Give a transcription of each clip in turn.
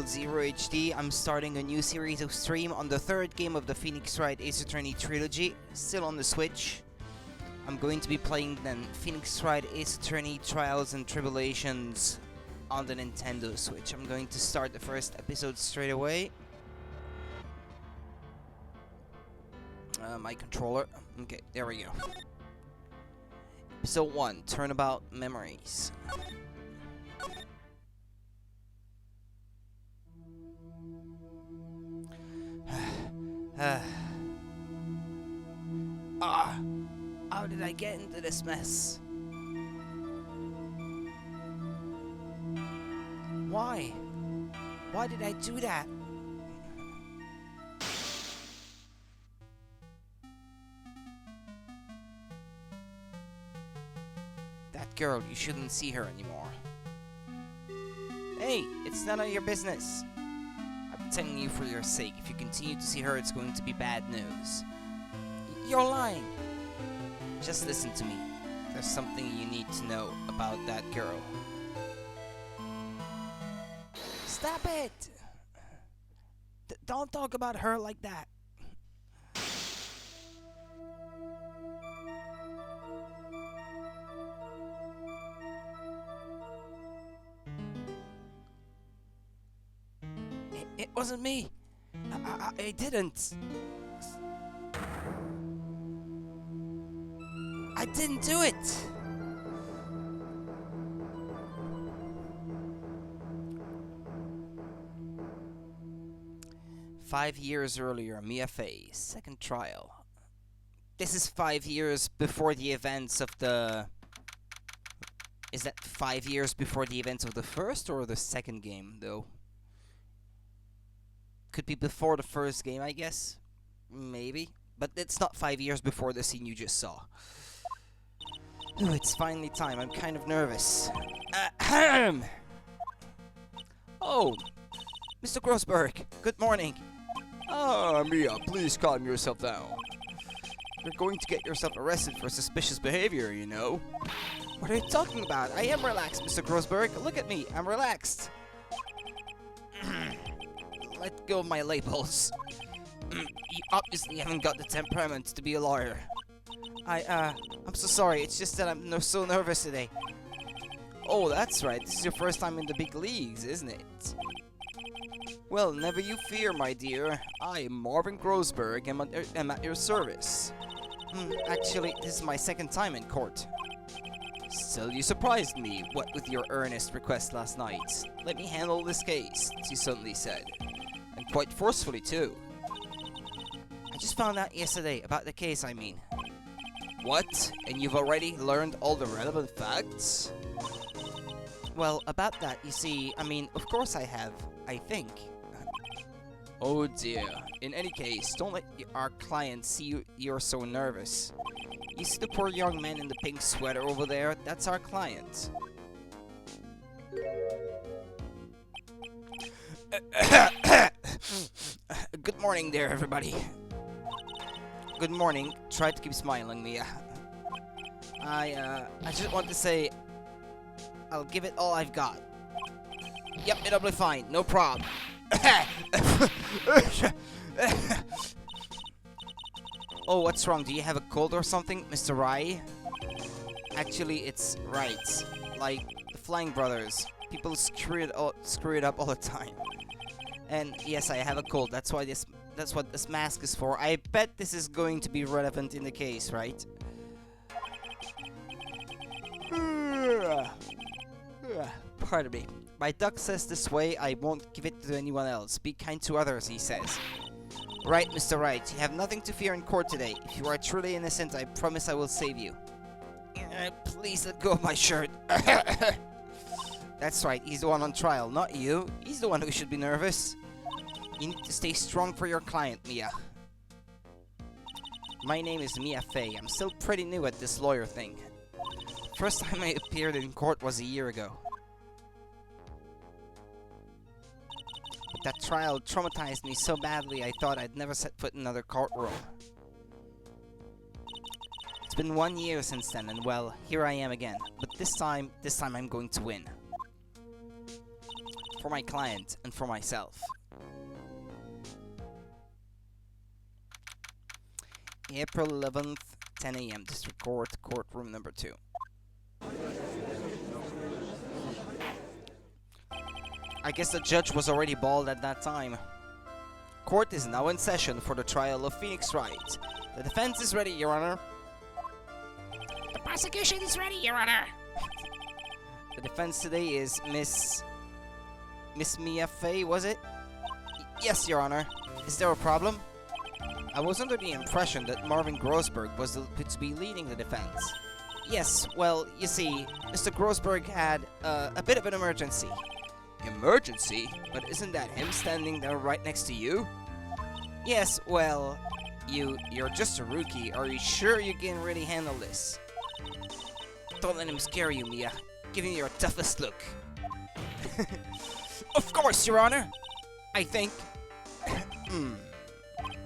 Channel 0 HD. I'm starting a new series of stream on the third game of the Phoenix Wright Ace Attorney trilogy, still on the Switch. I'm going to be playing then Phoenix Wright Ace Attorney Trials and Tribulations on the Nintendo Switch. I'm going to start the first episode straight away. My controller. Okay, there we go. Episode 1, Turnabout Memories. How did I get into this mess? Why? Why did I do that? That girl, you shouldn't see her anymore. Hey, it's none of your business. I'm telling you for your sake, if you continue to see her, it's going to be bad news. You're lying. Just listen to me. There's something you need to know about that girl. Stop it! Don't talk about her like that. It wasn't me. I didn't. I didn't do it. 5 years earlier, Mia Fey, second trial. This is 5 years before the events of the... Is that 5 years before the events of the first or the second game, though? Could be before the first game, I guess. Maybe. But it's not 5 years before the scene you just saw. Ooh, it's finally time. I'm kind of nervous. Ahem! Oh, Mr. Grossberg, good morning. Ah, Mia, please calm yourself down. You're going to get yourself arrested for suspicious behavior, you know. What are you talking about? I am relaxed, Mr. Grossberg. Look at me. I'm relaxed. Let go of my labels. You obviously haven't got the temperament to be a lawyer. I'm so sorry. It's just that I'm so nervous today. Oh, that's right. This is your first time in the big leagues, isn't it? Well, never you fear, my dear. I, Marvin Grossberg, am at your service. Actually, this is my second time in court. Still, you surprised me, what with your earnest request last night. Let me handle this case, she suddenly said. And quite forcefully, too. I just found out yesterday, about the case, I mean. What? And you've already learned all the relevant facts? Well, about that, you see, I mean, of course I have, I think. Oh dear. In any case, don't let our client see you're so nervous. You see the poor young man in the pink sweater over there? That's our client. Good morning there, everybody. Good morning. Try to keep smiling, Mia. I just want to say, I'll give it all I've got. Yep, it'll be fine. No problem. Oh, what's wrong? Do you have a cold or something, Mr. Rye? Actually, it's right. Like the Flying Brothers. People screw it up all the time. And yes, I have a cold. That's what this mask is for. I bet this is going to be relevant in the case, right? Pardon me. My duck says this way, I won't give it to anyone else. Be kind to others, he says. Right, Mr. Wright. You have nothing to fear in court today. If you are truly innocent, I promise I will save you. Please let go of my shirt. That's right, he's the one on trial, not you. He's the one who should be nervous. You need to stay strong for your client, Mia. My name is Mia Fey. I'm still pretty new at this lawyer thing. First time I appeared in court was a year ago. But that trial traumatized me so badly I thought I'd never set foot in another courtroom. It's been 1 year since then, and well, here I am again. But this time I'm going to win. for my client and for myself. April 11th, 10 a.m. District Court, courtroom number 2. I guess the judge was already bald at that time. Court is now in session for the trial of Phoenix Wright. The defense is ready, Your Honor. The prosecution is ready, Your Honor. The defense today is Miss Mia Fey, was it? Yes, Your Honor. Is there a problem? I was under the impression that Marvin Grossberg was to be leading the defense. Yes, well, you see, Mr. Grossberg had a bit of an emergency. Emergency? But isn't that him standing there right next to you? Yes, well, you're just a rookie. Are you sure you can really handle this? Don't let him scare you, Mia. Give him your toughest look. Of course, Your Honor. I think.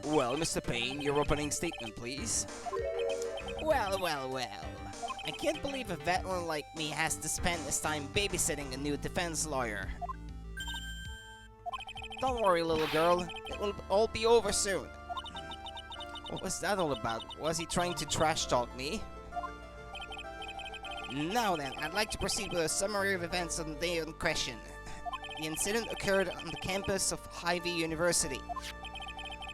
Well, Mr. Payne, your opening statement, please. Well. I can't believe a veteran like me has to spend his time babysitting a new defense lawyer. Don't worry, little girl. It will all be over soon. What was that all about? Was he trying to trash talk me? Now then, I'd like to proceed with a summary of events on the day in question. The incident occurred on the campus of Ivy University.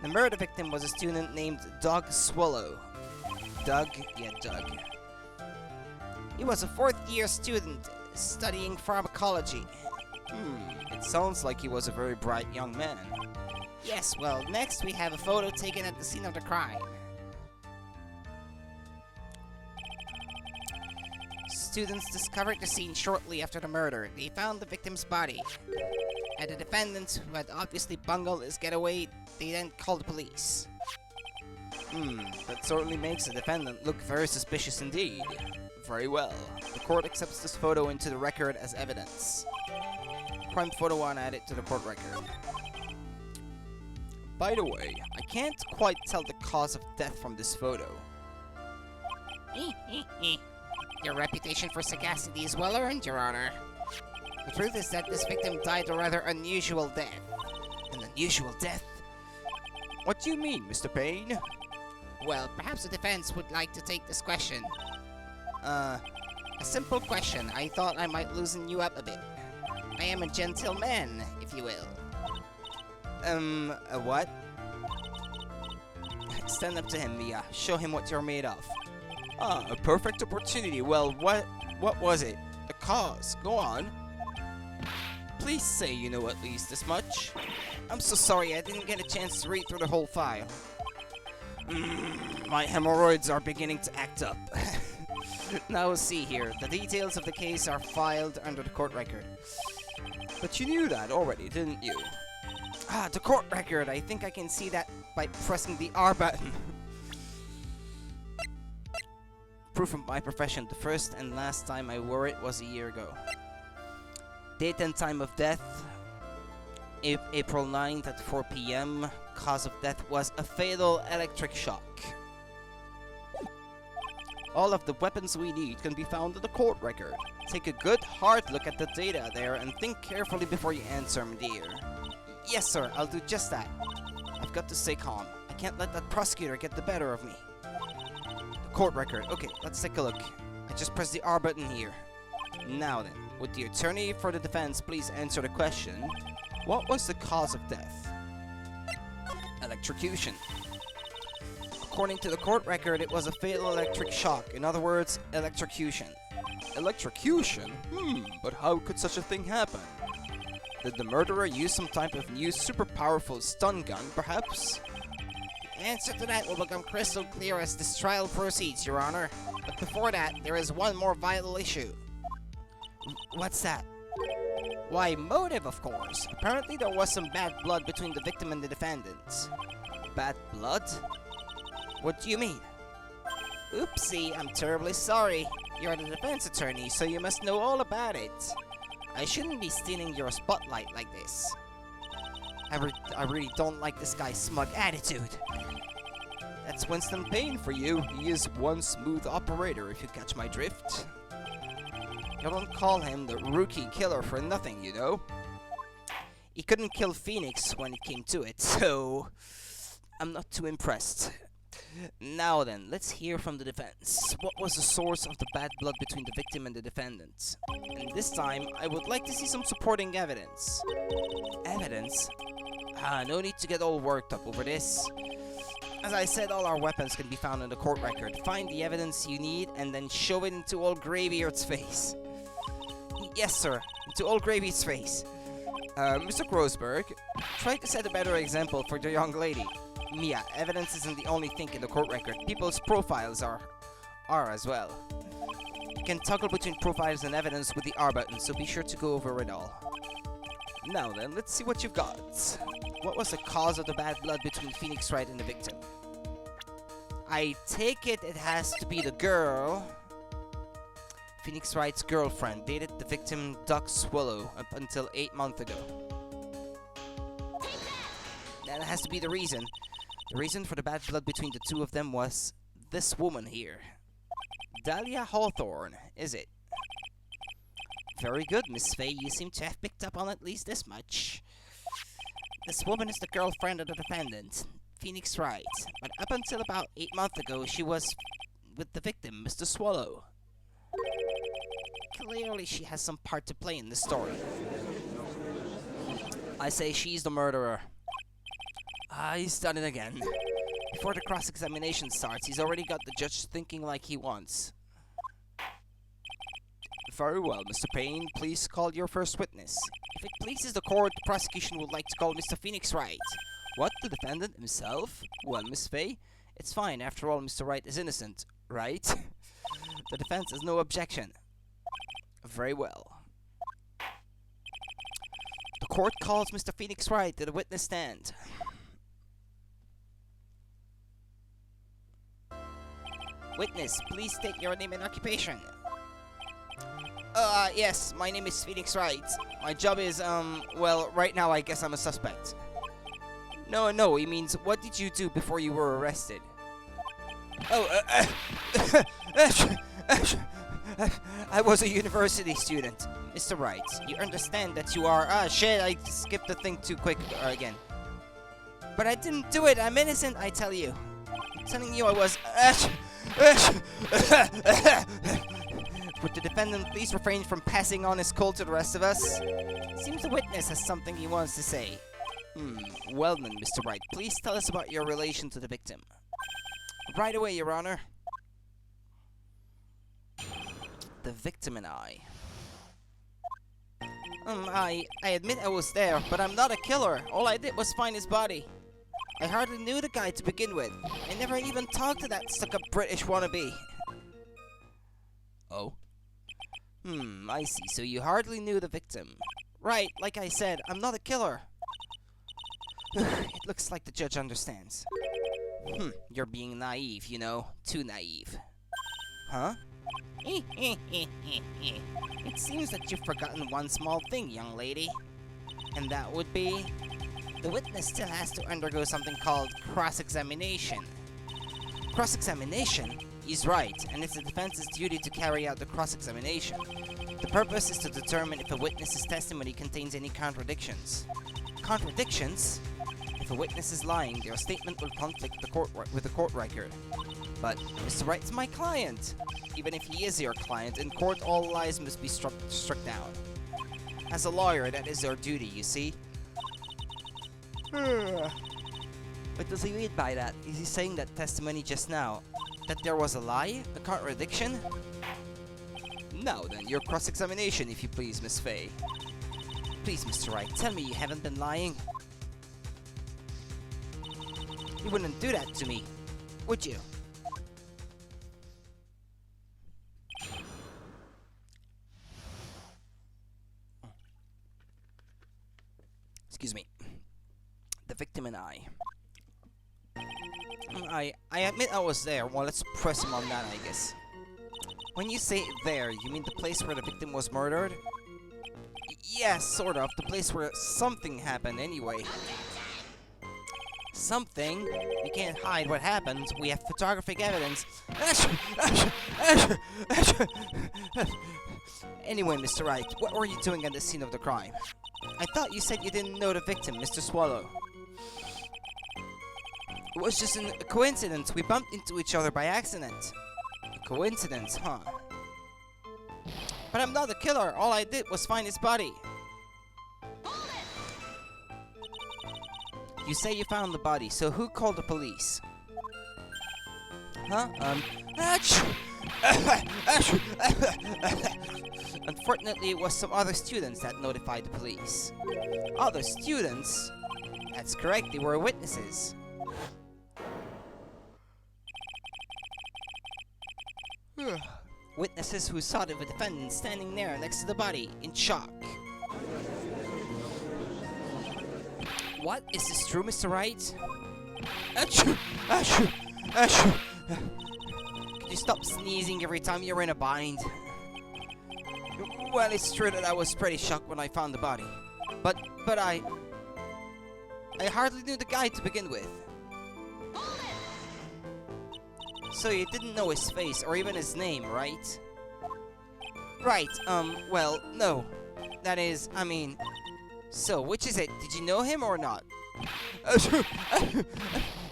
The murder victim was a student named Doug Swallow. Doug. He was a fourth-year student studying pharmacology. It sounds like he was a very bright young man. Yes, well, next we have a photo taken at the scene of the crime. Students discovered the scene shortly after the murder. They found the victim's body. And the defendant, who had obviously bungled his getaway, they then called the police. That certainly makes the defendant look very suspicious indeed. Very well. The court accepts this photo into the record as evidence. Crime photo 1 added to the court record. By the way, I can't quite tell the cause of death from this photo. Your reputation for sagacity is well earned, Your Honor. The truth is that this victim died a rather unusual death. An unusual death? What do you mean, Mr. Payne? Well, perhaps the defense would like to take this question. A simple question. I thought I might loosen you up a bit. I am a gentleman, if you will. A what? Stand up to him, Mia. Show him what you're made of. A perfect opportunity. Well, what was it? The cause. Go on. Please say you know at least this much. I'm so sorry, I didn't get a chance to read through the whole file. My hemorrhoids are beginning to act up. Now see here, the details of the case are filed under the court record. But you knew that already, didn't you? The court record. I think I can see that by pressing the R button. Proof of my profession. The first and last time I wore it was a year ago. Date and time of death, April 9th at 4 p.m. Cause of death was a fatal electric shock. All of the weapons we need can be found in the court record. Take a good hard look at the data there and think carefully before you answer, my dear. Yes, sir, I'll do just that. I've got to stay calm. I can't let that prosecutor get the better of me. The court record. Okay, let's take a look. I just pressed the R button here. Now then, would the attorney for the defense please answer the question? What was the cause of death? Electrocution. According to the court record, it was a fatal electric shock. In other words, electrocution. Electrocution? But how could such a thing happen? Did the murderer use some type of new super powerful stun gun, perhaps? The answer to that will become crystal clear as this trial proceeds, Your Honor. But before that, there is one more vital issue. What's that? Why, motive, of course. Apparently there was some bad blood between the victim and the defendant. Bad blood? What do you mean? Oopsie, I'm terribly sorry. You're the defense attorney, so you must know all about it. I shouldn't be stealing your spotlight like this. I really don't like this guy's smug attitude. That's Winston Payne for you. He is one smooth operator, if you catch my drift. You don't call him the rookie killer for nothing, you know. He couldn't kill Phoenix when it came to it, so I'm not too impressed. Now then, let's hear from the defense. What was the source of the bad blood between the victim and the defendant? And this time, I would like to see some supporting evidence. Evidence? No need to get all worked up over this. As I said, all our weapons can be found in the court record. Find the evidence you need and then show it into old Greybeard's face. Yes, sir. Into old Greybeard's face. Mr. Grossberg, Try to set a better example for the young lady. Mia, evidence isn't the only thing in the court record. People's profiles are as well. You can toggle between profiles and evidence with the R button, so be sure to go over it all. now then, let's see what you've got. What was the cause of the bad blood between Phoenix Wright and the victim? I take it has to be the girl. Phoenix Wright's girlfriend dated the victim Duck Swallow up until 8 months ago. That has to be the reason. The reason for the bad blood between the two of them was this woman here. Dahlia Hawthorne, is it? Very good, Miss Faye. You seem to have picked up on at least this much. This woman is the girlfriend of the defendant, Phoenix Wright. But up until about 8 months ago, she was with the victim, Mr. Swallow. Clearly, she has some part to play in this story. I say she's the murderer. He's done it again. Before the cross-examination starts, he's already got the judge thinking like he wants. Very well, Mr. Payne, please call your first witness. If it pleases the court, the prosecution would like to call Mr. Phoenix Wright. What, the defendant himself? Well, Miss Faye, It's fine, after all, Mr. Wright is innocent, right? The defense has no objection. very well. The court calls Mr. Phoenix Wright to the witness stand. Witness, please state your name and occupation. Yes, my name is Phoenix Wright. My job is, well, right now I guess I'm a suspect. No, he means, what did you do before you were arrested? I was a university student. Mr. Wright, you understand that you are... shit, I skipped the thing too quick again. But I didn't do it, I'm innocent, I tell you. I'm telling you I was... Would the defendant please refrain from passing on his cold to the rest of us? Seems the witness has something he wants to say. Well then, Mr. Wright, please tell us about your relation to the victim. Right away, Your Honor. The victim and I. I admit I was there, but I'm not a killer. All I did was find his body. I hardly knew the guy to begin with. I never even talked to that stuck-up British wannabe. Oh? I see. So you hardly knew the victim. Right, like I said, I'm not a killer. It looks like the judge understands. You're being naive, you know. Too naive. Huh? It seems that you've forgotten one small thing, young lady. And that would be... the witness still has to undergo something called cross-examination. Cross-examination? He's right, and it's the defense's duty to carry out the cross-examination. The purpose is to determine if a witness's testimony contains any contradictions. Contradictions? If a witness is lying, their statement will conflict with the court record. But Mr. Wright's my client. Even if he is your client, in court all lies must be struck down. As a lawyer, that is our duty, you see. What does he mean by that? Is he saying that testimony just now? That there was a lie? A contradiction? Now then, your cross-examination, if you please, Miss Faye. Please, Mr. Wright, tell me you haven't been lying. You wouldn't do that to me, would you? Excuse me. The victim and I admit I was there. Well, let's press him on that, I guess. When you say there, you mean the place where the victim was murdered? Yeah, sort of. The place where something happened anyway. Something? You can't hide what happened. We have photographic evidence. Anyway, Mr. Wright, what were you doing at the scene of the crime? I thought you said you didn't know the victim, Mr. Swallow. It was just a coincidence. We bumped into each other by accident. A coincidence, huh? But I'm not a killer. All I did was find his body. You say you found the body, so who called the police? Huh? Achoo! Unfortunately, it was some other students that notified the police. Other students? That's correct, they were witnesses. Witnesses who saw the defendant standing there next to the body, in shock. What? Is this true, Mr. Wright? Achoo! Achoo! Achoo! Could you stop sneezing every time you're in a bind? Well, it's true that I was pretty shocked when I found the body. But I hardly knew the guy to begin with. So you didn't know his face or even his name, right? Right, well, no. That is, I mean... So, which is it? Did you know him or not?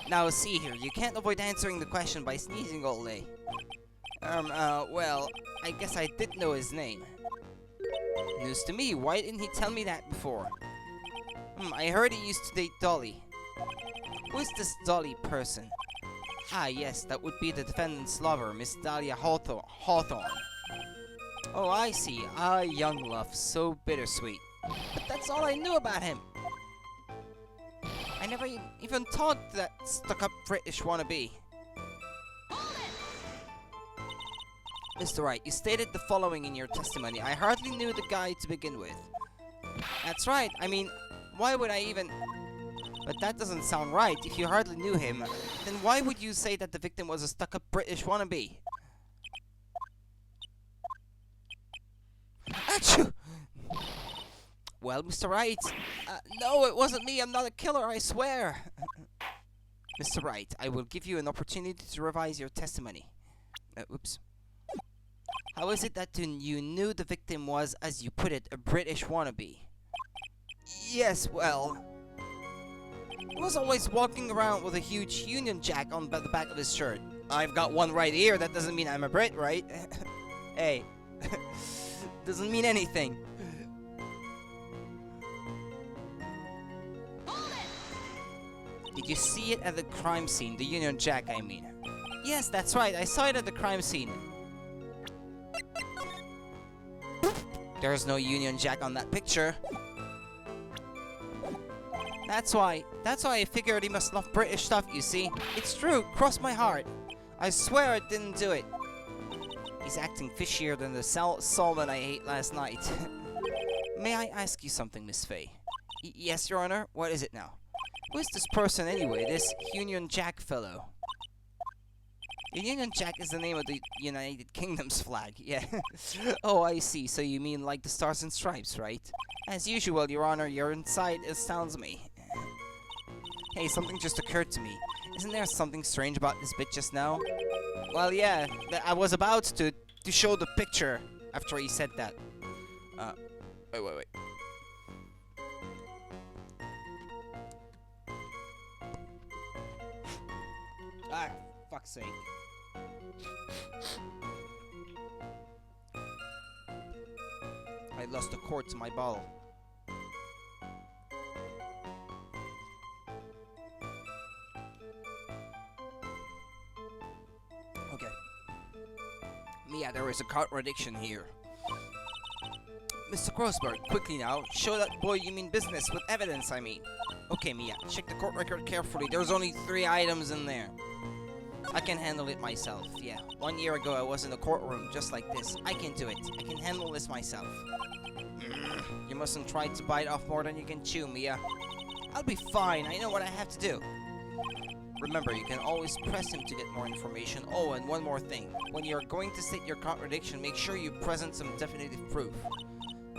Now, see here, you can't avoid answering the question by sneezing all day. Well, I guess I did know his name. News to me, why didn't he tell me that before? I heard he used to date Dolly. Who's this Dolly person? Ah, yes, that would be the defendant's lover, Miss Dahlia Hawthorne. Oh, I see. Ah, young love, so bittersweet. But that's all I knew about him. I never even thought that stuck-up British wannabe. Mr. Wright, you stated the following in your testimony. I hardly knew the guy to begin with. That's right. I mean, why would I even... But that doesn't sound right. If you hardly knew him, then why would you say that the victim was a stuck-up British wannabe? Achoo! Well, Mr. Wright, no, it wasn't me. I'm not a killer, I swear. Mr. Wright, I will give you an opportunity to revise your testimony. Oops. How is it that you knew the victim was, as you put it, a British wannabe? Yes, well... He was always walking around with a huge Union Jack on the back of his shirt. I've got one right here. That doesn't mean I'm a Brit, right? Hey. Doesn't mean anything. Did you see it at the crime scene? The Union Jack, I mean. Yes, that's right. I saw it at the crime scene. There's no Union Jack on that picture. That's why I figured he must love British stuff, you see. It's true, cross my heart. I swear I didn't do it. He's acting fishier than the salmon I ate last night. May I ask you something, Miss Faye? Yes, Your Honor. What is it now? Who is this person anyway, this Union Jack fellow? The Union Jack is the name of the United Kingdom's flag, yeah. Oh, I see. So you mean like the Stars and Stripes, right? As usual, Your Honor, your insight astounds me. Hey, something just occurred to me. Isn't there something strange about this bit just now? Well, yeah, I was about to show the picture after he said that. Wait. Ah, fuck's sake. I lost the cord to my ball. Okay. Mia, there is a contradiction here. Mr. Grossberg, quickly now. Show that boy you mean business with evidence, I mean. Okay, Mia, check the court record carefully. There's only 3 items in there. I can handle it myself, yeah. 1 year ago I was in a courtroom just like this. I can do it. I can handle this myself. You mustn't try to bite off more than you can chew, Mia. I'll be fine. I know what I have to do. Remember, you can always press him to get more information. Oh, and one more thing. When you're going to state your contradiction, make sure you present some definitive proof.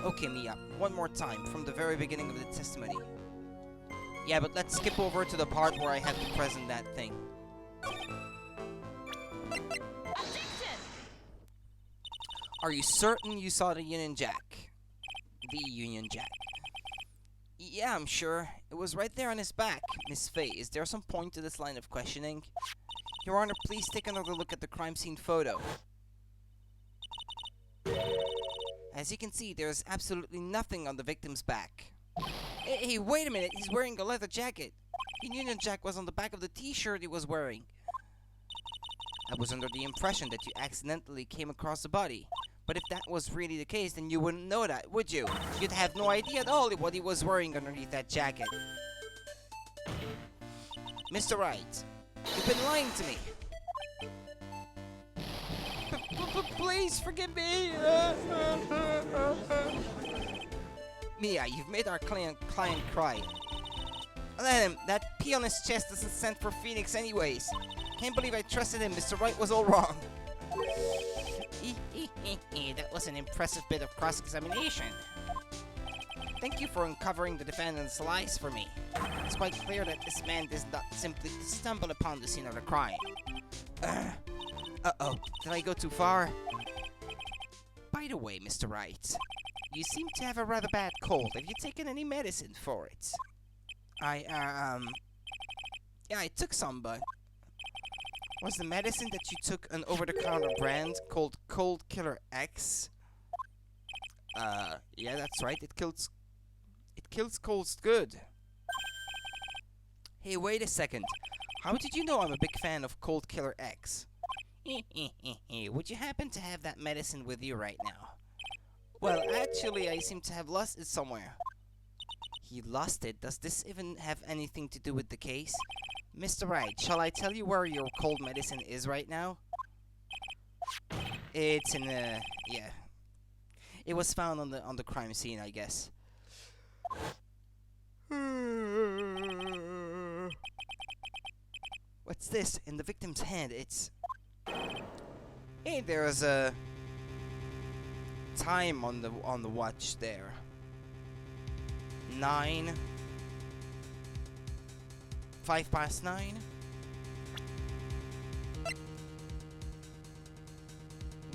Okay, Mia. One more time, from the very beginning of the testimony. Yeah, but let's skip over to the part where I have to present that thing. Are you certain you saw the Union Jack? The Union Jack. Yeah, I'm sure. It was right there on his back. Miss Faye, is there some point to this line of questioning? Your Honor, please take another look at the crime scene photo. As you can see, there is absolutely nothing on the victim's back. Hey, wait a minute, he's wearing a leather jacket. The Union Jack was on the back of the t-shirt he was wearing. I was under the impression that you accidentally came across the body. But if that was really the case, then you wouldn't know that, would you? You'd have no idea at all what he was wearing underneath that jacket. Mr. Wright, you've been lying to me. Please forgive me. Mia, you've made our client cry. Let him. That pee on his chest isn't sent for Phoenix anyways. Can't believe I trusted him. Mr. Wright was all wrong. That was an impressive bit of cross-examination. Thank you for uncovering the defendant's lies for me. It's quite clear that this man does not simply stumble upon the scene of the crime. Uh-oh, did I go too far? By the way, Mr. Wright, you seem to have a rather bad cold. Have you taken any medicine for it? Yeah, I took some, but... Was the medicine that you took an over-the-counter brand called Cold Killer X? Yeah, that's right. It kills colds good. Hey, wait a second. How did you know I'm a big fan of Cold Killer X? Would you happen to have that medicine with you right now? Well, actually, I seem to have lost it somewhere. He lost it? Does this even have anything to do with the case? Mr. Wright, shall I tell you where your cold medicine is right now? It's in the... yeah. It was found on the crime scene, I guess. What's this? In the victim's hand, it's... Hey, there's a... time on the watch there. 9... 9:05.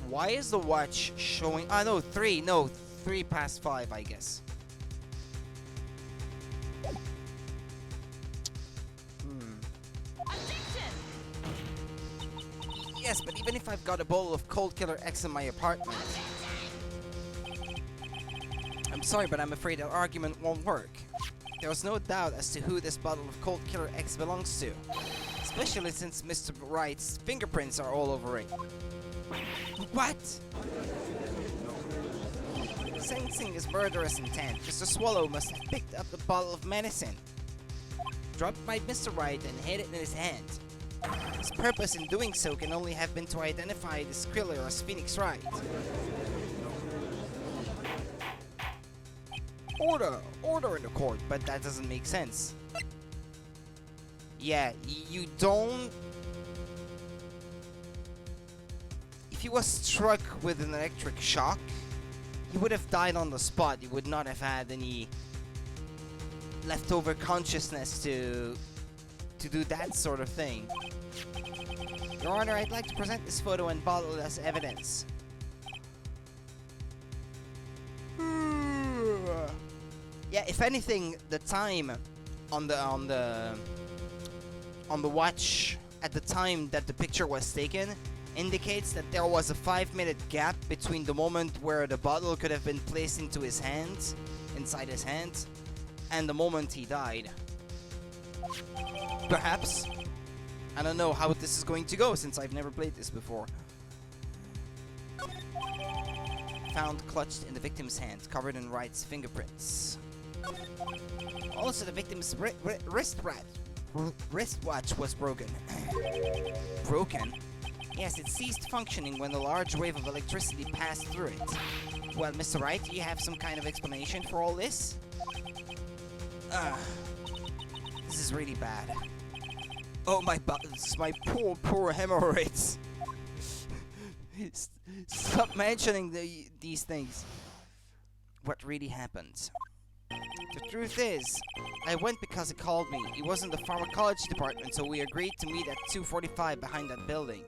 Why is the watch showing... ah, no, 3. No, 5:03, I guess. Yes, but even if I've got a bowl of Cold Killer X in my apartment... I'm sorry, but I'm afraid our argument won't work. There's no doubt as to who this bottle of Cold Killer X belongs to. Especially since Mr. Wright's fingerprints are all over it. What? Sensing his murderous intent, Mr. Swallow must have picked up the bottle of medicine, dropped by Mr. Wright and hid it in his hand. His purpose in doing so can only have been to identify the Skriller as Phoenix Wright. Order in the court, but that doesn't make sense. Yeah, you don't... If he was struck with an electric shock, he would have died on the spot. He would not have had any leftover consciousness to do that sort of thing. Your Honor, I'd like to present this photo and bottle as evidence. Yeah, if anything, the time on the watch at the time that the picture was taken indicates that there was a 5-minute gap between the moment where the bottle could have been placed into his hands, inside his hands, and the moment he died. Perhaps. I don't know how this is going to go since I've never played this before. Found clutched in the victim's hand, covered in Wright's fingerprints. Also, the victim's wristwatch was broken. Broken? Yes, it ceased functioning when a large wave of electricity passed through it. Well, Mr. Wright, do you have some kind of explanation for all this? This is really bad. Oh, my buttons, my poor hemorrhoids. Stop mentioning these things. What really happened? The truth is, I went because he called me. He was in the pharmacology department, so we agreed to meet at 2:45 behind that building.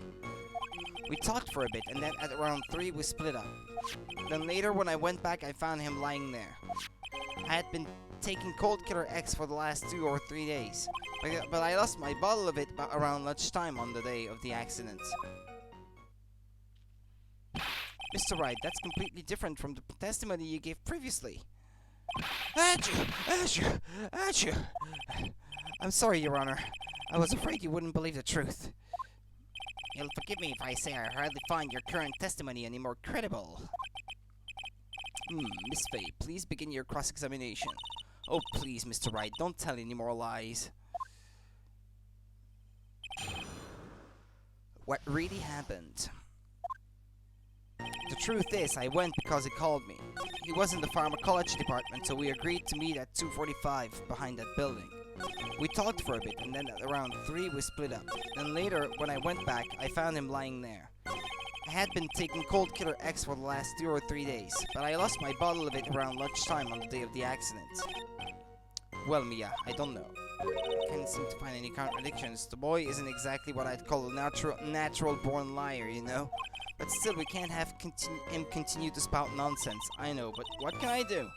We talked for a bit, and then at around 3 we split up. Then later, when I went back, I found him lying there. I had been taking Cold Killer X for the last 2 or 3 days. But I lost my bottle of it around lunchtime on the day of the accident. Mr. Wright, that's completely different from the testimony you gave previously. Achoo! Achoo! I'm sorry, Your Honor. I was afraid you wouldn't believe the truth. You'll forgive me if I say I hardly find your current testimony any more credible. Miss Faye, please begin your cross-examination. Oh, please, Mr. Wright, don't tell any more lies. What really happened? The truth is, I went because he called me. He was in the pharmacology department, so we agreed to meet at 2:45 behind that building. We talked for a bit, and then at around 3 we split up. Then later, when I went back, I found him lying there. I had been taking Cold Killer X for the last 2 or 3 days, but I lost my bottle of it around lunchtime on the day of the accident. Well, Mia, I don't know. I can't seem to find any contradictions. The boy isn't exactly what I'd call a natural-born liar, you know? But still, we can't have him continue to spout nonsense. I know, but what can I do?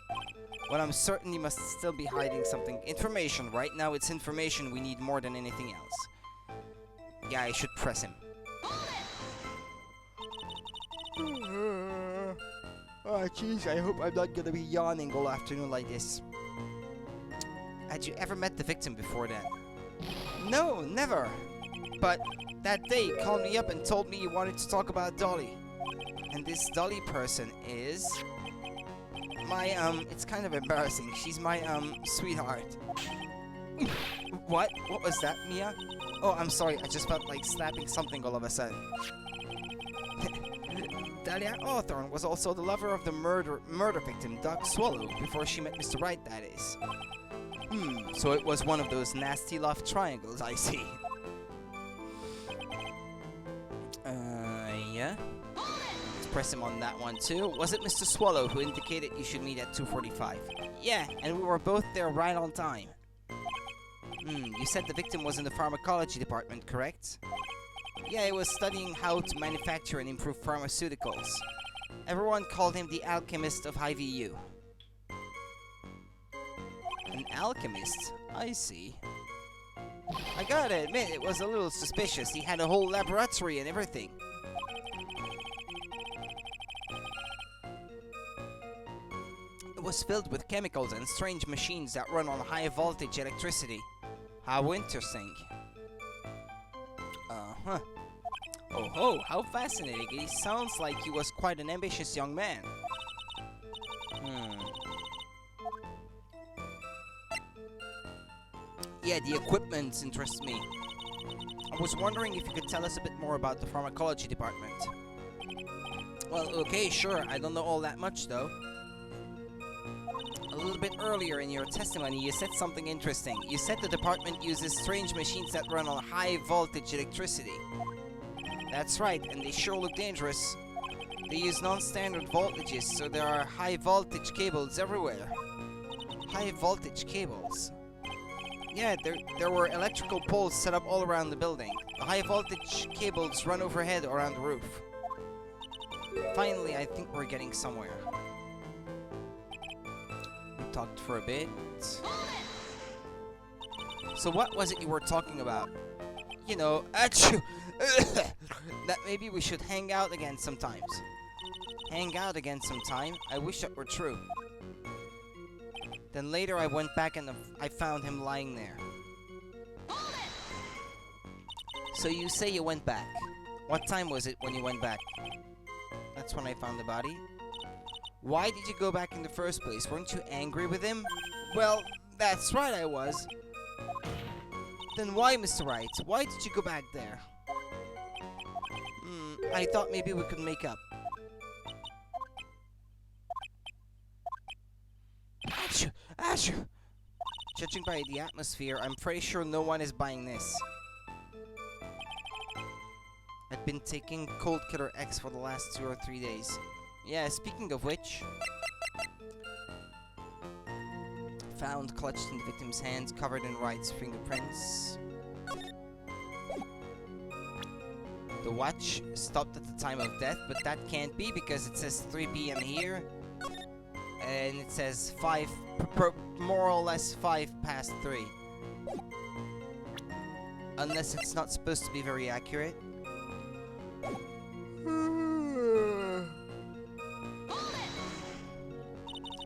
Well, I'm certain he must still be hiding something. Information. Right now, it's information we need more than anything else. Yeah, I should press him. Oh, jeez, I hope I'm not gonna be yawning all afternoon like this. Had you ever met the victim before then? No, never. But that day he called me up and told me he wanted to talk about Dolly. And this Dolly person is my, it's kind of embarrassing. She's my, sweetheart. What? What was that, Mia? Oh, I'm sorry. I just felt like slapping something all of a sudden. Dahlia Hawthorne was also the lover of the murder victim, Doc Swallow, before she met Mr. Wright, that is. So it was one of those nasty love triangles, I see. Yeah? Let's press him on that one too. Was it Mr. Swallow who indicated you should meet at 2:45? Yeah, and we were both there right on time. You said the victim was in the pharmacology department, correct? Yeah, he was studying how to manufacture and improve pharmaceuticals. Everyone called him the alchemist of High-VU. An alchemist? I see. I gotta admit, it was a little suspicious. He had a whole laboratory and everything. It was filled with chemicals and strange machines that run on high-voltage electricity. How interesting. Uh-huh. Oh ho, how fascinating. He sounds like he was quite an ambitious young man. Yeah, the equipment interests me. I was wondering if you could tell us a bit more about the pharmacology department. Well, okay, sure. I don't know all that much, though. A little bit earlier in your testimony, you said something interesting. You said the department uses strange machines that run on high-voltage electricity. That's right, and they sure look dangerous. They use non-standard voltages, so there are high-voltage cables everywhere. High-voltage cables? Yeah, there were electrical poles set up all around the building. The high-voltage cables run overhead around the roof. Finally, I think we're getting somewhere. We talked for a bit. So what was it you were talking about? You know, achoo! That maybe we should hang out again sometimes. Hang out again sometime? I wish that were true. Then later I went back and I found him lying there. So you say you went back. What time was it when you went back? That's when I found the body. Why did you go back in the first place? Weren't you angry with him? Well, that's right, I was. Then why, Mr. Wright? Why did you go back there? I thought maybe we could make up. Achoo! Achoo! Judging by the atmosphere, I'm pretty sure no one is buying this. I've been taking Cold Killer X for the last 2 or 3 days. Yeah, speaking of which... Found clutched in the victim's hands, covered in Wright's fingerprints. The watch stopped at the time of death, but that can't be because it says 3 p.m. here. and it says more or less 3. Unless it's not supposed to be very accurate.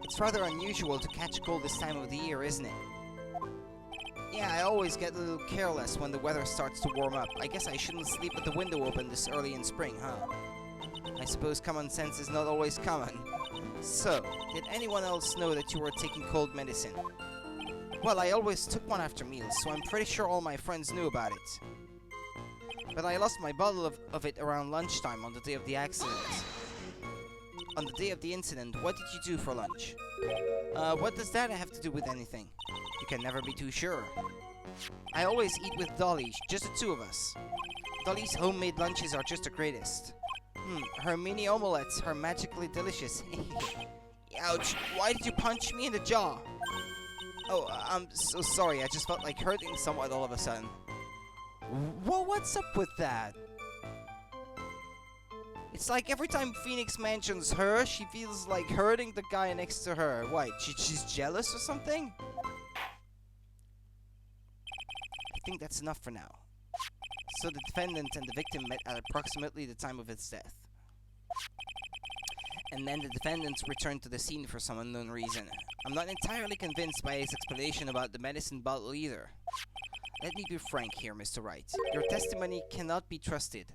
It's rather unusual to catch a cold this time of the year, isn't it? Yeah, I always get a little careless when the weather starts to warm up. I guess I shouldn't sleep with the window open this early in spring, huh? I suppose common sense is not always common. So, did anyone else know that you were taking cold medicine? Well, I always took one after meals, so I'm pretty sure all my friends knew about it. But I lost my bottle of it around lunchtime on the day of the accident. On the day of the incident, what did you do for lunch? What does that have to do with anything? You can never be too sure. I always eat with Dolly, just the two of us. Dolly's homemade lunches are just the greatest. Her mini omelettes are magically delicious. Ouch, why did you punch me in the jaw? Oh, I'm so sorry, I just felt like hurting someone all of a sudden. Well, what's up with that? It's like every time Phoenix mentions her, she feels like hurting the guy next to her. What, she's jealous or something? I think that's enough for now. So the defendant and the victim met at approximately the time of its death. And then the defendant returned to the scene for some unknown reason. I'm not entirely convinced by his explanation about the medicine bottle either. Let me be frank here, Mr. Wright. Your testimony cannot be trusted.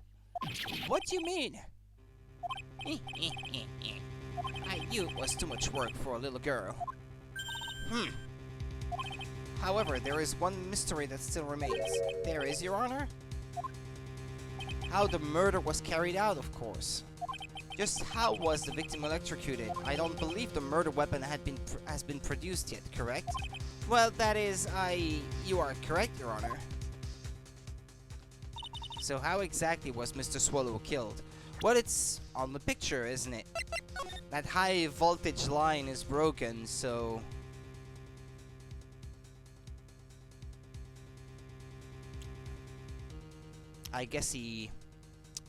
What do you mean? I knew it was too much work for a little girl. However, there is one mystery that still remains. There is, Your Honor? How the murder was carried out, of course. Just how was the victim electrocuted? I don't believe the murder weapon has been produced yet, correct? Well, that is, you are correct, Your Honor. So how exactly was Mr. Swallow killed? Well, it's on the picture, isn't it? That high voltage line is broken, so... I guess he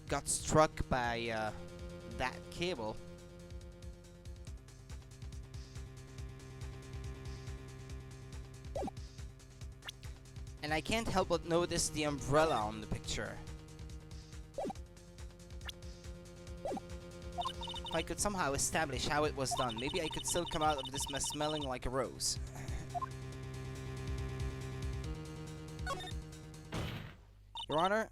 got struck by, that cable. And I can't help but notice the umbrella on the picture. If I could somehow establish how it was done, maybe I could still come out of this mess smelling like a rose. Your Honor?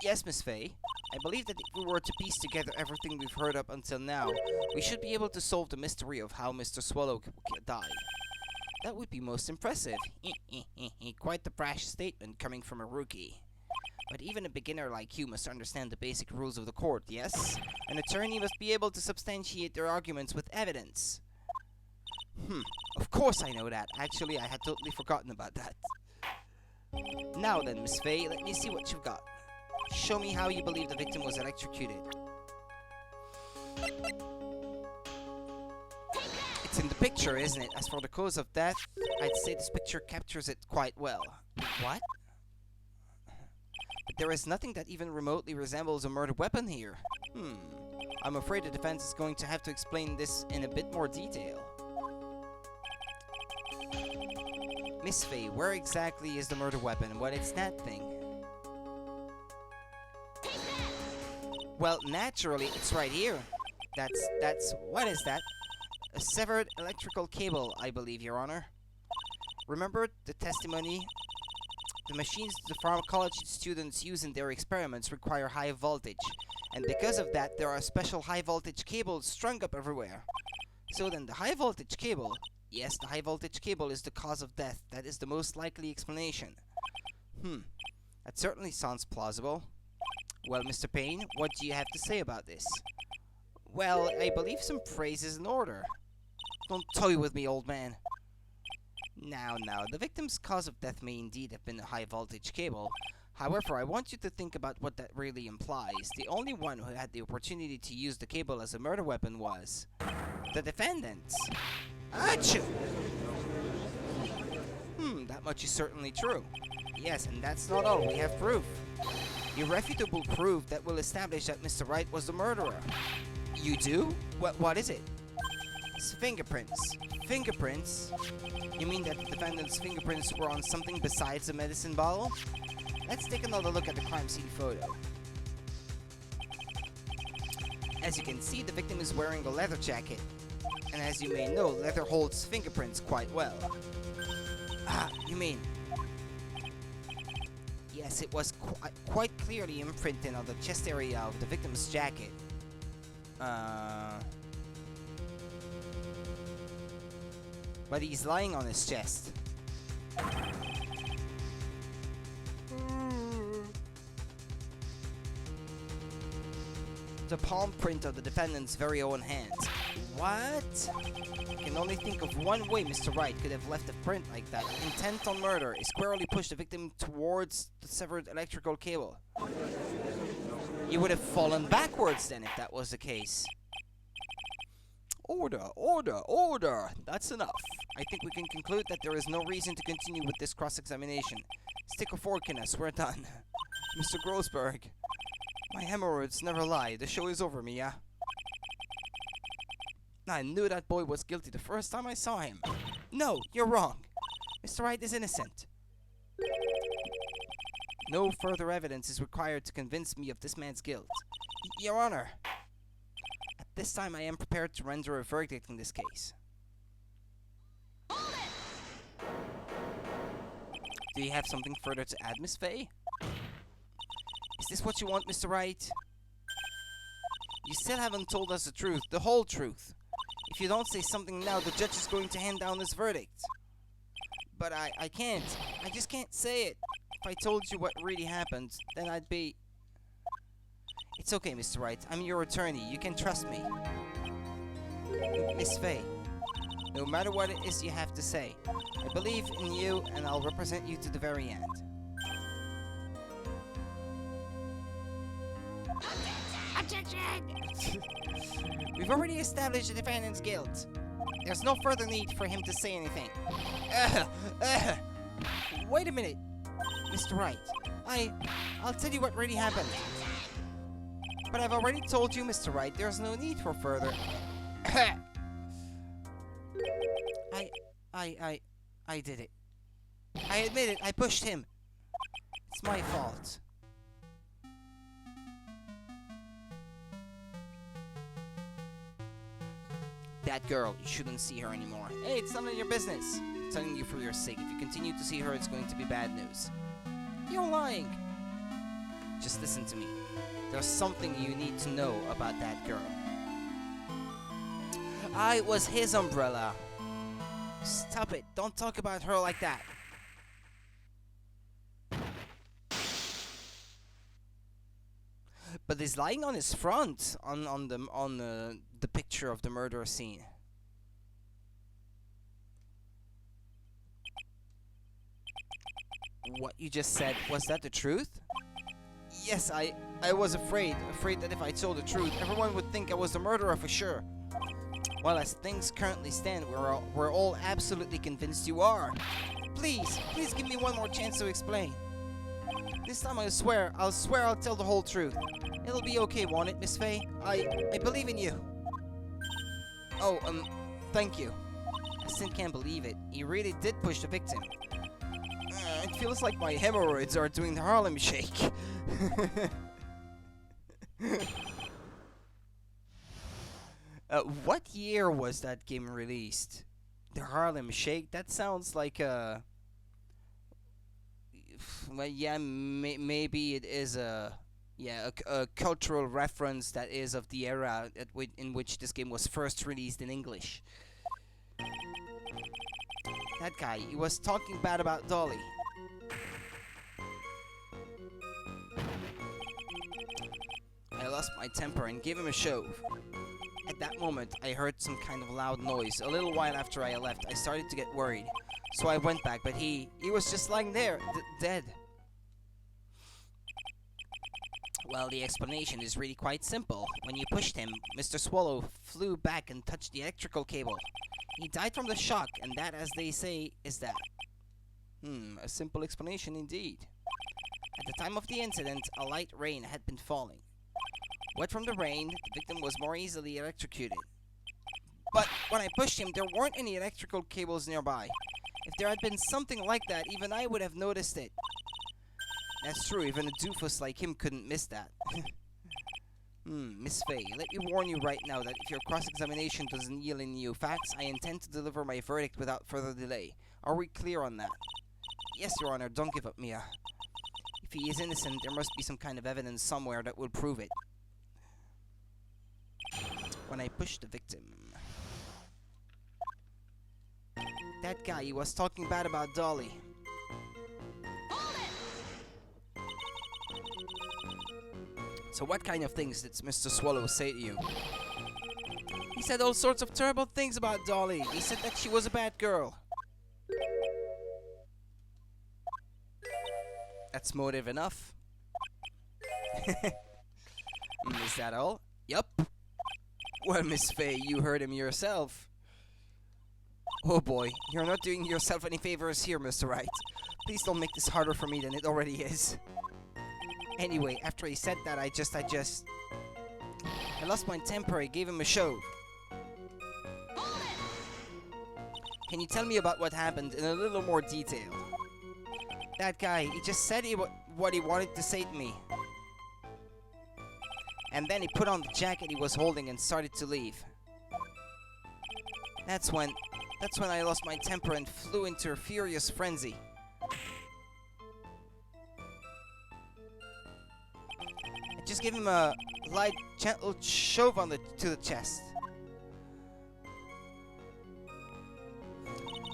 Yes, Miss Faye. I believe that if we were to piece together everything we've heard up until now, we should be able to solve the mystery of how Mr. Swallow died. That would be most impressive. Quite the brash statement coming from a rookie. But even a beginner like you must understand the basic rules of the court, yes? An attorney must be able to substantiate their arguments with evidence. Of course I know that. Actually, I had totally forgotten about that. Now then, Miss Faye, let me see what you've got. Show me how you believe the victim was electrocuted. It's in the picture, isn't it? As for the cause of death, I'd say this picture captures it quite well. What? But there is nothing that even remotely resembles a murder weapon here. I'm afraid the defense is going to have to explain this in a bit more detail. Miss Faye, where exactly is the murder weapon? What is that thing? Well, naturally, it's right here. What is that? A severed electrical cable, I believe, Your Honor. Remember the testimony? The machines the pharmacology students use in their experiments require high voltage. And because of that, there are special high voltage cables strung up everywhere. So then the high voltage cable... Yes, the high voltage cable is the cause of death. That is the most likely explanation. That certainly sounds plausible. Well, Mr. Payne, what do you have to say about this? Well, I believe some praise is in order. Don't toy with me, old man. Now, the victim's cause of death may indeed have been a high voltage cable. However, I want you to think about what that really implies. The only one who had the opportunity to use the cable as a murder weapon was... the defendant. Achoo! That much is certainly true. Yes, and that's not all. We have proof. Irrefutable proof that will establish that Mr. Wright was the murderer. You do? What is it? His fingerprints. Fingerprints? You mean that the defendant's fingerprints were on something besides a medicine bottle? Let's take another look at the crime scene photo. As you can see, the victim is wearing a leather jacket. And as you may know, leather holds fingerprints quite well. Ah, you mean... Yes, it was quite clearly imprinted on the chest area of the victim's jacket. But he's lying on his chest. The palm print of the defendant's very own hand. What? I can only think of one way Mr. Wright could have left a print like that. Intent on murder is squarely pushed the victim towards the severed electrical cable. He would have fallen backwards then if that was the case. Order, order, order! That's enough. I think we can conclude that there is no reason to continue with this cross-examination. Stick a fork in us, we're done. Mr. Grossberg, My hemorrhoids never lie. The show is over, Mia. I knew that boy was guilty the first time I saw him. No, you're wrong. Mr. Wright is innocent. No further evidence is required to convince me of this man's guilt. Your Honor, at this time I am prepared to render a verdict in this case. Do you have something further to add, Miss Fay? Is this what you want, Mr. Wright? You still haven't told us the truth, the whole truth. If you don't say something now, the judge is going to hand down his verdict. But I can't. I just can't say it. If I told you what really happened, then I'd be... It's okay, Mr. Wright. I'm your attorney. You can trust me. Miss Fay, no matter what it is you have to say, I believe in you and I'll represent you to the very end. Objection! We've already established the defendant's guilt. There's no further need for him to say anything. Wait a minute, Mr. Wright. I'll tell you what really happened. But I've already told you, Mr. Wright, there's no need for further. I did it. I admit it, I pushed him. It's my fault. That girl, you shouldn't see her anymore. Hey, it's none of your business. I'm telling you for your sake. If you continue to see her, it's going to be bad news. You're lying. Just listen to me. There's something you need to know about that girl. It was his umbrella. Stop it. Don't talk about her like that. But he's lying on his front on the picture of the murder scene. What you just said, was that the truth? Yes, I was afraid that if I told the truth, everyone would think I was the murderer for sure. Well, as things currently stand, we're all absolutely convinced you are. Please give me one more chance to explain. This time I'll swear I'll tell the whole truth. It'll be okay, won't it, Miss Fay? I believe in you. Oh, thank you. I still can't believe it. He really did push the victim. It feels like my hemorrhoids are doing the Harlem Shake. What year was that game released? The Harlem Shake? That sounds like a... Well, yeah, maybe it is a cultural reference that is of the era in which this game was first released in English. That guy, he was talking bad about Dolly. I lost my temper and gave him a shove. At that moment, I heard some kind of loud noise. A little while after I left, I started to get worried. So I went back, but he was just lying there, dead. Well, the explanation is really quite simple. When you pushed him, Mr. Swallow flew back and touched the electrical cable. He died from the shock, and that, as they say, is that. A simple explanation indeed. At the time of the incident, a light rain had been falling. Wet from the rain, the victim was more easily electrocuted. But When I pushed him, there weren't any electrical cables nearby. If there had been something like that, even I would have noticed it. That's true, even a doofus like him couldn't miss that. Miss Faye, let me warn you right now that if your cross-examination doesn't yield any new facts, I intend to deliver my verdict without further delay. Are we clear on that? Yes, Your Honor, don't give up, Mia. If he is innocent, there must be some kind of evidence somewhere that will prove it. When I pushed the victim. That guy, he was talking bad about Dolly. So what kind of things did Mr. Swallow say to you? He said all sorts of terrible things about Dolly. He said that she was a bad girl. That's motive enough. Is that all? Yup. Well, Miss Faye, you heard him yourself. Oh boy, you're not doing yourself any favors here, Mr. Wright. Please don't make this harder for me than it already is. Anyway, after he said that, I lost my temper. I gave him a shove. Can you tell me about what happened in a little more detail? That guy, he just said what he wanted to say to me. And then he put on the jacket he was holding and started to leave. That's when I lost my temper and flew into a furious frenzy. I just gave him a light, gentle shove to the chest.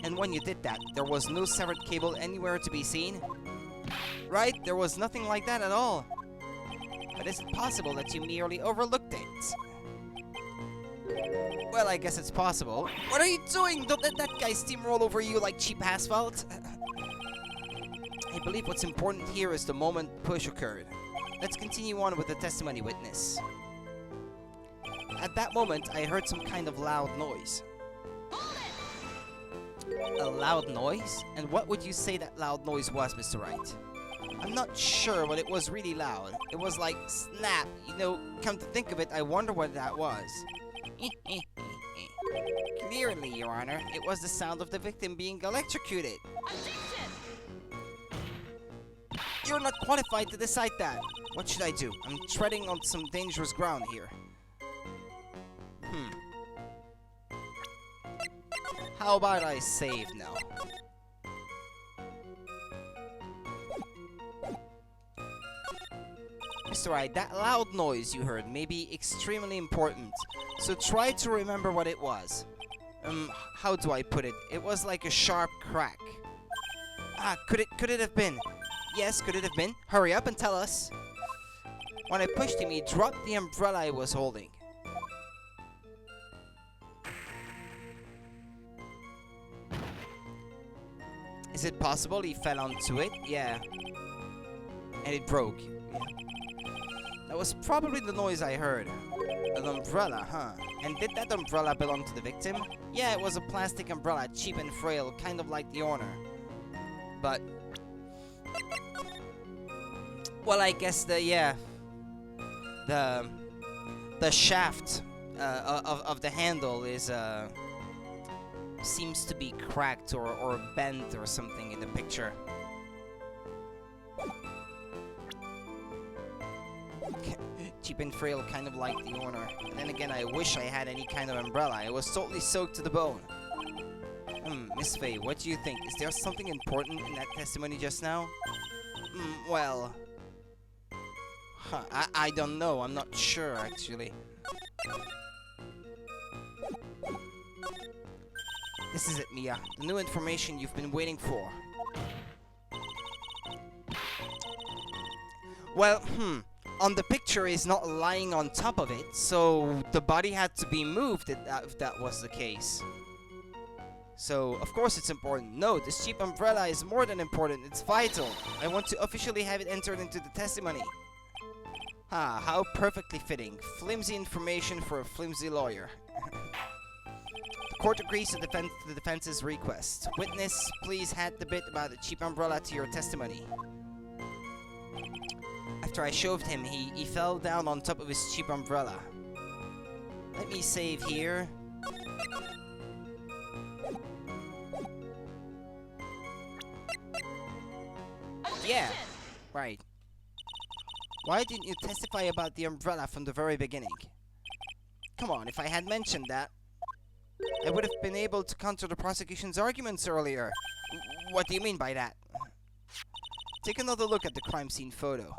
And when you did that, there was no severed cable anywhere to be seen? Right? There was nothing like that at all. But is it possible that you merely overlooked it? Well, I guess it's possible. What are you doing? Don't let that guy steamroll over you like cheap asphalt. I believe what's important here is the moment push occurred. Let's continue on with the testimony witness. At that moment, I heard some kind of loud noise. A loud noise? And what would you say that loud noise was, Mr. Wright? I'm not sure, but it was really loud. It was like, snap. You know, come to think of it, I wonder what that was. Clearly, Your Honor, it was the sound of the victim being electrocuted. You're not qualified to decide that. What should I do? I'm treading on some dangerous ground here. How about I save now? Mr. Wright, that loud noise you heard may be extremely important, so try to remember what it was. How do I put it? It was like a sharp crack. Could it have been? Yes, could it have been? Hurry up and tell us. When I pushed him, he dropped the umbrella I was holding. Is it possible he fell onto it? Yeah. And it broke. Yeah. That was probably the noise I heard. An umbrella, huh? And did that umbrella belong to the victim? Yeah, it was a plastic umbrella, cheap and frail, kind of like the owner. But... well, I guess the shaft of the handle is seems to be cracked or bent or something in the picture. Cheap and frail, kind of like the owner. And then again, I wish I had any kind of umbrella. I was totally soaked to the bone. Miss Faye, what do you think? Is there something important in that testimony just now? Well... I don't know. I'm not sure, actually. This is it, Mia. The new information you've been waiting for. Well, on the picture is not lying on top of it, so the body had to be moved if that was the case. So, of course it's important. No, this cheap umbrella is more than important. It's vital. I want to officially have it entered into the testimony. How perfectly fitting. Flimsy information for a flimsy lawyer. The court agrees to the defense's request. Witness, please add the bit about the cheap umbrella to your testimony. After I shoved him, he fell down on top of his cheap umbrella. Let me save here. Yeah, right. Why didn't you testify about the umbrella from the very beginning? Come on, if I had mentioned that, I would have been able to counter the prosecution's arguments earlier. What do you mean by that? Take another look at the crime scene photo.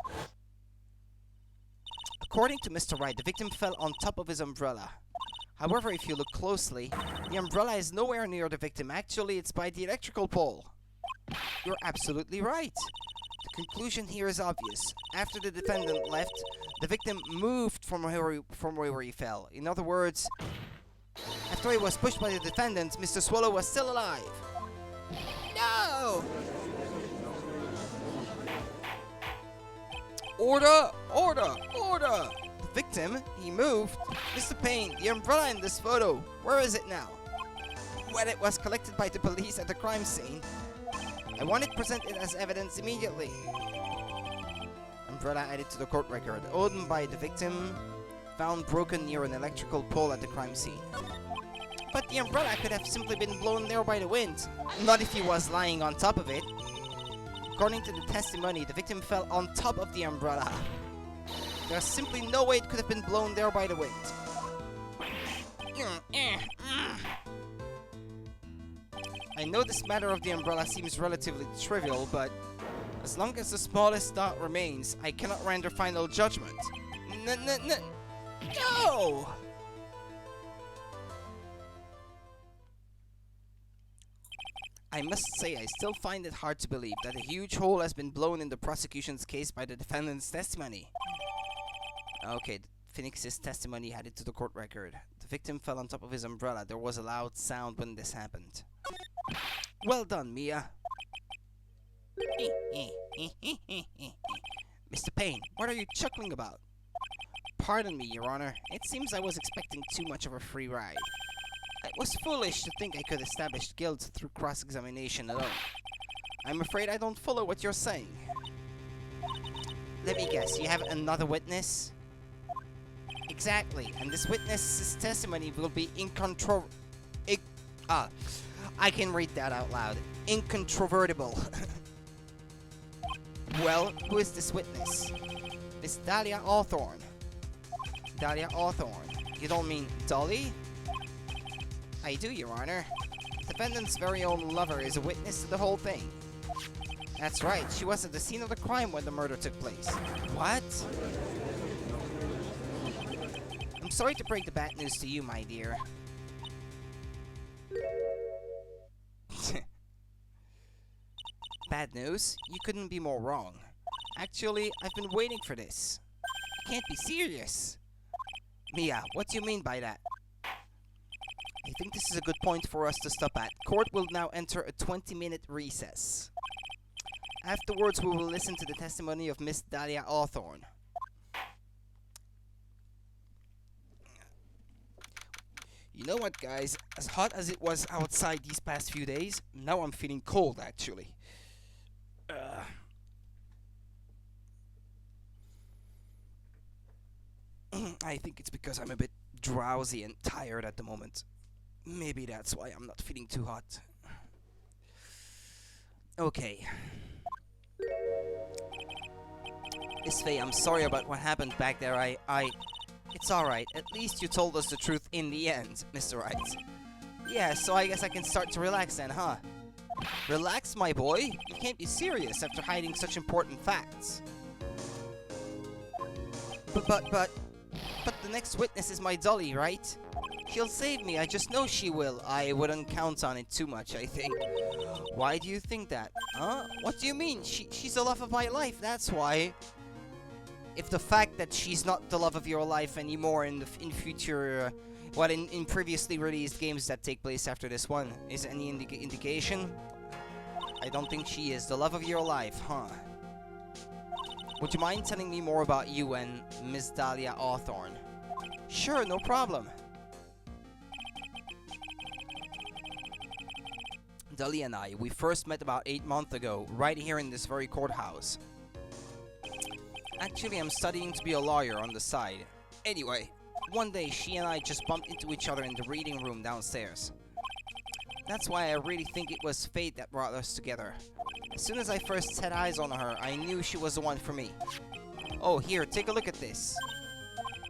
According to Mr. Wright, the victim fell on top of his umbrella. However, if you look closely, the umbrella is nowhere near the victim. Actually, it's by the electrical pole. You're absolutely right. The conclusion here is obvious. After the defendant left, the victim moved from where he fell. In other words, after he was pushed by the defendant, Mr. Swallow was still alive. No! Order! Order! Order! The victim, he moved. Mr. Payne, the umbrella in this photo, where is it now? Well, it was collected by the police at the crime scene. I want it presented as evidence immediately. Umbrella added to the court record, owned by the victim, found broken near an electrical pole at the crime scene. But the umbrella could have simply been blown there by the wind, not if he was lying on top of it. According to the testimony, the victim fell on top of the umbrella. There's simply no way it could have been blown there by the wind. I know this matter of the umbrella seems relatively trivial, but as long as the smallest doubt remains, I cannot render final judgment. No! I must say, I still find it hard to believe that a huge hole has been blown in the prosecution's case by the defendant's testimony. Okay, Phoenix's testimony added to the court record. The victim fell on top of his umbrella. There was a loud sound when this happened. Well done, Mia. Mr. Payne, what are you chuckling about? Pardon me, Your Honor. It seems I was expecting too much of a free ride. It was foolish to think I could establish guilt through cross-examination alone. I'm afraid I don't follow what you're saying. Let me guess, you have another witness? Exactly, and this witness's testimony will be I can read that out loud. Incontrovertible. Well, who is this witness? Miss Dahlia Hawthorne. Dahlia Hawthorne. You don't mean Dolly? I do, Your Honor. The defendant's very own lover is a witness to the whole thing. That's right, she was at the scene of the crime when the murder took place. What? I'm sorry to break the bad news to you, my dear. Bad news? You couldn't be more wrong. Actually, I've been waiting for this. You can't be serious. Mia, what do you mean by that? I think this is a good point for us to stop at. Court will now enter a 20-minute recess. Afterwards, we will listen to the testimony of Miss Dahlia Hawthorne. You know what, guys? As hot as it was outside these past few days, now I'm feeling cold, actually. I think it's because I'm a bit drowsy and tired at the moment. Maybe that's why I'm not feeling too hot. Okay. Miss Faye, I'm sorry about what happened back there. It's alright. At least you told us the truth in the end, Mr. Wright. Yeah, so I guess I can start to relax then, huh? Relax, my boy? You can't be serious after hiding such important facts. But the next witness is my Dolly, right? She'll save me, I just know she will. I wouldn't count on it too much, I think. Why do you think that? Huh? What do you mean? She's the love of my life, that's why. If the fact that she's not the love of your life anymore in future, in previously released games that take place after this one, is any indication? I don't think she is the love of your life, huh? Would you mind telling me more about you and Miss Dahlia Hawthorne? Sure, no problem. Dolly and I, we first met about 8 months ago, right here in this very courthouse. Actually, I'm studying to be a lawyer on the side. Anyway, one day she and I just bumped into each other in the reading room downstairs. That's why I really think it was fate that brought us together. As soon as I first set eyes on her, I knew she was the one for me. Oh, here, take a look at this.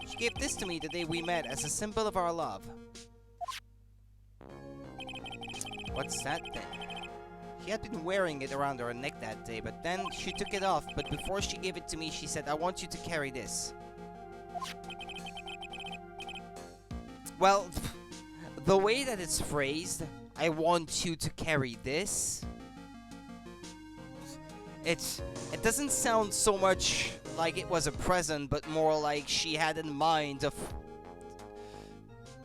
She gave this to me the day we met as a symbol of our love. What's that thing? She had been wearing it around her neck that day, but then she took it off. But before she gave it to me, she said, I want you to carry this. Well, the way that it's phrased, I want you to carry this. It doesn't sound so much like it was a present, but more like she had in mind of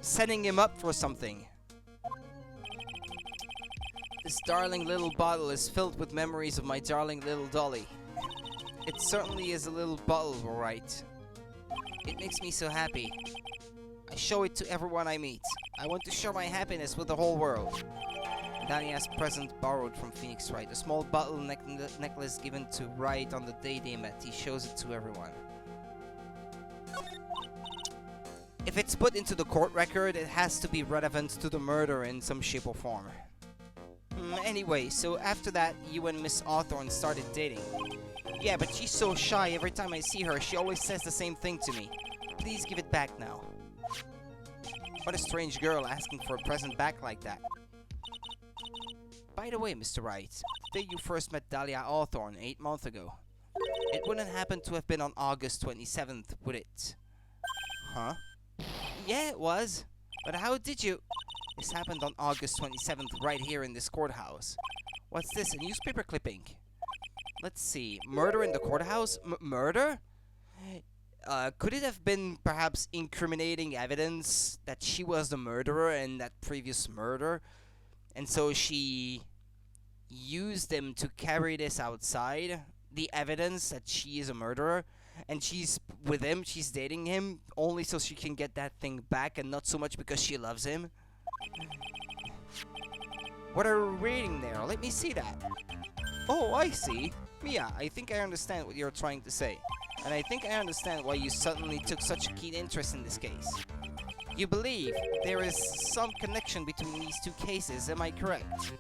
setting him up for something. This darling little bottle is filled with memories of my darling little dolly. It certainly is a little bottle, alright. It makes me so happy. I show it to everyone I meet. I want to share my happiness with the whole world. Dahlia's present borrowed from Phoenix Wright. A small bottle necklace given to Wright on the day they met. He shows it to everyone. If it's put into the court record, it has to be relevant to the murder in some shape or form. Anyway, so after that, you and Miss Hawthorne started dating. Yeah, but she's so shy. Every time I see her, she always says the same thing to me. Please give it back now. What a strange girl asking for a present back like that. By the way, Mr. Wright, the day you first met Dahlia Hawthorne 8 months ago, it wouldn't happen to have been on August 27th, would it? Huh? Yeah, it was. But how did you... This happened on August 27th right here in this courthouse. What's this, a newspaper clipping? Let's see. Murder in the courthouse? Murder? Could it have been perhaps incriminating evidence that she was the murderer in that previous murder? And so she used him to carry this outside? The evidence that she is a murderer? And she's with him, she's dating him, only so she can get that thing back and not so much because she loves him? What are you reading there? Let me see that. Oh, I see. Mia, I think I understand what you're trying to say. And I think I understand why you suddenly took such a keen interest in this case. You believe there is some connection between these two cases, am I correct?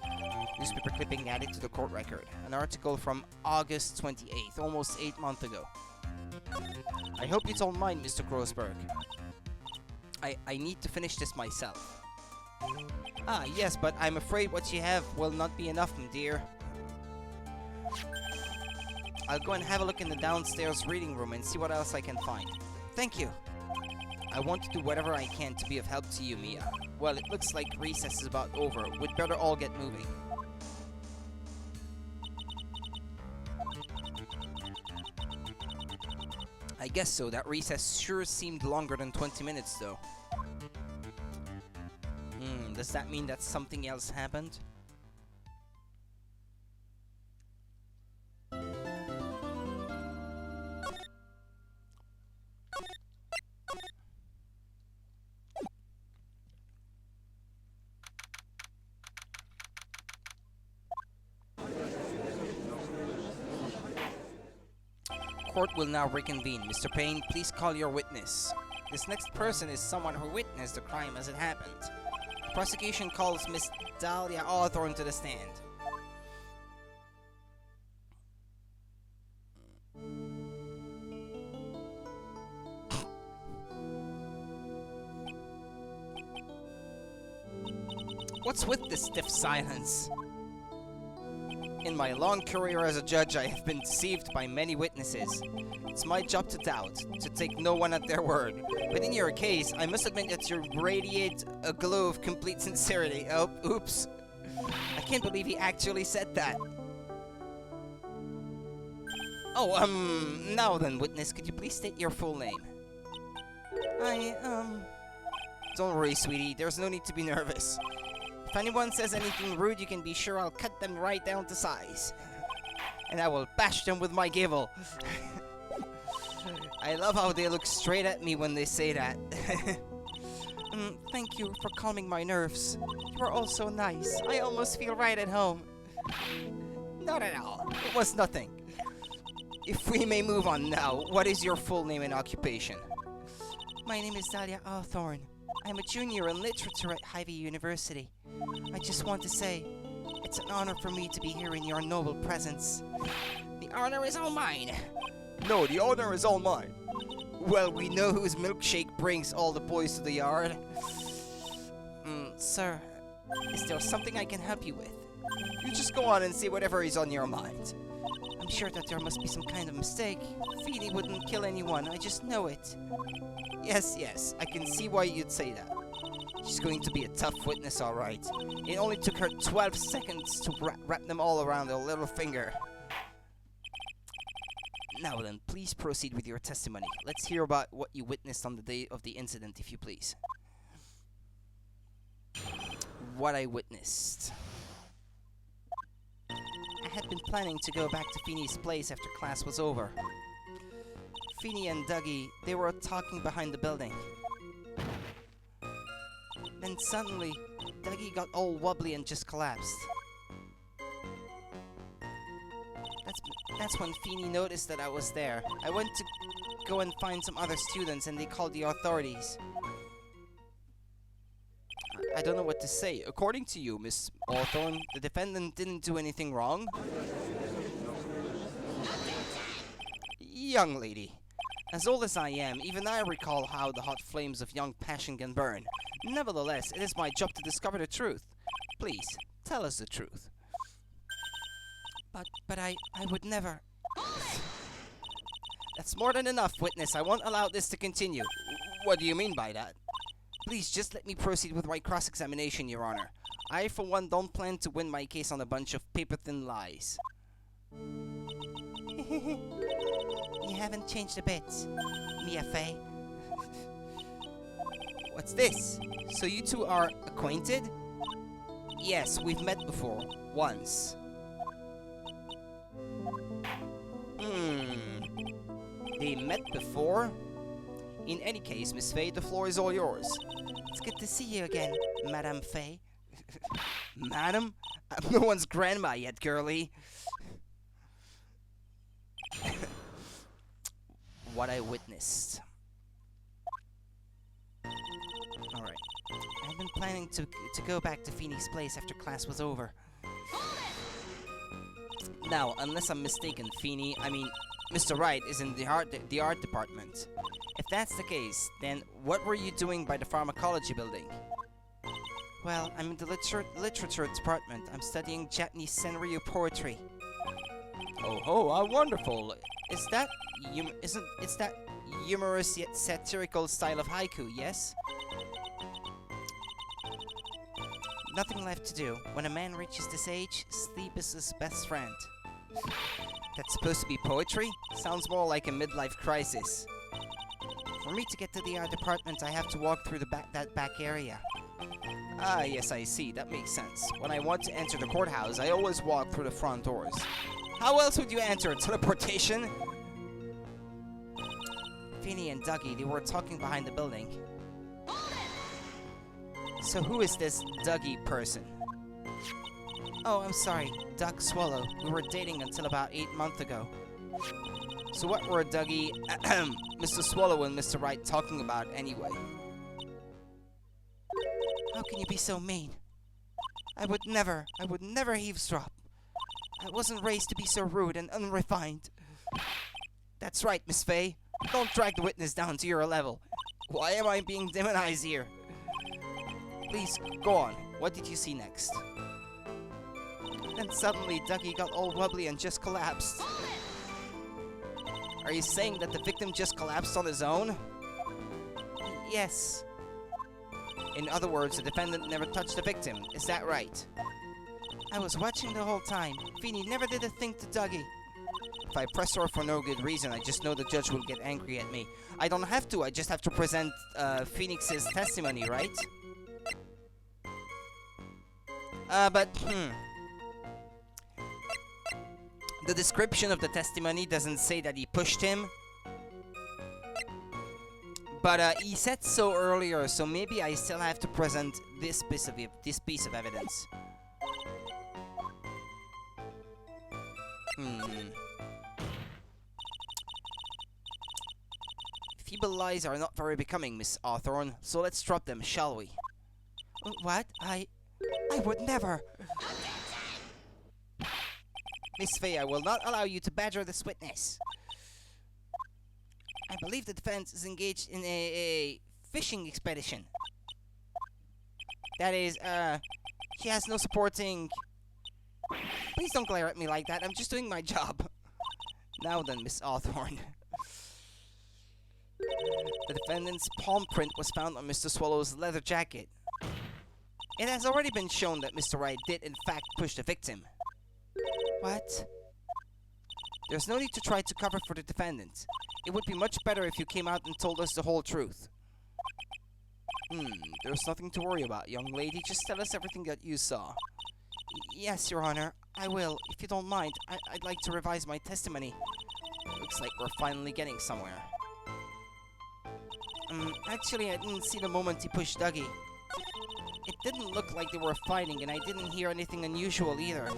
Newspaper clipping added to the court record. An article from August 28th, almost 8 months ago. I hope you don't mind, Mr. Grossberg. I need to finish this myself. Ah, yes, but I'm afraid what you have will not be enough, my dear. I'll go and have a look in the downstairs reading room and see what else I can find. Thank you. I want to do whatever I can to be of help to you, Mia. Well, it looks like recess is about over. We'd better all get moving. I guess so. That recess sure seemed longer than 20 minutes, though. Does that mean that something else happened? Court will now reconvene. Mr. Payne, please call your witness. This next person is someone who witnessed the crime as it happened. The prosecution calls Miss Dahlia Hawthorne to the stand. What's with this stiff silence? In my long career as a judge, I have been deceived by many witnesses. It's my job to doubt, to take no one at their word. But in your case, I must admit that you radiate a glow of complete sincerity. Oh, oops. I can't believe he actually said that. Oh, now then, witness, could you please state your full name? Don't worry, sweetie, there's no need to be nervous. If anyone says anything rude, you can be sure I'll cut them right down to size. And I will bash them with my gavel. I love how they look straight at me when they say that. Thank you for calming my nerves. You are all so nice. I almost feel right at home. Not at all. It was nothing. If we may move on now, what is your full name and occupation? My name is Dahlia Hawthorne. I'm a junior in literature at Ivy University. I just want to say, it's an honor for me to be here in your noble presence. The honor is all mine. No, the honor is all mine. Well, we know whose milkshake brings all the boys to the yard. Sir, is there something I can help you with? You just go on and say whatever is on your mind. I'm sure that there must be some kind of mistake. Feeny wouldn't kill anyone, I just know it. Yes, I can see why you'd say that. She's going to be a tough witness, alright. It only took her 12 seconds to wrap them all around her little finger. Now then, please proceed with your testimony. Let's hear about what you witnessed on the day of the incident, if you please. What I witnessed. I had been planning to go back to Feeny's place after class was over. Feeny and Dougie, they were talking behind the building. Then suddenly, Dougie got all wobbly and just collapsed. That's when Feeny noticed that I was there. I went to go and find some other students and they called the authorities. I don't know what to say. According to you, Miss Hawthorne, the defendant didn't do anything wrong? Young lady, as old as I am, even I recall how the hot flames of young passion can burn. Nevertheless, it is my job to discover the truth. Please, tell us the truth. But I would never. That's more than enough, witness. I won't allow this to continue. What do you mean by that? Please, just let me proceed with my cross-examination, Your Honor. I, for one, don't plan to win my case on a bunch of paper-thin lies. You haven't changed a bit, Mia Fey. What's this? So you two are acquainted? Yes, we've met before. Once. They met before? In any case, Miss Fey, the floor is all yours. It's good to see you again, Madame Fey. Madam? I'm no one's grandma yet, girlie. What I witnessed. Alright. I've been planning to go back to Feeny's place after class was over. Now, unless I'm mistaken, Mr. Wright is in the art department. If that's the case, then what were you doing by the pharmacology building? Well, I'm in the literature department. I'm studying Japanese senryu poetry. Oh, how wonderful! Is that humorous yet satirical style of haiku, yes? Nothing left to do. When a man reaches this age, sleep is his best friend. That's supposed to be poetry? Sounds more like a midlife crisis. For me to get to the art department, I have to walk through that back area. Ah, yes, I see. That makes sense. When I want to enter the courthouse, I always walk through the front doors. How else would you enter? Teleportation? Feeny and Dougie, they were talking behind the building. So who is this Dougie person? Oh, I'm sorry, Doug Swallow. We were dating until about 8 months ago. So what were Dougie, Mr. Swallow and Mr. Wright talking about anyway? How can you be so mean? I would never eavesdrop. I wasn't raised to be so rude and unrefined. That's right, Miss Fey. Don't drag the witness down to your level. Why am I being demonized here? Please, go on. What did you see next? And suddenly, Dougie got all wobbly and just collapsed. Are you saying that the victim just collapsed on his own? Yes. In other words, the defendant never touched the victim. Is that right? I was watching the whole time. Feeny never did a thing to Dougie. If I press her for no good reason, I just know the judge will get angry at me. I don't have to. I just have to present Phoenix's testimony, right? The description of the testimony doesn't say that he pushed him. But he said so earlier, so maybe I still have to present this piece of evidence. Feeble lies are not very becoming, Miss Hawthorne, so let's drop them, shall we? What? I would never. Miss Fay, I will not allow you to badger this witness. I believe the defense is engaged in a fishing expedition. That is, she has no supporting... Please don't glare at me like that, I'm just doing my job. Now then, Miss Hawthorne. The defendant's palm print was found on Mr. Swallow's leather jacket. It has already been shown that Mr. Wright did in fact push the victim. What? There's no need to try to cover for the defendant. It would be much better if you came out and told us the whole truth. There's nothing to worry about, young lady. Just tell us everything that you saw. Yes, Your Honor, I will. If you don't mind, I'd like to revise my testimony. Looks like we're finally getting somewhere. Actually, I didn't see the moment he pushed Dougie. It didn't look like they were fighting, and I didn't hear anything unusual either.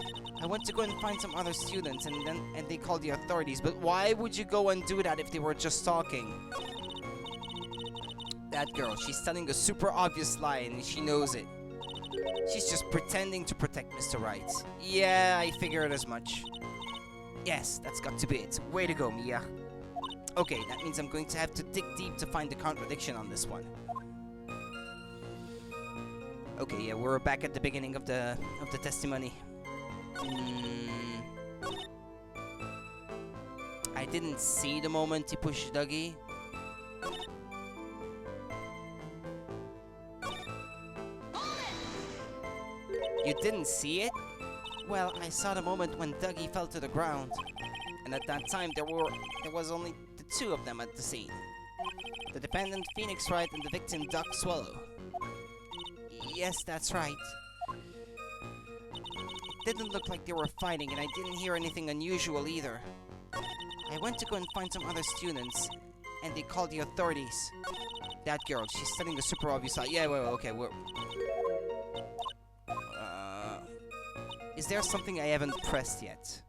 I went to go and find some other students, and they called the authorities. But why would you go and do that if they were just talking? That girl, she's telling a super obvious lie, and she knows it. She's just pretending to protect Mr. Wright. Yeah, I figured as much. Yes, that's got to be it. Way to go, Mia. Okay, that means I'm going to have to dig deep to find the contradiction on this one. Okay, yeah, we're back at the beginning of the testimony. I didn't see the moment he pushed Dougie. You didn't see it? Well, I saw the moment when Dougie fell to the ground. And at that time, there was only the two of them at the scene. The defendant, Phoenix Wright, and the victim, Doc Swallow. Yes, that's right. It didn't look like they were fighting, and I didn't hear anything unusual either. I went to go and find some other students, and they called the authorities. That girl, she's telling a super obvious lie. Yeah, wait, okay, we're... Is there something I haven't pressed yet?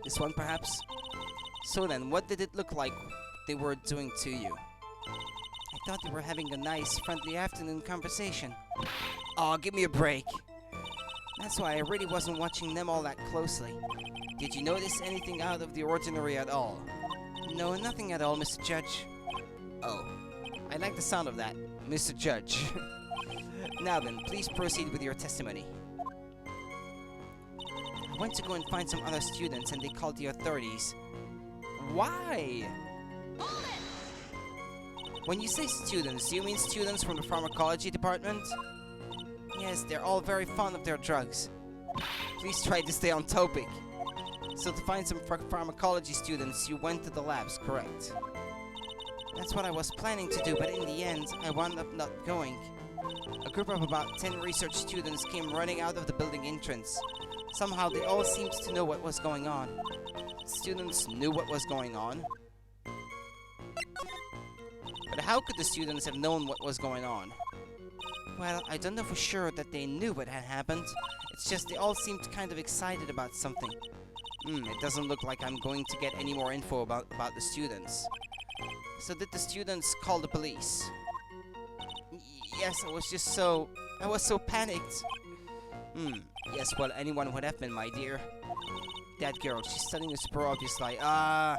This one, perhaps? So then, what did it look like they were doing to you? I thought they were having a nice, friendly afternoon conversation. Aw, give me a break. That's why I really wasn't watching them all that closely. Did you notice anything out of the ordinary at all? No, nothing at all, Mr. Judge. Oh, I like the sound of that, Mr. Judge. Now then, please proceed with your testimony. I went to go and find some other students, and they called the authorities. Why? When you say students, do you mean students from the pharmacology department? Yes, they're all very fond of their drugs. Please try to stay on topic. So to find some pharmacology students, you went to the labs, correct? That's what I was planning to do, but in the end, I wound up not going. A group of about 10 research students came running out of the building entrance. Somehow they all seemed to know what was going on. Students knew what was going on? But how could the students have known what was going on? Well, I don't know for sure that they knew what had happened. It's just they all seemed kind of excited about something. It doesn't look like I'm going to get any more info about the students. So did the students call the police? Yes, I was so panicked. Yes, well, anyone would have been, my dear. That girl, she's telling a super obvious lie.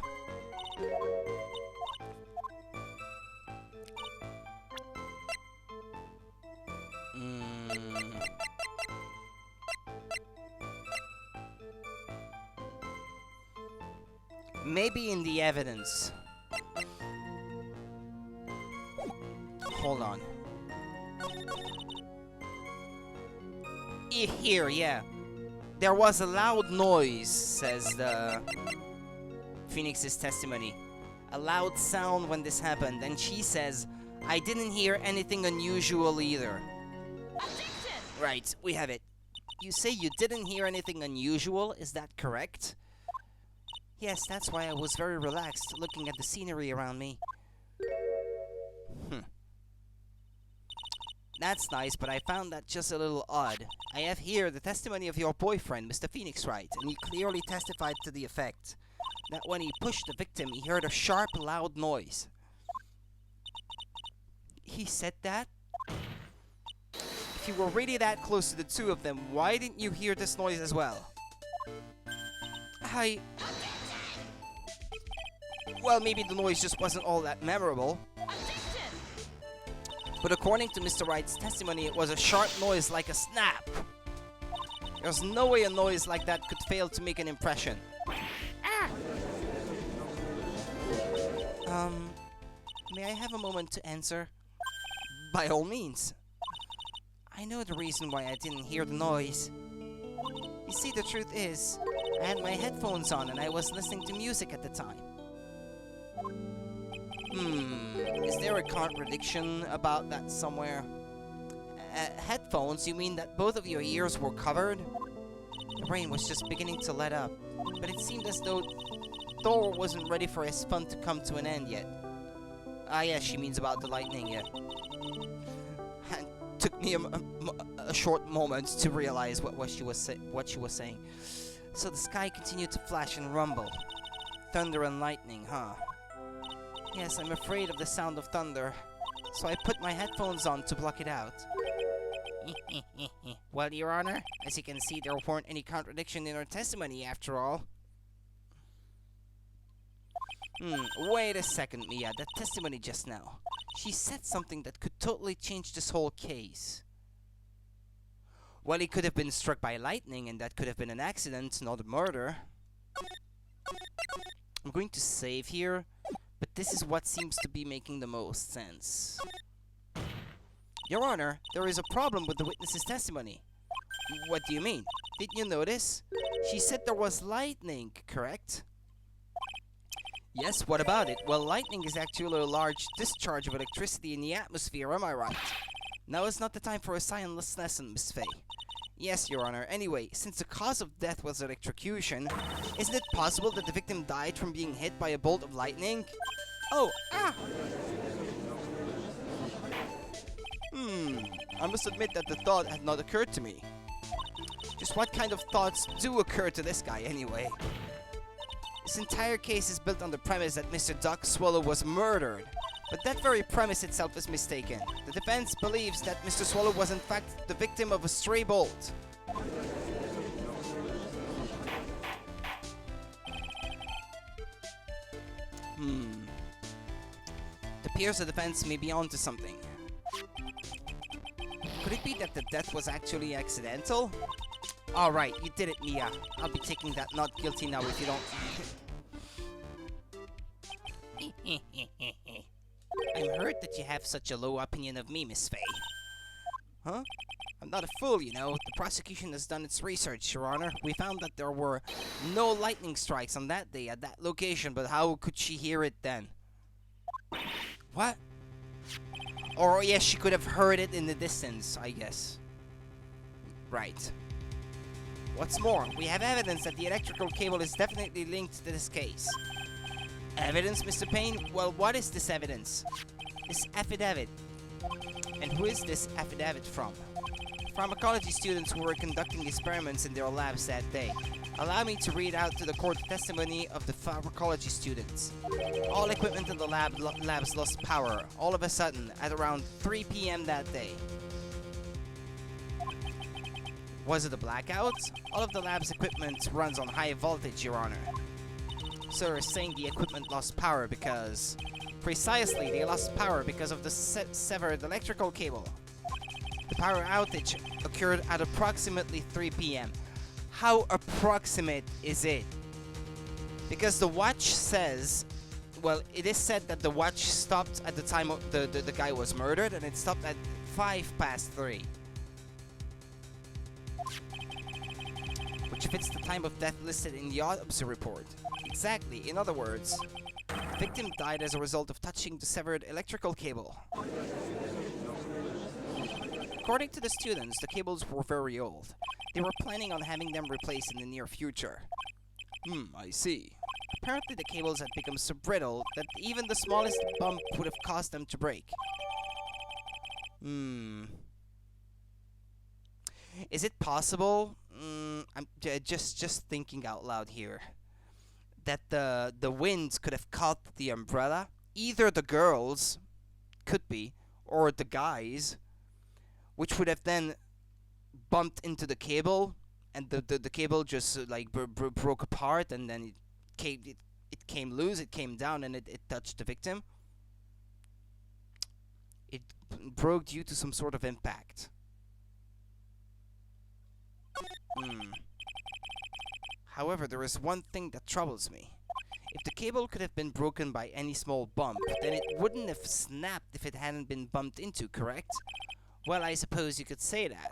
Maybe in the evidence. Hold on. Here, yeah. There was a loud noise, says the Phoenix's testimony. A loud sound when this happened, and she says, I didn't hear anything unusual either. Objection! Right, we have it. You say you didn't hear anything unusual, is that correct? Yes, that's why I was very relaxed, looking at the scenery around me. That's nice, but I found that just a little odd. I have here the testimony of your boyfriend, Mr. Phoenix Wright, and he clearly testified to the effect that when he pushed the victim, he heard a sharp, loud noise. He said that? If you were really that close to the two of them, why didn't you hear this noise as well? Well, maybe the noise just wasn't all that memorable. But according to Mr. Wright's testimony, it was a sharp noise like a snap. There's no way a noise like that could fail to make an impression. May I have a moment to answer? By all means. I know the reason why I didn't hear the noise. You see, the truth is, I had my headphones on and I was listening to music at the time. Is there a contradiction about that somewhere? Headphones, you mean that both of your ears were covered? The rain was just beginning to let up, but it seemed as though Thor wasn't ready for his fun to come to an end yet. Ah yes, she means about the lightning, yeah. It took me a short moment to realize what she was saying. So the sky continued to flash and rumble. Thunder and lightning, huh? Yes, I'm afraid of the sound of thunder, so I put my headphones on to block it out. Well, Your Honor, as you can see, there weren't any contradiction in her testimony after all. Wait a second, Mia, that testimony just now. She said something that could totally change this whole case. Well, he could have been struck by lightning, and that could have been an accident, not a murder. I'm going to save here, but this is what seems to be making the most sense. Your Honor, there is a problem with the witness's testimony. What do you mean? Didn't you notice? She said there was lightning, correct? Yes, what about it? Well, lightning is actually a large discharge of electricity in the atmosphere, am I right? Now is not the time for a science lesson, Miss Faye. Yes, Your Honor. Anyway, since the cause of death was electrocution, isn't it possible that the victim died from being hit by a bolt of lightning? Oh, ah! I must admit that the thought had not occurred to me. Just what kind of thoughts do occur to this guy, anyway? This entire case is built on the premise that Mr. Duck Swallow was murdered. But that very premise itself is mistaken. The defense believes that Mr. Swallow was in fact the victim of a stray bolt. It appears the defense may be onto something. Could it be that the death was actually accidental? Alright, you did it, Mia. I'll be taking that not guilty now if you don't... I'm hurt that you have such a low opinion of me, Miss Faye. Huh? I'm not a fool, you know. The prosecution has done its research, Your Honor. We found that there were no lightning strikes on that day at that location, but how could she hear it then? What? Or yes, she could have heard it in the distance, I guess. Right. What's more, we have evidence that the electrical cable is definitely linked to this case. Evidence, Mr. Payne? Well, what is this evidence? This affidavit. And who is this affidavit from? Pharmacology students who were conducting experiments in their labs that day. Allow me to read out to the court testimony of the pharmacology students. All equipment in the labs lost power, all of a sudden, at around 3 p.m. that day. Was it a blackout? All of the lab's equipment runs on high voltage, Your Honor. So you're saying the equipment lost power because... Precisely, they lost power because of the severed electrical cable. The power outage occurred at approximately 3 p.m. How approximate is it? Because the watch says... Well, it is said that the watch stopped at the time of the guy was murdered, and it stopped at 3:05. Which fits the time of death listed in the autopsy report. Exactly, in other words, the victim died as a result of touching the severed electrical cable. According to the students, the cables were very old. They were planning on having them replaced in the near future. I see. Apparently the cables had become so brittle that even the smallest bump would have caused them to break. Is it possible? I'm just thinking out loud here. That the winds could have caught the umbrella. Either the girls, could be, or the guys, which would have then bumped into the cable, and the cable just like broke apart, and then it came loose, it came down, and it touched the victim. It broke due to some sort of impact. However, there is one thing that troubles me. If the cable could have been broken by any small bump, then it wouldn't have snapped if it hadn't been bumped into, correct? Well, I suppose you could say that.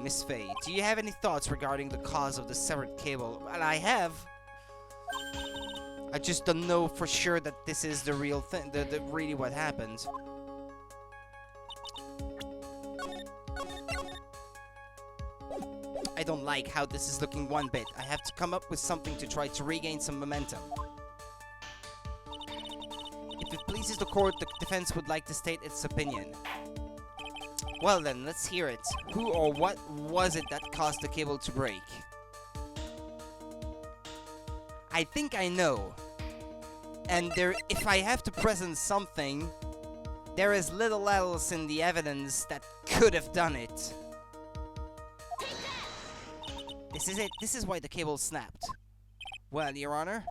Miss Faye, do you have any thoughts regarding the cause of the severed cable? Well, I have. I just don't know for sure that this is the real thing, the really what happened. I don't like how this is looking one bit. I have to come up with something to try to regain some momentum. If it pleases the court, the defense would like to state its opinion. Well then, let's hear it. Who or what was it that caused the cable to break? I think I know. And if I have to present something, there is little else in the evidence that could have done it. This is it. This is why the cable snapped. Well, Your Honor?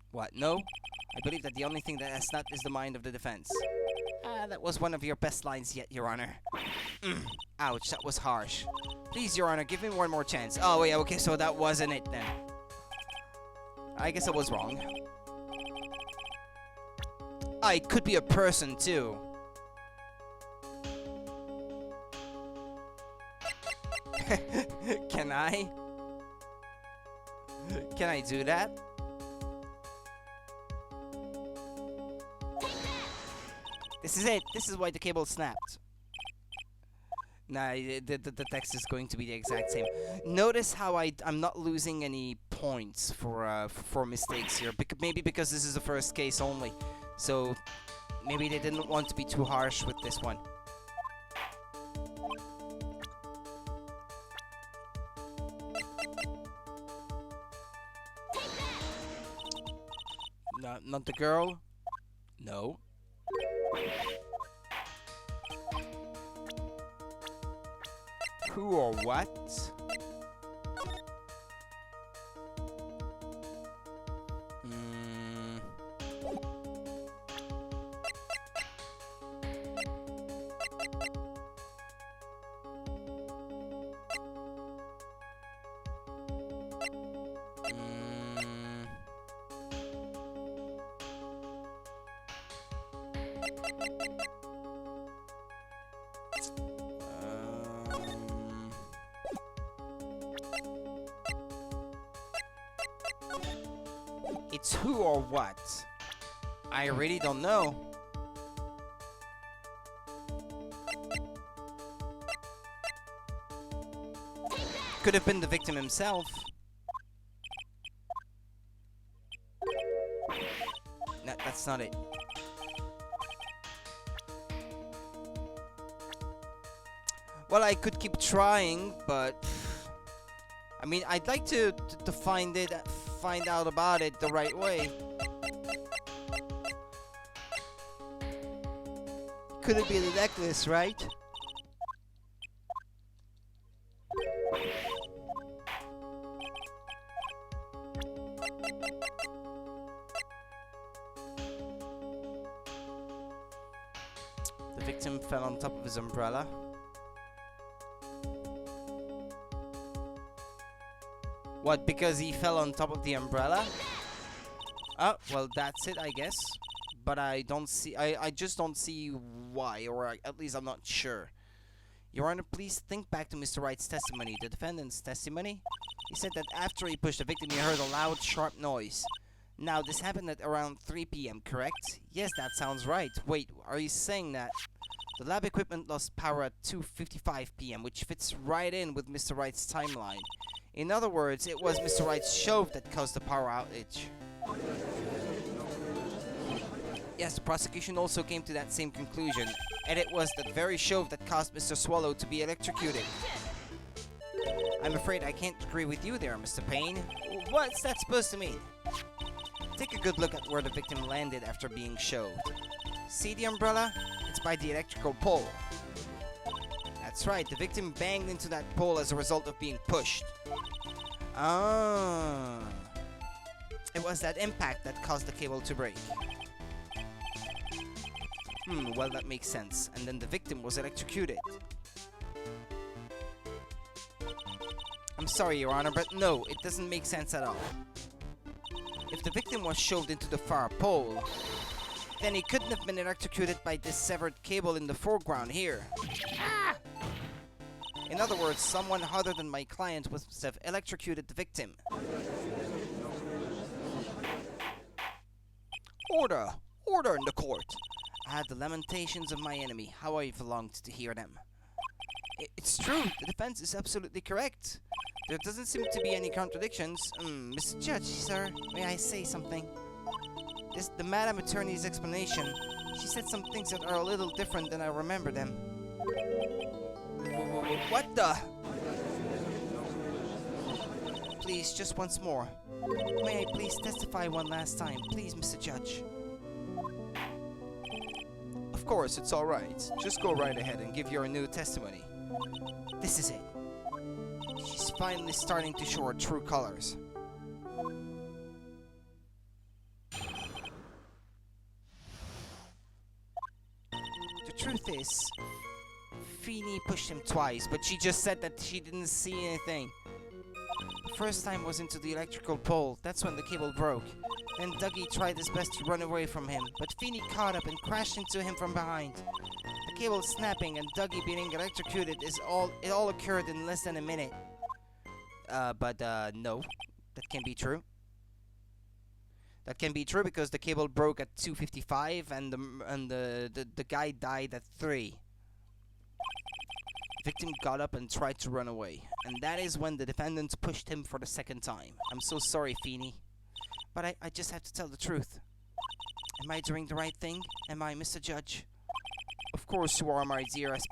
What, no? I believe that the only thing that has snapped is the mind of the defense. That was one of your best lines yet, Your Honor. Ouch, that was harsh. Please, Your Honor, give me one more chance. Oh, yeah, okay, so that wasn't it then. I guess I was wrong. It could be a person, too. Can I? Can I do that? This is it. This is why the cable snapped. Nah, the text is going to be the exact same. Notice how I'm not losing any points for mistakes here. Maybe because this is the first case only. So maybe they didn't want to be too harsh with this one. Not the girl? No. Who or what? It's who or what? I really don't know. Could have been the victim himself. No, that's not it. Well, I could keep trying, but I mean, I'd like to find out about it the right way. Could it be the necklace, right? The victim fell on top of his umbrella. What, because he fell on top of the umbrella? Oh, well, that's it, I guess. But I don't see... I just don't see why, or at least I'm not sure. Your Honor, please think back to Mr. Wright's testimony. The defendant's testimony? He said that after he pushed the victim, he heard a loud, sharp noise. Now, this happened at around 3 p.m., correct? Yes, that sounds right. Wait, are you saying that the lab equipment lost power at 2:55 p.m., which fits right in with Mr. Wright's timeline? In other words, it was Mr. Wright's shove that caused the power outage. Yes, the prosecution also came to that same conclusion, and it was that very shove that caused Mr. Swallow to be electrocuted. I'm afraid I can't agree with you there, Mr. Payne. What's that supposed to mean? Take a good look at where the victim landed after being shoved. See the umbrella? It's by the electrical pole. That's right, the victim banged into that pole as a result of being pushed. Ah. It was that impact that caused the cable to break. Well, that makes sense. And then the victim was electrocuted. I'm sorry, Your Honor, but no, it doesn't make sense at all. If the victim was shoved into the far pole, then he couldn't have been electrocuted by this severed cable in the foreground here. In other words, someone other than my client must have electrocuted the victim. Order! Order in the court! The lamentations of my enemy. How I've longed to hear them. It's true, the defense is absolutely correct. There doesn't seem to be any contradictions. Mr. Judge, sir, may I say something? The Madam Attorney's explanation, she said some things that are a little different than I remember them. What the? Please, just once more. May I please testify one last time, please, Mr. Judge? Of course, it's alright. Just go right ahead and give your new testimony. This is it. She's finally starting to show her true colors. The truth is, Feeny pushed him twice, but she just said that she didn't see anything. The first time was into the electrical pole. That's when the cable broke. Then Dougie tried his best to run away from him, but Feeny caught up and crashed into him from behind. The cable snapping and Dougie being electrocuted it all occurred in less than a minute. No, that can't be true. That can be true because the cable broke at 2:55 and the guy died at 3. The victim got up and tried to run away, and that is when the defendant pushed him for the second time. I'm so sorry, Feeny, but I just have to tell the truth. Am I doing the right thing? Am I, Mr. Judge? Of course you are, my dear. As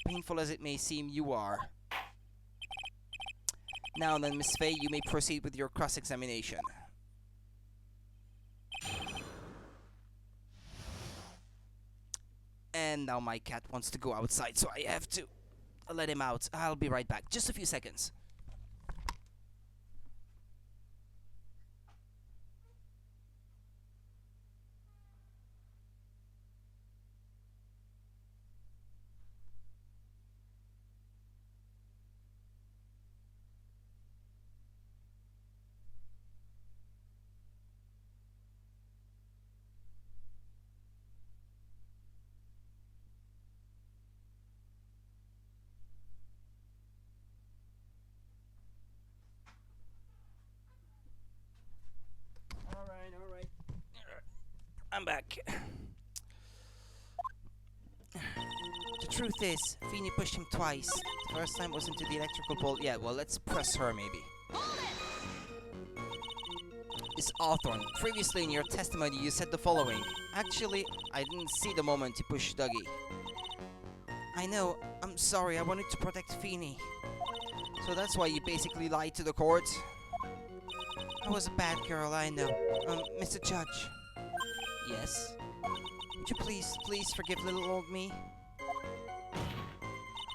painful as it may seem, you are. Now then, Miss Faye, you may proceed with your cross-examination. And now my cat wants to go outside, so I have to let him out. I'll be right back. Just a few seconds. Alright. I'm back. The truth is, Feeny pushed him twice. The first time was into the electrical pole. Yeah, well, let's press her, maybe. Miss Hawthorne, previously in your testimony you said the following. Actually, I didn't see the moment you pushed Dougie. I know, I'm sorry, I wanted to protect Feeny. So that's why you basically lied to the court? I was a bad girl, I know. Mr. Judge. Yes? Would you please forgive little old me?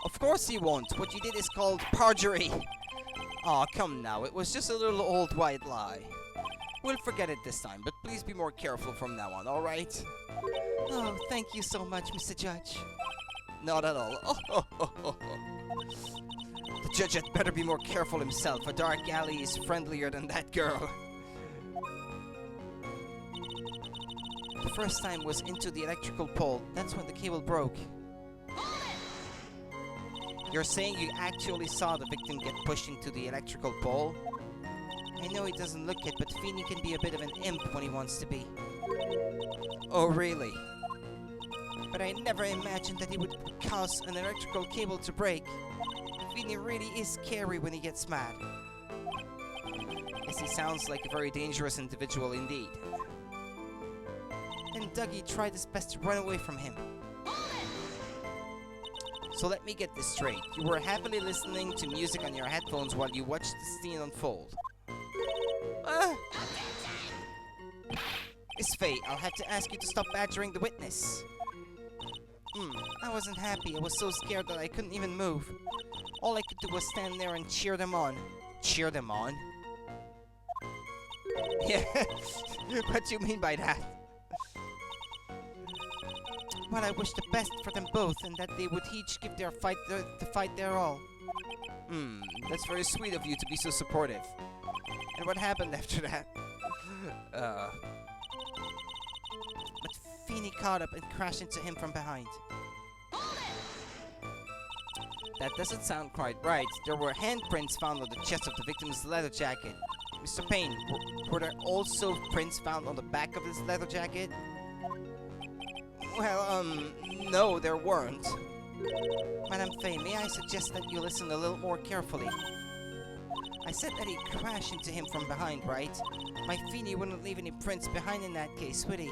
Of course he won't. What you did is called perjury. Aw, come now. It was just a little old white lie. We'll forget it this time, but please be more careful from now on, alright? Oh, thank you so much, Mr. Judge. Not at all. The judge had better be more careful himself. A dark alley is friendlier than that girl. The first time was into the electrical pole. That's when the cable broke. You're saying you actually saw the victim get pushed into the electrical pole? I know he doesn't look it, but Feeny can be a bit of an imp when he wants to be. Oh, really? But I never imagined that he would cause an electrical cable to break. Feeny really is scary when he gets mad. Yes, he sounds like a very dangerous individual indeed. and Dougie tried his best to run away from him. So let me get this straight. You were happily listening to music on your headphones while you watched the scene unfold. Miss Faye, I'll have to ask you to stop badgering the witness. I wasn't happy. I was so scared that I couldn't even move. All I could do was stand there and cheer them on. Cheer them on? Yeah, what do you mean by that? Well, I wish the best for them both, and that they would each give their fight their all. That's very sweet of you to be so supportive. And what happened after that? But Feeney caught up and crashed into him from behind. That doesn't sound quite right. There were handprints found on the chest of the victim's leather jacket. Mr. Payne, were there also prints found on the back of his leather jacket? Well, no, there weren't. Madame Faye, may I suggest that you listen a little more carefully? I said that he crashed into him from behind, right? My Feeney wouldn't leave any prints behind in that case, would he?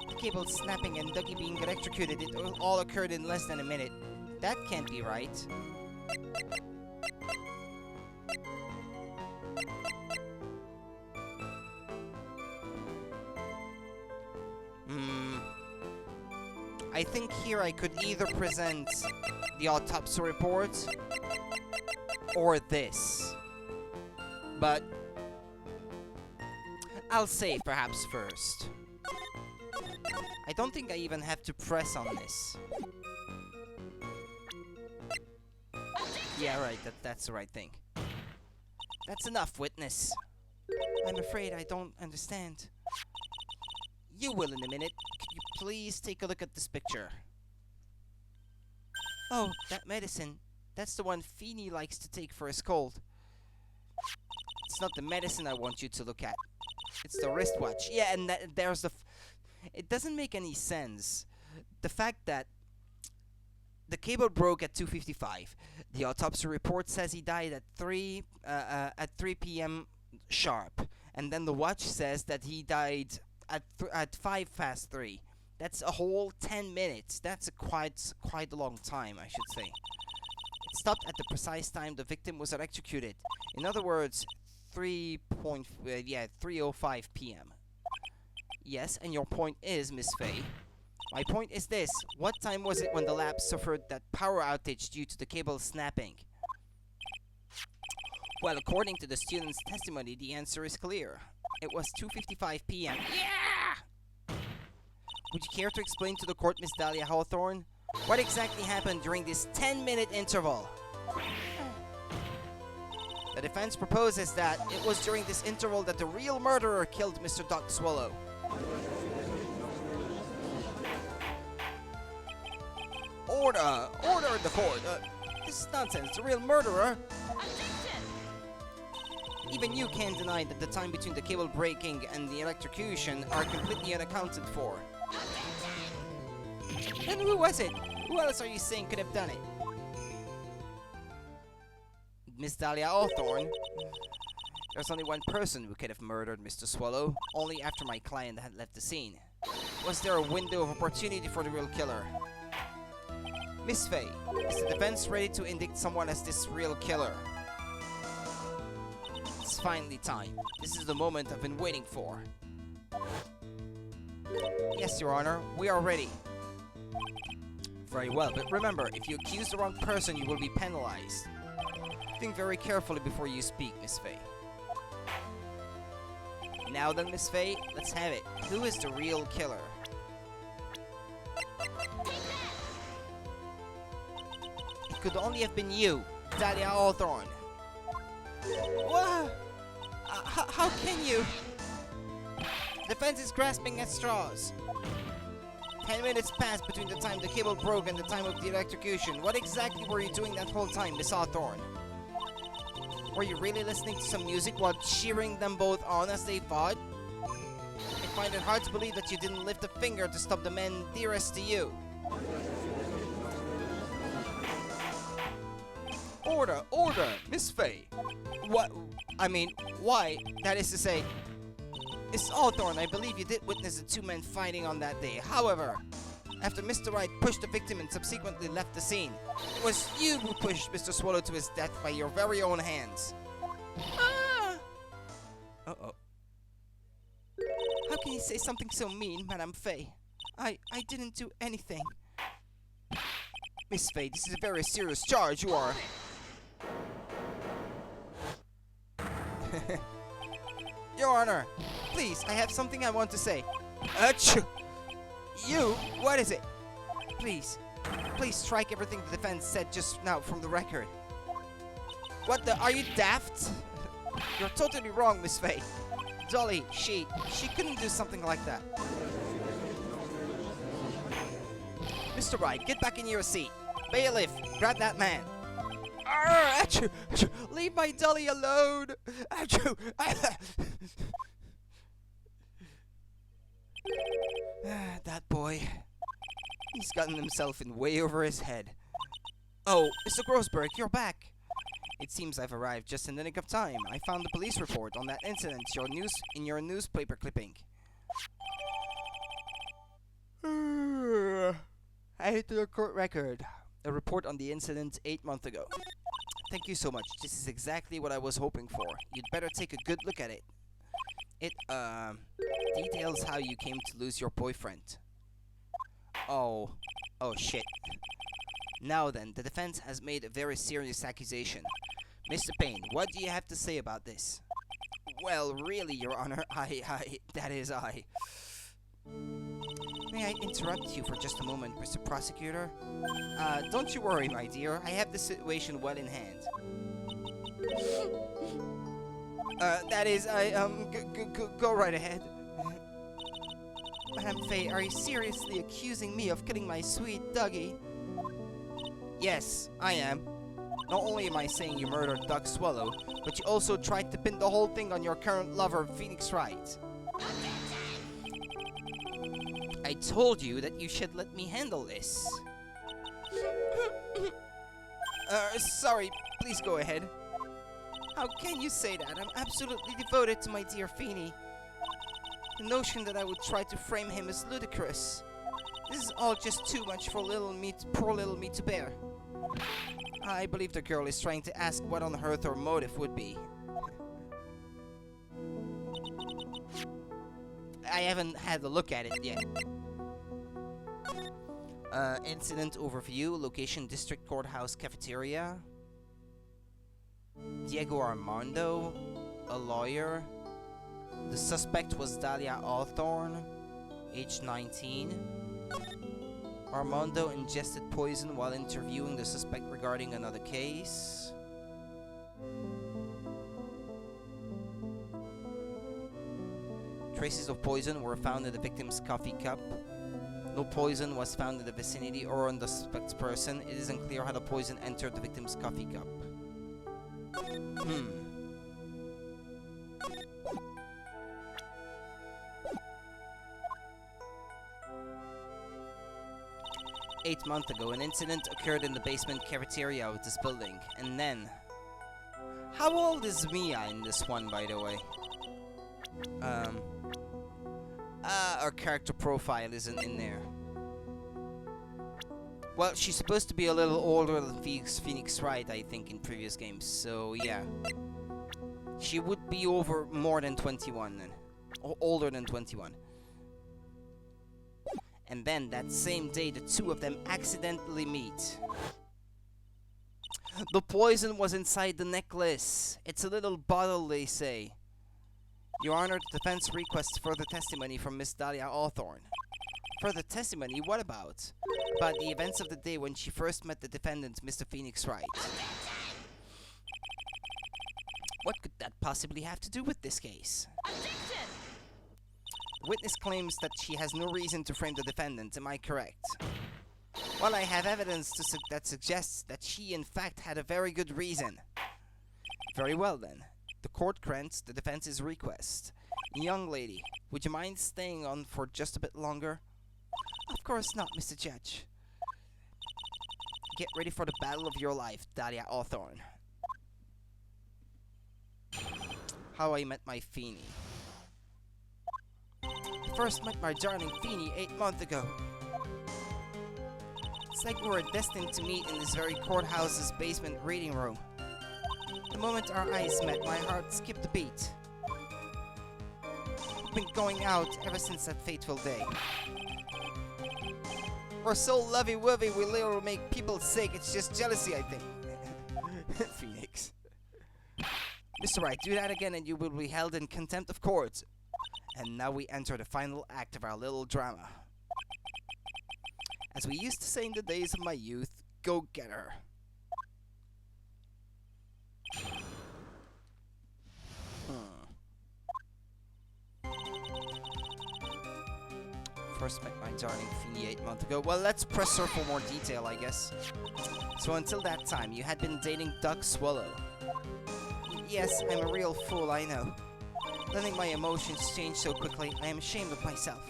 The cable snapping and Dougie being electrocuted, it all occurred in less than a minute. That can't be right. I think here I could either present the autopsy report or this. But I'll save perhaps first. I don't think I even have to press on this. Yeah, right, that's the right thing. That's enough, witness. I'm afraid I don't understand. You will in a minute. Could you please take a look at this picture? Oh, that medicine. That's the one Feeney likes to take for his cold. It's not the medicine I want you to look at. It's the wristwatch. Yeah, and there's the... It doesn't make any sense. The fact that the cable broke at 2:55. The autopsy report says he died at 3 p.m. sharp. And then the watch says that he died at 3:05. That's a whole 10 minutes. That's quite a long time, I should say. It stopped at the precise time the victim was electrocuted. In other words, 3:05 p.m. Yes, and your point is, Miss Faye. My point is this. What time was it when the lab suffered that power outage due to the cable snapping? Well, according to the student's testimony, the answer is clear. It was 2:55 p.m. Yeah! Would you care to explain to the court, Miss Dahlia Hawthorne, what exactly happened during this 10-minute interval? The defense proposes that it was during this interval that the real murderer killed Mr. Doc Swallow. Order in the court. This is nonsense. The real murderer. Even you can't deny that the time between the cable breaking and the electrocution are completely unaccounted for. Then who was it? Who else are you saying could have done it? Miss Dahlia Hawthorne. There's only one person who could have murdered Mr. Swallow, only after my client had left the scene. Was there a window of opportunity for the real killer? Miss Faye, is the defense ready to indict someone as this real killer? It's finally time. This is the moment I've been waiting for. Yes, Your Honor, we are ready. Very well, but remember, if you accuse the wrong person, you will be penalized. Think very carefully before you speak, Miss Faye. Now then, Miss Faye, let's have it. Who is the real killer? It could only have been you, Dahlia Hawthorne. What? How can you? Defense is grasping at straws. 10 minutes passed between the time the cable broke and the time of the electrocution. What exactly were you doing that whole time, Miss Hawthorne? Were you really listening to some music while cheering them both on as they fought? I find it hard to believe that you didn't lift a finger to stop the men dearest to you. Order, Miss Faye. What? I mean, why? That is to say, Miss Hawthorne, I believe you did witness the two men fighting on that day. However, after Mr. Wright pushed the victim and subsequently left the scene, it was you who pushed Mr. Swallow to his death by your very own hands. Ah! Uh-oh. How can you say something so mean, Madame Faye? I didn't do anything. Miss Faye, this is a very serious charge. You are... Your Honor, please, I have something I want to say. Achoo! You? What is it? Please strike everything the defense said just now from the record. What the? Are you daft? You're totally wrong, Miss Faye. Dolly, she couldn't do something like that. Mr. Wright, get back in your seat. Bailiff, grab that man. Arr, achoo, achoo, leave my Dolly alone. Achoo. That boy. He's gotten himself in way over his head. Oh, Mr. Grossberg, you're back. It seems I've arrived just in the nick of time. I found the police report on that incident in your newspaper clipping. Added to the court record. A report on the incident 8 months ago. Thank you so much. This is exactly what I was hoping for. You'd better take a good look at it. It, details how you came to lose your boyfriend. Oh shit. Now then, the defense has made a very serious accusation. Mr. Payne, what do you have to say about this? Well, really, Your Honor, that is I. May I interrupt you for just a moment, Mr. Prosecutor? Don't you worry, my dear. I have the situation well in hand. That is, go right ahead. Madame Faye, are you seriously accusing me of killing my sweet Dougie? Yes, I am. Not only am I saying you murdered Doug Swallow, but you also tried to pin the whole thing on your current lover, Phoenix Wright. I told you that you should let me handle this. Sorry, please go ahead. How can you say that? I'm absolutely devoted to my dear Feeny. The notion that I would try to frame him is ludicrous. This is all just too much for poor little me to bear. I believe the girl is trying to ask what on earth her motive would be. I haven't had a look at it yet. Incident overview, location District Courthouse cafeteria. Diego Armando, a lawyer. The suspect was Dahlia Hawthorne, age 19. Armando ingested poison while interviewing the suspect regarding another case. Traces of poison were found in the victim's coffee cup. No poison was found in the vicinity or on the suspect's person. It isn't clear how the poison entered the victim's coffee cup. 8 months ago, an incident occurred in the basement cafeteria of this building, and then... How old is Mia in this one, by the way? Our character profile isn't in there. Well, she's supposed to be a little older than Phoenix Wright, I think, in previous games, so yeah. She would be over more than 21 then. Older than 21. And then, that same day, the two of them accidentally meet. The poison was inside the necklace. It's a little bottle, they say. Your Honor, the defense requests further testimony from Miss Dahlia Hawthorne. Further testimony? What about? About the events of the day when she first met the defendant, Mr. Phoenix Wright. What could that possibly have to do with this case? Objection! The witness claims that she has no reason to frame the defendant. Am I correct? Well, I have evidence that suggests that she, in fact, had a very good reason. Very well, then. The court grants the defense's request. Young lady, would you mind staying on for just a bit longer? Of course not, Mr. Judge. Get ready for the battle of your life, Dahlia Hawthorne. How I Met My Feeny. I first met my darling Feeny 8 months ago. It's like we were destined to meet in this very courthouse's basement reading room. The moment our eyes met, my heart skipped a beat. We've been going out ever since that fateful day. We're so lovey-wovey we literally make people sick. It's just jealousy, I think. Phoenix. Mr. Wright, do that again and you will be held in contempt of court. And now we enter the final act of our little drama. As we used to say in the days of my youth, go get her. First met my darling Feeny 8 months ago. Well, let's press her for more detail, I guess. So until that time, you had been dating Duck Swallow. Yes, I'm a real fool, I know. Letting my emotions change so quickly, I am ashamed of myself.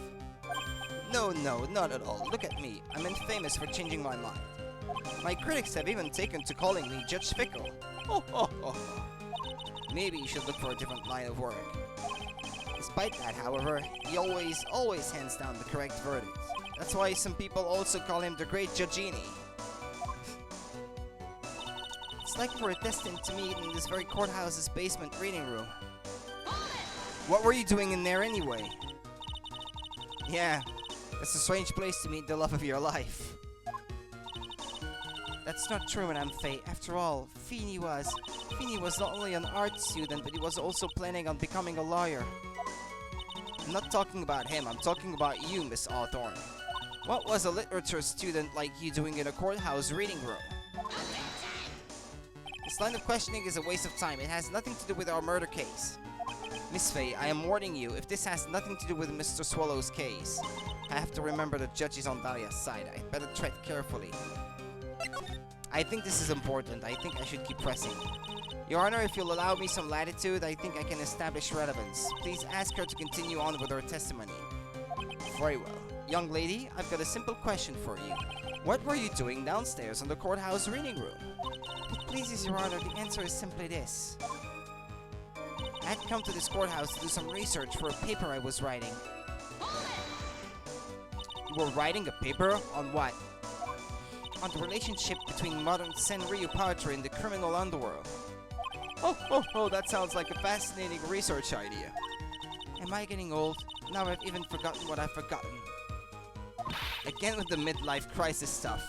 No, not at all. Look at me. I'm infamous for changing my mind. My critics have even taken to calling me Judge Fickle. Maybe you should look for a different line of work. Despite that, however, he always hands down the correct verdict. That's why some people also call him the Great Judgini. It's like we're destined to meet in this very courthouse's basement reading room. What were you doing in there anyway? Yeah, that's a strange place to meet the love of your life. That's not true, Madame Faye. After all, Feeny was not only an art student, but he was also planning on becoming a lawyer. I'm not talking about him, I'm talking about you, Miss Hawthorne. What was a literature student like you doing in a courthouse reading room? This line of questioning is a waste of time. It has nothing to do with our murder case. Miss Faye, I am warning you, if this has nothing to do with Mr. Swallow's case, I have to remember the judge is on Dahlia's side. I'd better tread carefully. I think this is important. I think I should keep pressing. Your Honor, if you'll allow me some latitude, I think I can establish relevance. Please ask her to continue on with her testimony. Very well. Young lady, I've got a simple question for you. What were you doing downstairs in the courthouse reading room? If it pleases Your Honor, the answer is simply this. I had come to this courthouse to do some research for a paper I was writing. You were writing a paper? On what? On the relationship between modern Senryu poetry and the criminal underworld. Oh, that sounds like a fascinating research idea. Am I getting old? Now I've even forgotten what I've forgotten. Again with the midlife crisis stuff.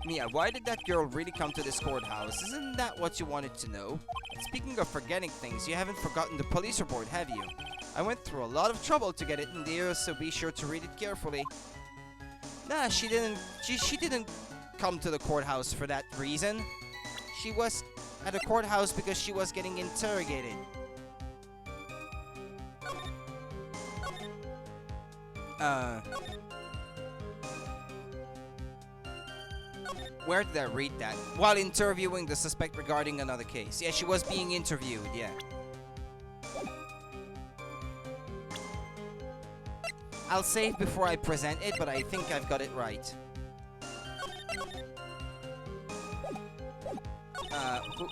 Mia, why did that girl really come to this courthouse? Isn't that what you wanted to know? And speaking of forgetting things, you haven't forgotten the police report, have you? I went through a lot of trouble to get it in there, so be sure to read it carefully. Nah, she didn't come to the courthouse for that reason. She was at the courthouse because she was getting interrogated. Where did I read that? While interviewing the suspect regarding another case. Yeah, she was being interviewed, yeah. I'll save before I present it, but I think I've got it right.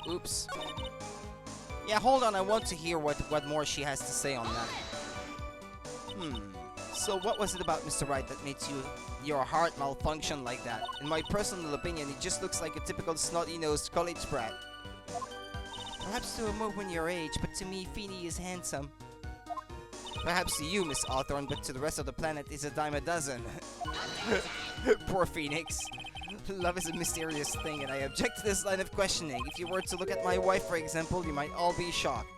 Oops. Yeah, hold on, I want to hear what more she has to say on that. So what was it about Mr. Wright that made your heart malfunction like that? In my personal opinion, he just looks like a typical snotty-nosed college brat. Perhaps to a woman your age, but to me, Feeny is handsome. Perhaps to you, Miss Hawthorne, but to the rest of the planet is a dime a dozen. Poor Phoenix. Love is a mysterious thing, and I object to this line of questioning. If you were to look at my wife, for example, you might all be shocked.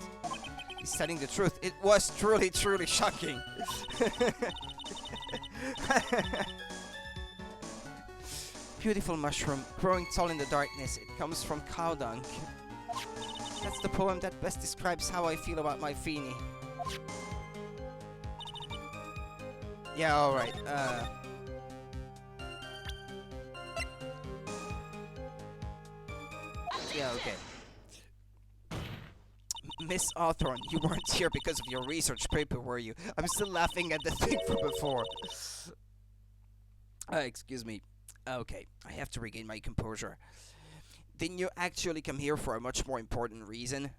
He's telling the truth. It was truly, truly shocking. Beautiful mushroom, growing tall in the darkness. It comes from cow dung. That's the poem that best describes how I feel about my Feeny. Yeah, alright, yeah, okay. Miss Hawthorne, you weren't here because of your research paper, were you? I'm still laughing at the thing from before. Excuse me. Okay, I have to regain my composure. Didn't you actually come here for a much more important reason?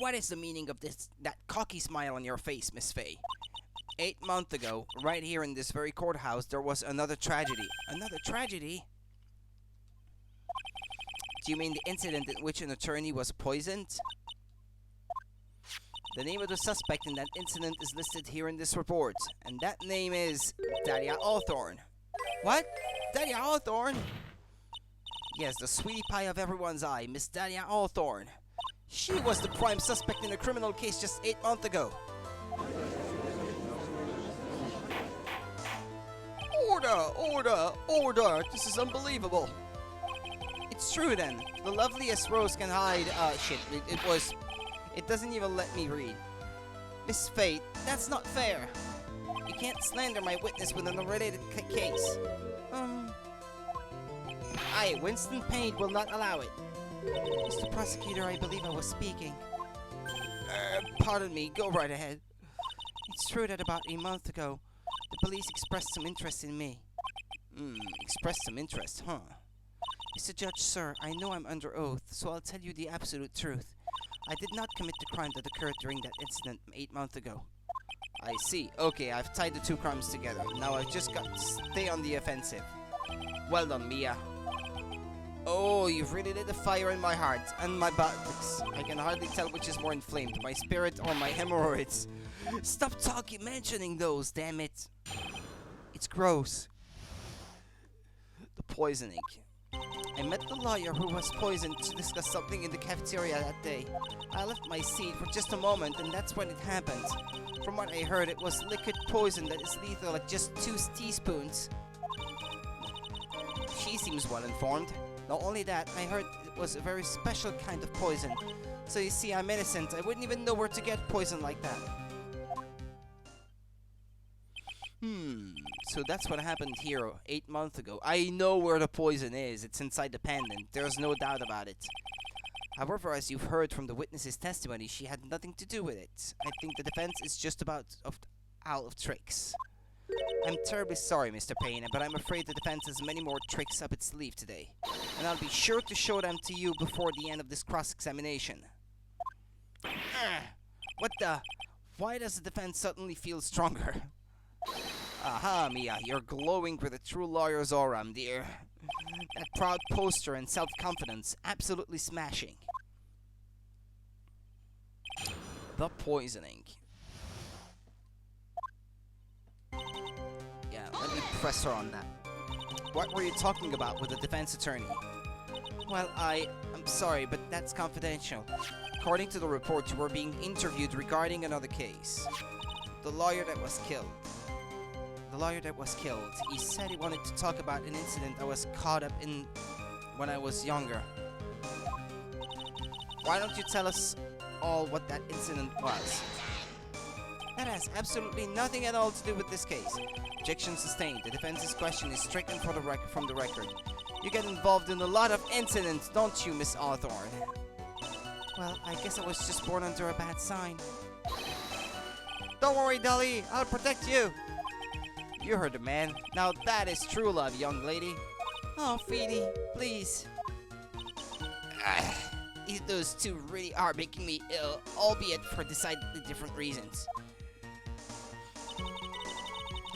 what is the meaning of that cocky smile on your face, Miss Faye? 8 months ago, right here in this very courthouse, there was another tragedy. Another tragedy? Do you mean the incident in which an attorney was poisoned? The name of the suspect in that incident is listed here in this report, and that name is Dahlia Hawthorne. What? Dahlia Hawthorne? Yes, the sweetie pie of everyone's eye, Miss Dahlia Hawthorne. She was the prime suspect in a criminal case just 8 months ago. Order! This is unbelievable. It's true then. The loveliest rose can hide. Shit. It doesn't even let me read. Miss Fate, that's not fair. You can't slander my witness with an unrelated case. Winston Payne will not allow it. Mr. Prosecutor, I believe I was speaking. Pardon me, go right ahead. It's true that about a month ago, the police expressed some interest in me. Expressed some interest, huh? Mr. Judge, sir, I know I'm under oath, so I'll tell you the absolute truth. I did not commit the crime that occurred during that incident 8 months ago. I see. Okay, I've tied the two crimes together. Now I've just got to stay on the offensive. Well done, Mia. Oh, you've really lit a fire in my heart and my buttocks. I can hardly tell which is more inflamed, my spirit or my hemorrhoids. Stop mentioning those, damn it. It's gross. The poisoning. I met the lawyer who was poisoned to discuss something in the cafeteria that day. I left my seat for just a moment and that's when it happened. From what I heard, it was liquid poison that is lethal at just 2 teaspoons. She seems well informed. Not only that, I heard it was a very special kind of poison. So you see, I'm innocent. I wouldn't even know where to get poison like that. So that's what happened here 8 months ago. I know where the poison is. It's inside the pendant. There's no doubt about it. However, as you've heard from the witness's testimony, she had nothing to do with it. I think the defense is just out of tricks. I'm terribly sorry, Mr. Payne, but I'm afraid the defense has many more tricks up its sleeve today. And I'll be sure to show them to you before the end of this cross-examination. What the? Why does the defense suddenly feel stronger? Aha, Mia, you're glowing with a true lawyer's aura, dear. That proud posture and self-confidence, absolutely smashing. The poisoning. Yeah, let me press her on that. What were you talking about with the defense attorney? Well, I'm sorry, but that's confidential. According to the report, you were being interviewed regarding another case. The lawyer that was killed. He said he wanted to talk about an incident I was caught up in when I was younger. Why don't you tell us all what that incident was? That has absolutely nothing at all to do with this case. Objection sustained. The defense's question is stricken from the record. You get involved in a lot of incidents, don't you, Miss Hawthorne? Well, I guess I was just born under a bad sign. Don't worry, Dolly. I'll protect you. You heard the man. Now that is true love, young lady. Oh, Feeny, please. Those two really are making me ill, albeit for decidedly different reasons.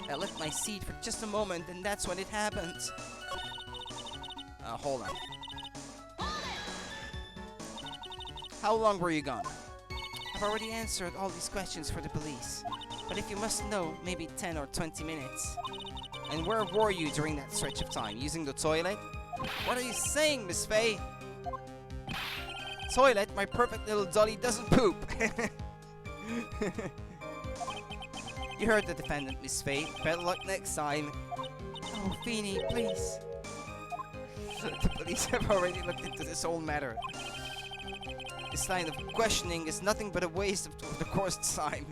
I left my seat for just a moment, and that's when it happened. Hold on. How long were you gone? I've already answered all these questions for the police. But if you must know, maybe 10 or 20 minutes. And where were you during that stretch of time? Using the toilet? What are you saying, Miss Faye? Toilet? My perfect little dolly doesn't poop. You heard the defendant, Miss Faye. Better luck next time. Oh, Feeny, please. The police have already looked into this whole matter. This line of questioning is nothing but a waste of the court's time.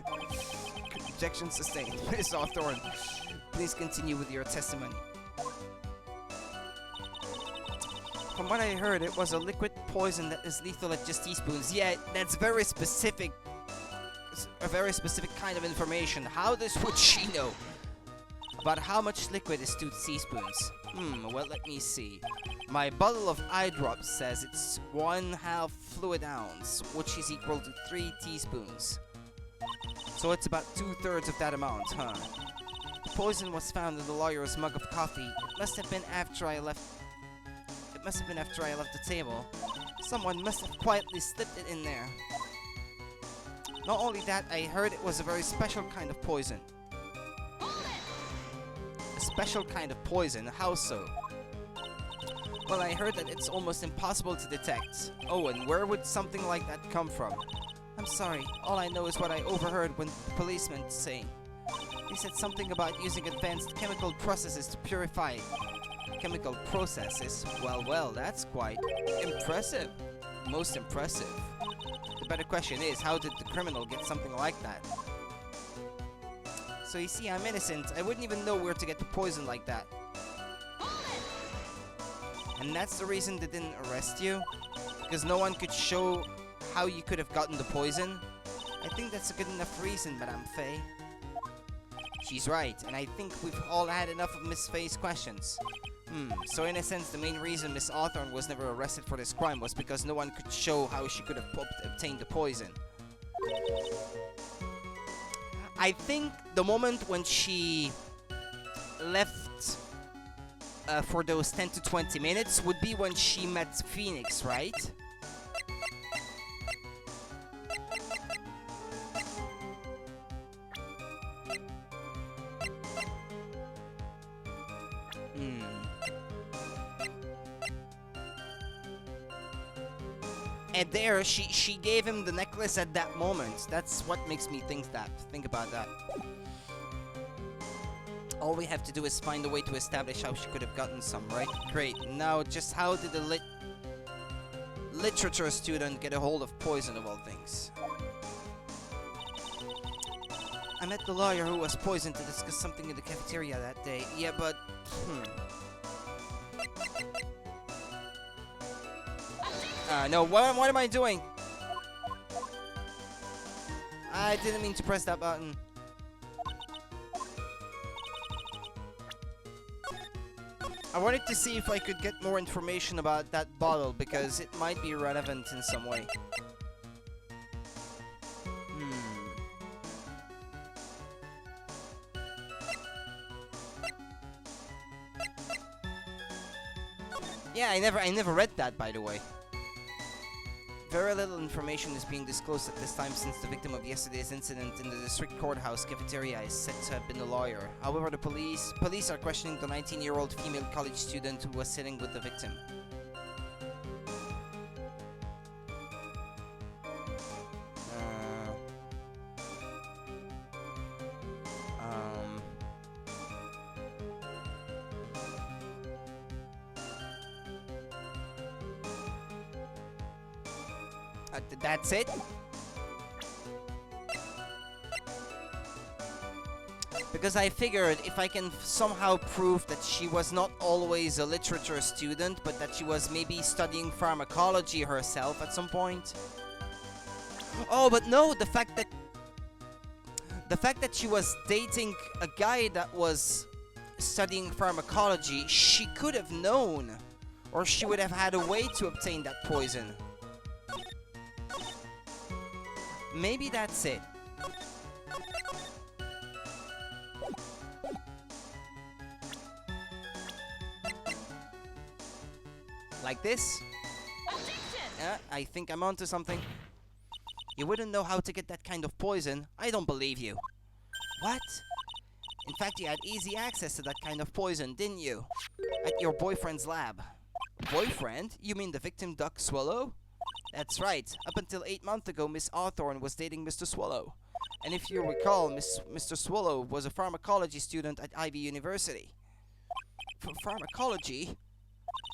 Objection sustained. Miss Hawthorne, please continue with your testimony. From what I heard, it was a liquid poison that is lethal at just teaspoons. Yeah, that's very specific. A very specific kind of information. How would she know? About how much liquid is 2 teaspoons? Well, let me see. My bottle of eye drops says it's 1/2 fluid ounce, which is equal to 3 teaspoons. So it's about 2/3 of that amount, huh? The poison was found in the lawyer's mug of coffee. It must have been after I left the table. Someone must have quietly slipped it in there. Not only that, I heard it was a very special kind of poison. A special kind of poison? How so? Well, I heard that it's almost impossible to detect. Oh, and where would something like that come from? I'm sorry, all I know is what I overheard when the policeman saying. He said something about using advanced chemical processes to purify it. Chemical processes? Well, that's quite impressive. Most impressive. The better question is, how did the criminal get something like that? So you see, I'm innocent. I wouldn't even know where to get the poison like that. And that's the reason they didn't arrest you? Because no one could show how you could have gotten the poison? I think that's a good enough reason, Madame Faye. She's right, and I think we've all had enough of Miss Faye's questions. So in a sense, the main reason Miss Hawthorne was never arrested for this crime was because no one could show how she could have obtained the poison. I think the moment when she left for those 10 to 20 minutes would be when she met Phoenix, right? And there, she gave him the necklace at that moment. That's what makes me think about that. All we have to do is find a way to establish how she could have gotten some, right? Great. Now, just how did the literature student get a hold of poison of all things? I met the lawyer who was poisoned to discuss something in the cafeteria that day. Yeah, but... no, what am I doing? I didn't mean to press that button. I wanted to see if I could get more information about that bottle, because it might be relevant in some way. Yeah, I never read that, by the way. Very little information is being disclosed at this time since the victim of yesterday's incident in the district courthouse cafeteria is said to have been a lawyer. However, the police are questioning the 19-year-old female college student who was sitting with the victim. That's it? Because I figured if I can somehow prove that she was not always a literature student, but that she was maybe studying pharmacology herself at some point. Oh, but no, the fact that she was dating a guy that was studying pharmacology, she could have known, or she would have had a way to obtain that poison. Maybe that's it. Like this? I think I'm onto something. You wouldn't know how to get that kind of poison. I don't believe you. What? In fact, you had easy access to that kind of poison, didn't you? At your boyfriend's lab. Boyfriend? You mean the victim Duck Swallow? That's right. Up until 8 months ago, Miss Hawthorne was dating Mr. Swallow. And if you recall, Mr. Swallow was a pharmacology student at Ivy University. For pharmacology?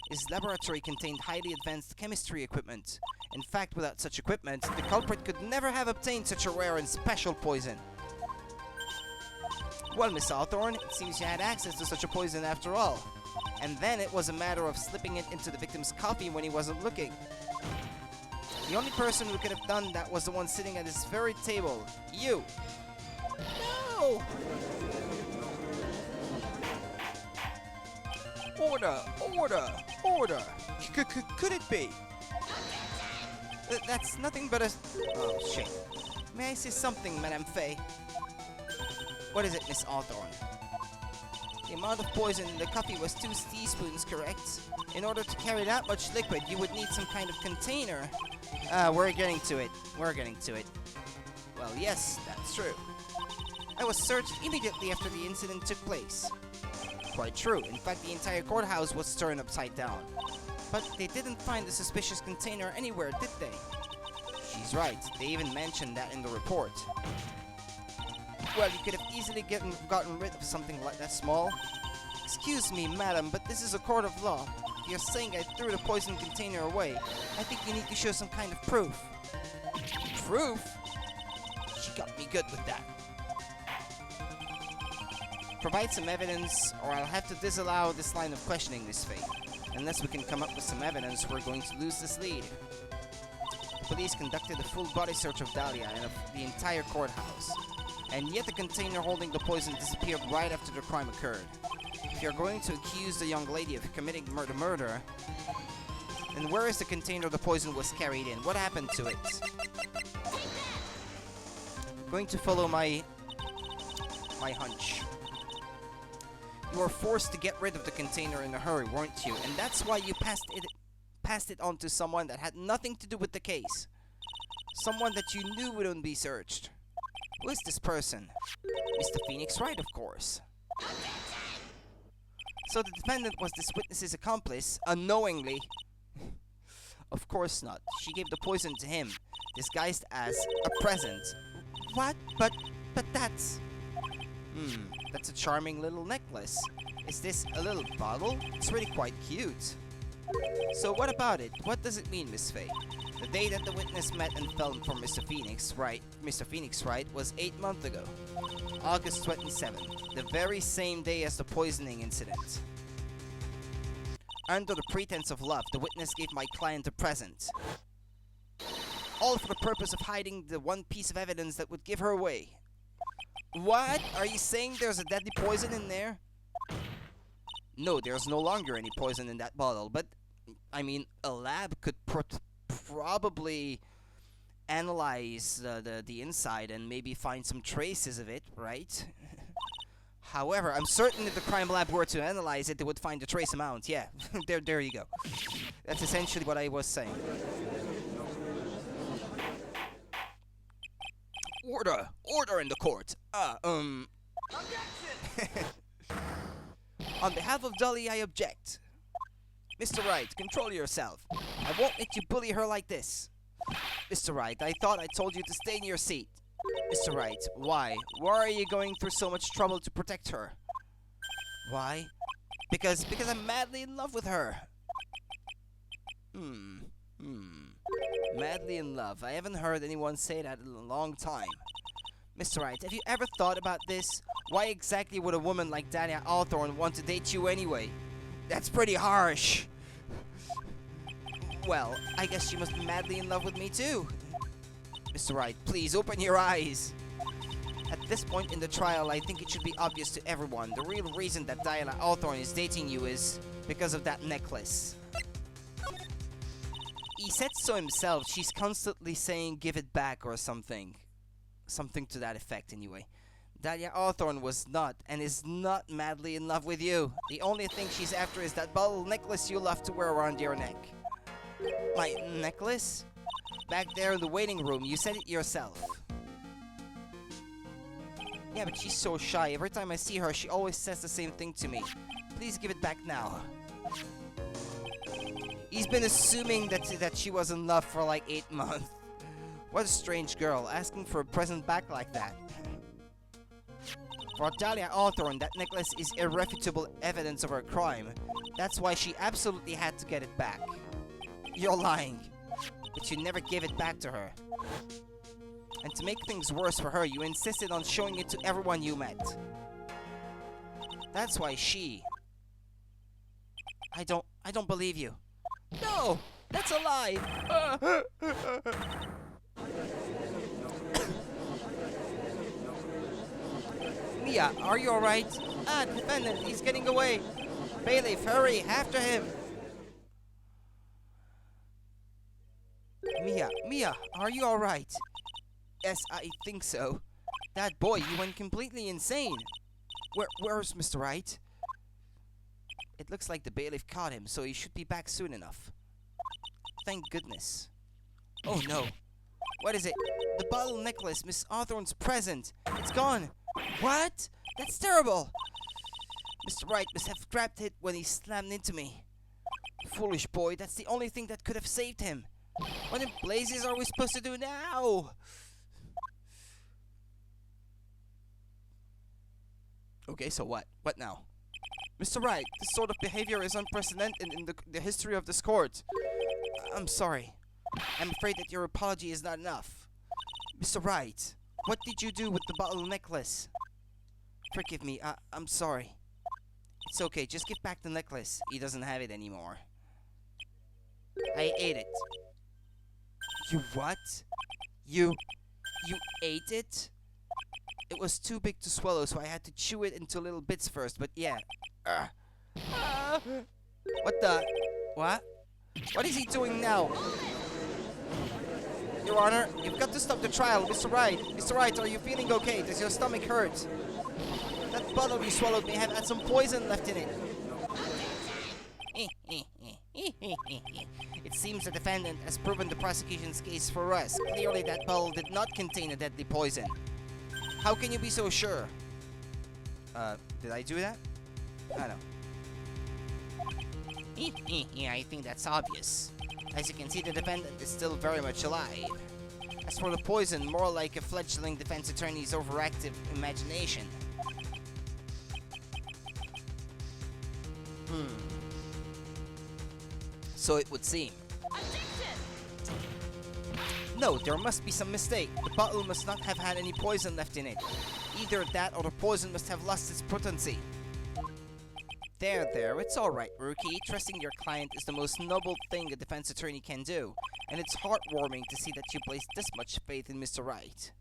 His laboratory contained highly advanced chemistry equipment. In fact, without such equipment, the culprit could never have obtained such a rare and special poison. Well, Miss Hawthorne, it seems you had access to such a poison after all. And then it was a matter of slipping it into the victim's coffee when he wasn't looking. The only person who could have done that was the one sitting at this very table. You! No! Order! Order! Order! Could it be? That's nothing but a... Oh, shit. May I say something, Madame Faye? What is it, Miss Hawthorne? The amount of poison in the coffee was 2 teaspoons, correct? In order to carry that much liquid, you would need some kind of container. We're getting to it. We're getting to it. Well, yes, that's true. I was searched immediately after the incident took place. Quite true. In fact, the entire courthouse was turned upside down. But they didn't find the suspicious container anywhere, did they? She's right. They even mentioned that in the report. Well, you could have easily gotten rid of something like that small. Excuse me, madam, but this is a court of law. If you're saying I threw the poison container away, I think you need to show some kind of proof. Proof? She got me good with that. Provide some evidence, or I'll have to disallow this line of questioning, Miss Faye. Unless we can come up with some evidence, we're going to lose this lead. The police conducted a full body search of Dahlia and of the entire courthouse. And yet the container holding the poison disappeared right after the crime occurred. If you're going to accuse the young lady of committing murder, then where is the container the poison was carried in? What happened to it? Going to follow my hunch. You were forced to get rid of the container in a hurry, weren't you? And that's why you passed it on to someone that had nothing to do with the case. Someone that you knew wouldn't be searched. Who is this person? Mr. Phoenix Wright, of course. So the defendant was this witness's accomplice, unknowingly? Of course not. She gave the poison to him, disguised as a present. What? But that's... that's a charming little necklace. Is this a little bottle? It's really quite cute. So what about it? What does it mean, Miss Faye? The day that the witness met and fell for Mr. Phoenix Wright was 8 months ago. August 27th, the very same day as the poisoning incident. Under the pretense of love, the witness gave my client a present. All for the purpose of hiding the one piece of evidence that would give her away. What? Are you saying there's a deadly poison in there? No, there's no longer any poison in that bottle, but, I mean, a lab could probably analyze the inside and maybe find some traces of it, right? However, I'm certain if the crime lab were to analyze it, they would find a trace amount. Yeah, there you go. That's essentially what I was saying. Order! Order in the court! Objection! On behalf of Dolly, I object. Mr. Wright, control yourself. I won't let you bully her like this. Mr. Wright, I thought I told you to stay in your seat. Mr. Wright, why? Why are you going through so much trouble to protect her? Why? Because I'm madly in love with her. Madly in love. I haven't heard anyone say that in a long time. Mr. Wright, have you ever thought about this? Why exactly would a woman like Dahlia Hawthorne want to date you anyway? That's pretty harsh. Well, I guess she must be madly in love with me too. Mr. Wright, please open your eyes. At this point in the trial, I think it should be obvious to everyone. The real reason that Dahlia Hawthorne is dating you is because of that necklace. He said so himself. She's constantly saying give it back or something. Something to that effect anyway. Dahlia Hawthorne was not and is not madly in love with you. The only thing she's after is that bottle necklace you love to wear around your neck. My necklace? Back there in the waiting room, you said it yourself. Yeah, but she's so shy. Every time I see her, she always says the same thing to me. Please give it back now. He's been assuming that she was in love for like 8 months. What a strange girl, asking for a present back like that. For Dahlia Hawthorne, that necklace is irrefutable evidence of her crime. That's why she absolutely had to get it back. You're lying. But you never gave it back to her. And to make things worse for her, you insisted on showing it to everyone you met. That's why she... I don't believe you. No! That's a lie! Mia, are you alright? Ah, defendant, he's getting away. Bailiff, hurry! After him! Mia, are you alright? Yes, I think so. That boy, he went completely insane. Where's Mr. Wright? It looks like the bailiff caught him, so he should be back soon enough. Thank goodness. Oh no. What is it? The bottle necklace, Miss Hawthorne's present. It's gone. What? That's terrible. Mr. Wright must have grabbed it when he slammed into me. Foolish boy, that's the only thing that could have saved him. What in blazes are we supposed to do now? Okay, so what? What now? Mr. Wright, this sort of behavior is unprecedented in the history of this court. I'm sorry. I'm afraid that your apology is not enough. Mr. Wright, what did you do with the bottle necklace? Forgive me, I'm sorry. It's okay, just give back the necklace. He doesn't have it anymore. I ate it. You what? You ate it? It was too big to swallow, so I had to chew it into little bits first, but yeah. What the? What? What is he doing now? Your Honor, you've got to stop the trial. Mr. Wright, are you feeling okay? Does your stomach hurt? That bottle you swallowed may have had some poison left in it. It seems the defendant has proven the prosecution's case for us. Clearly that bottle did not contain a deadly poison. How can you be so sure? Did I do that? I don't know. I think that's obvious. As you can see, the defendant is still very much alive. As for the poison, more like a fledgling defense attorney's overactive imagination. So it would seem. No, there must be some mistake. The bottle must not have had any poison left in it. Either that or the poison must have lost its potency. There, it's alright, Rookie. Trusting your client is the most noble thing a defense attorney can do. And it's heartwarming to see that you place this much faith in Mr. Wright.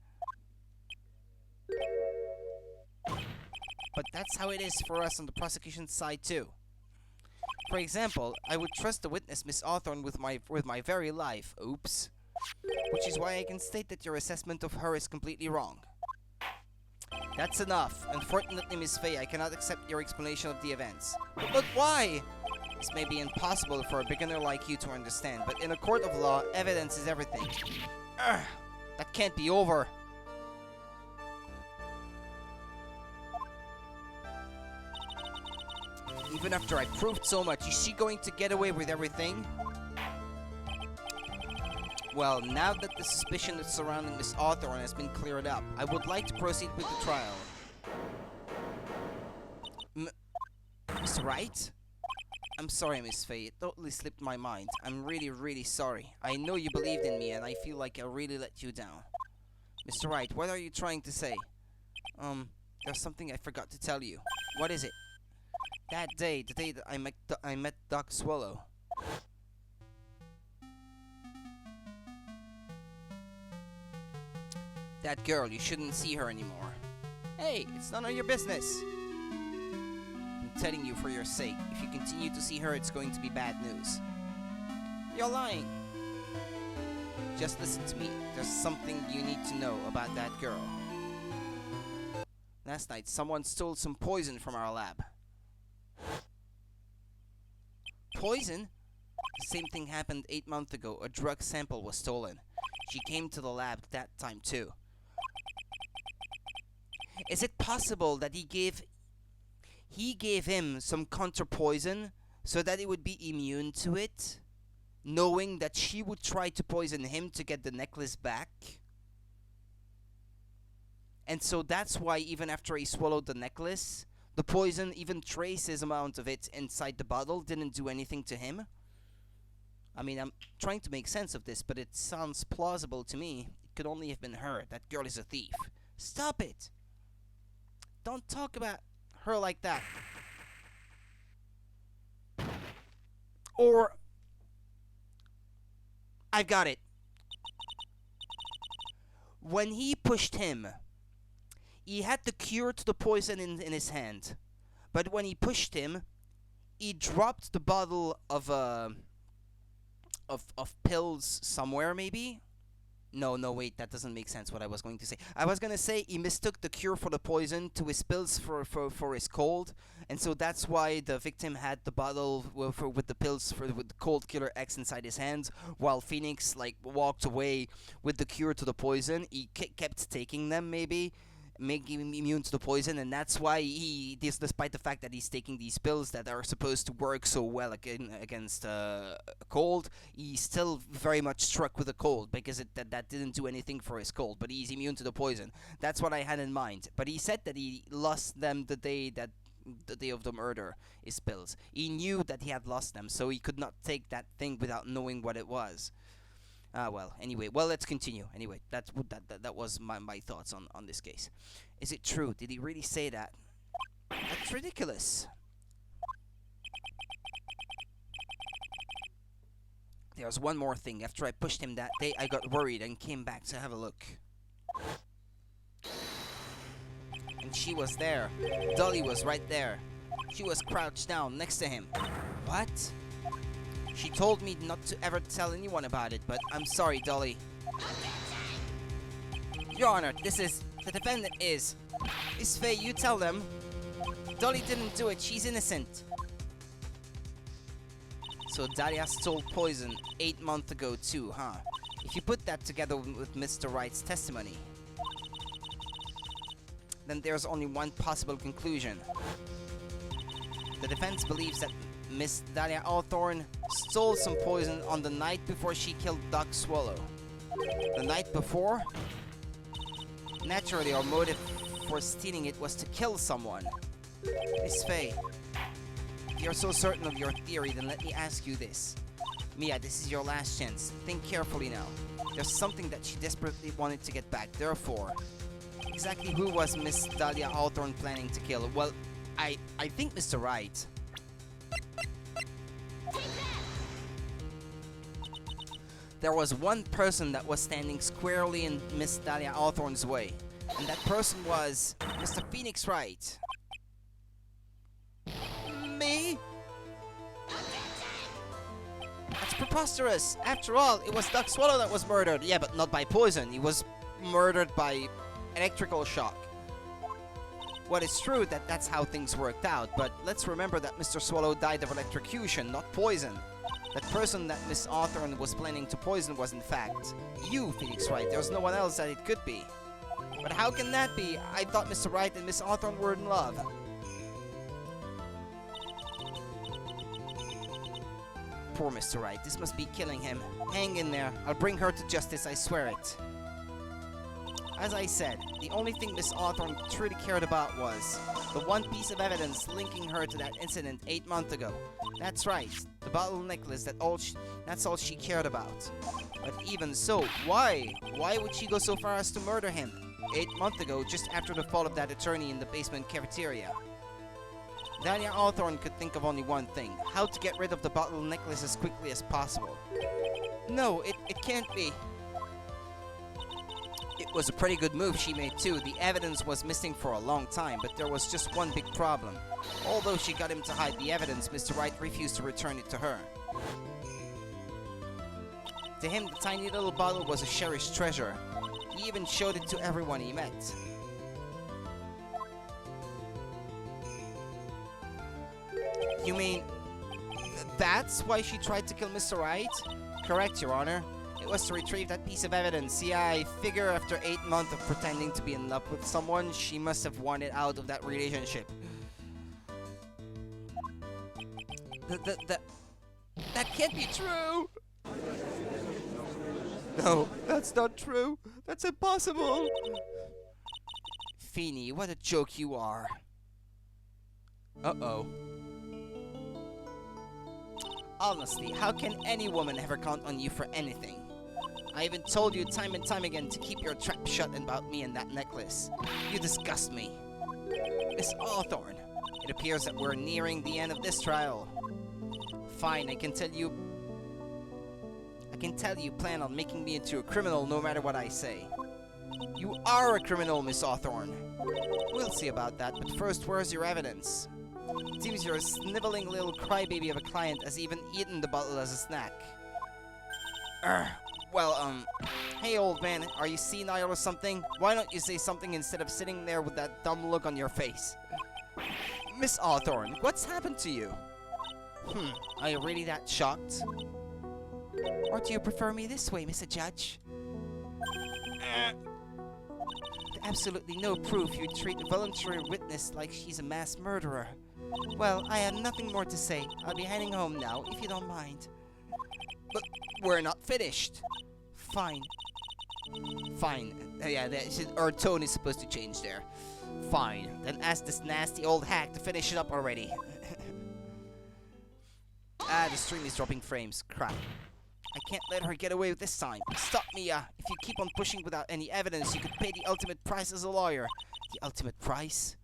But that's how it is for us on the prosecution's side too. For example, I would trust the witness, Miss Hawthorne, with my very life. Oops. Which is why I can state that your assessment of her is completely wrong. That's enough. Unfortunately, Miss Faye, I cannot accept your explanation of the events. But why? This may be impossible for a beginner like you to understand, but in a court of law, evidence is everything. That can't be over. Even after I proved so much, is she going to get away with everything? Well, now that the suspicion that's surrounding Miss Hawthorne has been cleared up, I would like to proceed with the trial. Miss Wright? I'm sorry, Miss Faye. It totally slipped my mind. I'm really, really sorry. I know you believed in me, and I feel like I really let you down. Mr. Wright, what are you trying to say? There's something I forgot to tell you. What is it? That day, the day that I met Doc Swallow. That girl, you shouldn't see her anymore. Hey, it's none of your business. I'm telling you for your sake. If you continue to see her, it's going to be bad news. You're lying. Just listen to me. There's something you need to know about that girl. Last night, someone stole some poison from our lab. Poison? The same thing happened 8 months ago. A drug sample was stolen. She came to the lab that time too. Is it possible that he gave him some counter poison so that he would be immune to it, knowing that she would try to poison him to get the necklace back? And so that's why even after he swallowed the necklace, the poison, even traces amount of it inside the bottle, didn't do anything to him? I mean, I'm trying to make sense of this, but it sounds plausible to me. It could only have been her. That girl is a thief. Stop it! Don't talk about her like that. Or... I've got it. When he pushed him, he had the cure to the poison in his hand. But when he pushed him, he dropped the bottle of pills somewhere, maybe? No, wait, that doesn't make sense what I was going to say. I was going to say he mistook the cure for the poison to his pills for his cold, and so that's why the victim had the bottle with the pills with the cold killer X inside his hands, while Phoenix, like, walked away with the cure to the poison. He kept taking them, maybe, making him immune to the poison, and that's why despite the fact that he's taking these pills that are supposed to work so well against cold, he's still very much struck with a cold because that didn't do anything for his cold, but he's immune to the poison. That's what I had in mind. But he said that he lost them the day of the murder, his pills. He knew that he had lost them, so he could not take that thing without knowing what it was. Well, anyway, let's continue. Anyway, that was my thoughts on this case. Is it true? Did he really say that? That's ridiculous. There's one more thing. After I pushed him that day, I got worried and came back to have a look. And she was there. Dolly was right there. She was crouched down next to him. What? She told me not to ever tell anyone about it, but I'm sorry, Dolly. Your Honor, the defendant is. Miss Faye, you tell them. Dolly didn't do it, she's innocent. So Dahlia stole poison 8 months ago too, huh? If you put that together with Mr. Wright's testimony, then there's only one possible conclusion. The defense believes that Miss Dahlia Hawthorne stole some poison on the night before she killed Doc Swallow. The night before? Naturally, our motive for stealing it was to kill someone. Miss Faye, if you're so certain of your theory, then let me ask you this. Mia, this is your last chance. Think carefully now. There's something that she desperately wanted to get back. Therefore, exactly who was Miss Dahlia Hawthorne planning to kill? Well, I think Mr. Wright. There was one person that was standing squarely in Miss Dahlia Hawthorne's way, and that person was Mr. Phoenix Wright. Me? That's preposterous. After all, it was Doc Swallow that was murdered. Yeah, but not by poison. He was murdered by electrical shock. Well, it's true that that's how things worked out, but let's remember that Mr. Swallow died of electrocution, not poison. That person that Miss Hawthorne was planning to poison was in fact you, Phoenix Wright. There's no one else that it could be. But how can that be? I thought Mr. Wright and Miss Hawthorne were in love. Poor Mr. Wright. This must be killing him. Hang in there. I'll bring her to justice, I swear it. As I said, the only thing Miss Hawthorne truly cared about was the one piece of evidence linking her to that incident 8 months ago. That's right, the bottle necklace, that's all she cared about. But even so, why? Why would she go so far as to murder him 8 months ago, just after the fall of that attorney in the basement cafeteria? Dahlia Hawthorne could think of only one thing: how to get rid of the bottle necklace as quickly as possible. No, it can't be. It was a pretty good move she made too. The evidence was missing for a long time, but there was just one big problem. Although she got him to hide the evidence, Mr. Wright refused to return it to her. To him, the tiny little bottle was a cherished treasure. He even showed it to everyone he met. You mean, that's why she tried to kill Mr. Wright? Correct, Your Honor. It was to retrieve that piece of evidence. Yeah, I figure after 8 months of pretending to be in love with someone, she must have wanted out of that relationship. That can't be true! No, that's not true. That's impossible. Feeny, what a joke you are. Uh-oh. Honestly, how can any woman ever count on you for anything? I even told you time and time again to keep your trap shut about me and that necklace. You disgust me. Miss Hawthorne, it appears that we're nearing the end of this trial. Fine, I can tell you plan on making me into a criminal no matter what I say. You are a criminal, Miss Hawthorne. We'll see about that, but first, where's your evidence? It seems your sniveling little crybaby of a client has even eaten the bottle as a snack. Well, hey old man, are you senile or something? Why don't you say something instead of sitting there with that dumb look on your face? Miss Hawthorne, what's happened to you? Are you really that shocked? Or do you prefer me this way, Mr. Judge? Absolutely no proof you treat a voluntary witness like she's a mass murderer. Well, I have nothing more to say. I'll be heading home now, if you don't mind. But we're not finished. Fine. Fine. Yeah, our tone is supposed to change there. Fine. Then ask this nasty old hack to finish it up already. The stream is dropping frames. Crap. I can't let her get away with this time. Stop, Mia. If you keep on pushing without any evidence, you could pay the ultimate price as a lawyer. The ultimate price?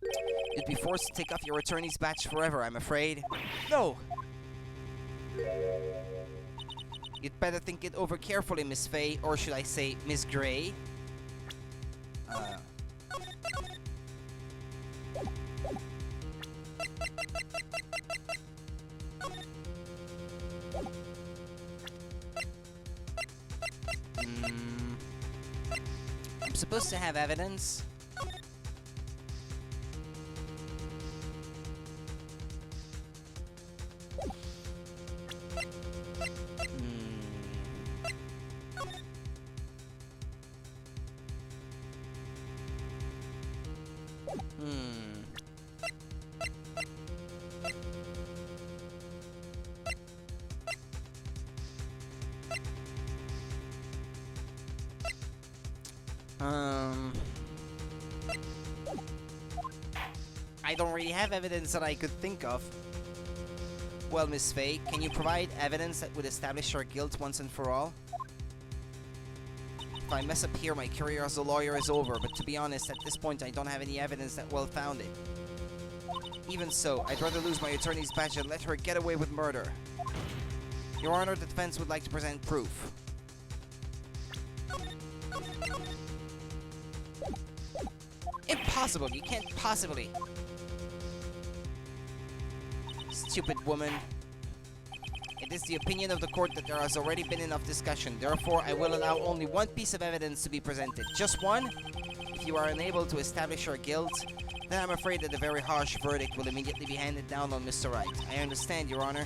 You'd be forced to take off your attorney's badge forever, I'm afraid. No! You'd better think it over carefully, Miss Faye, or should I say, Miss Gray? I'm supposed to have evidence. I don't really have evidence that I could think of. Well, Miss Faye, can you provide evidence that would establish her guilt once and for all? If I mess up here, my career as a lawyer is over, but to be honest, at this point I don't have any evidence that well-founded. Even so, I'd rather lose my attorney's badge and let her get away with murder. Your Honor, the defense would like to present proof. Impossible! You can't possibly! Stupid woman. It is the opinion of the court that there has already been enough discussion. Therefore, I will allow only one piece of evidence to be presented. Just one? If you are unable to establish your guilt, then I'm afraid that a very harsh verdict will immediately be handed down on Mr. Wright. I understand, Your Honor.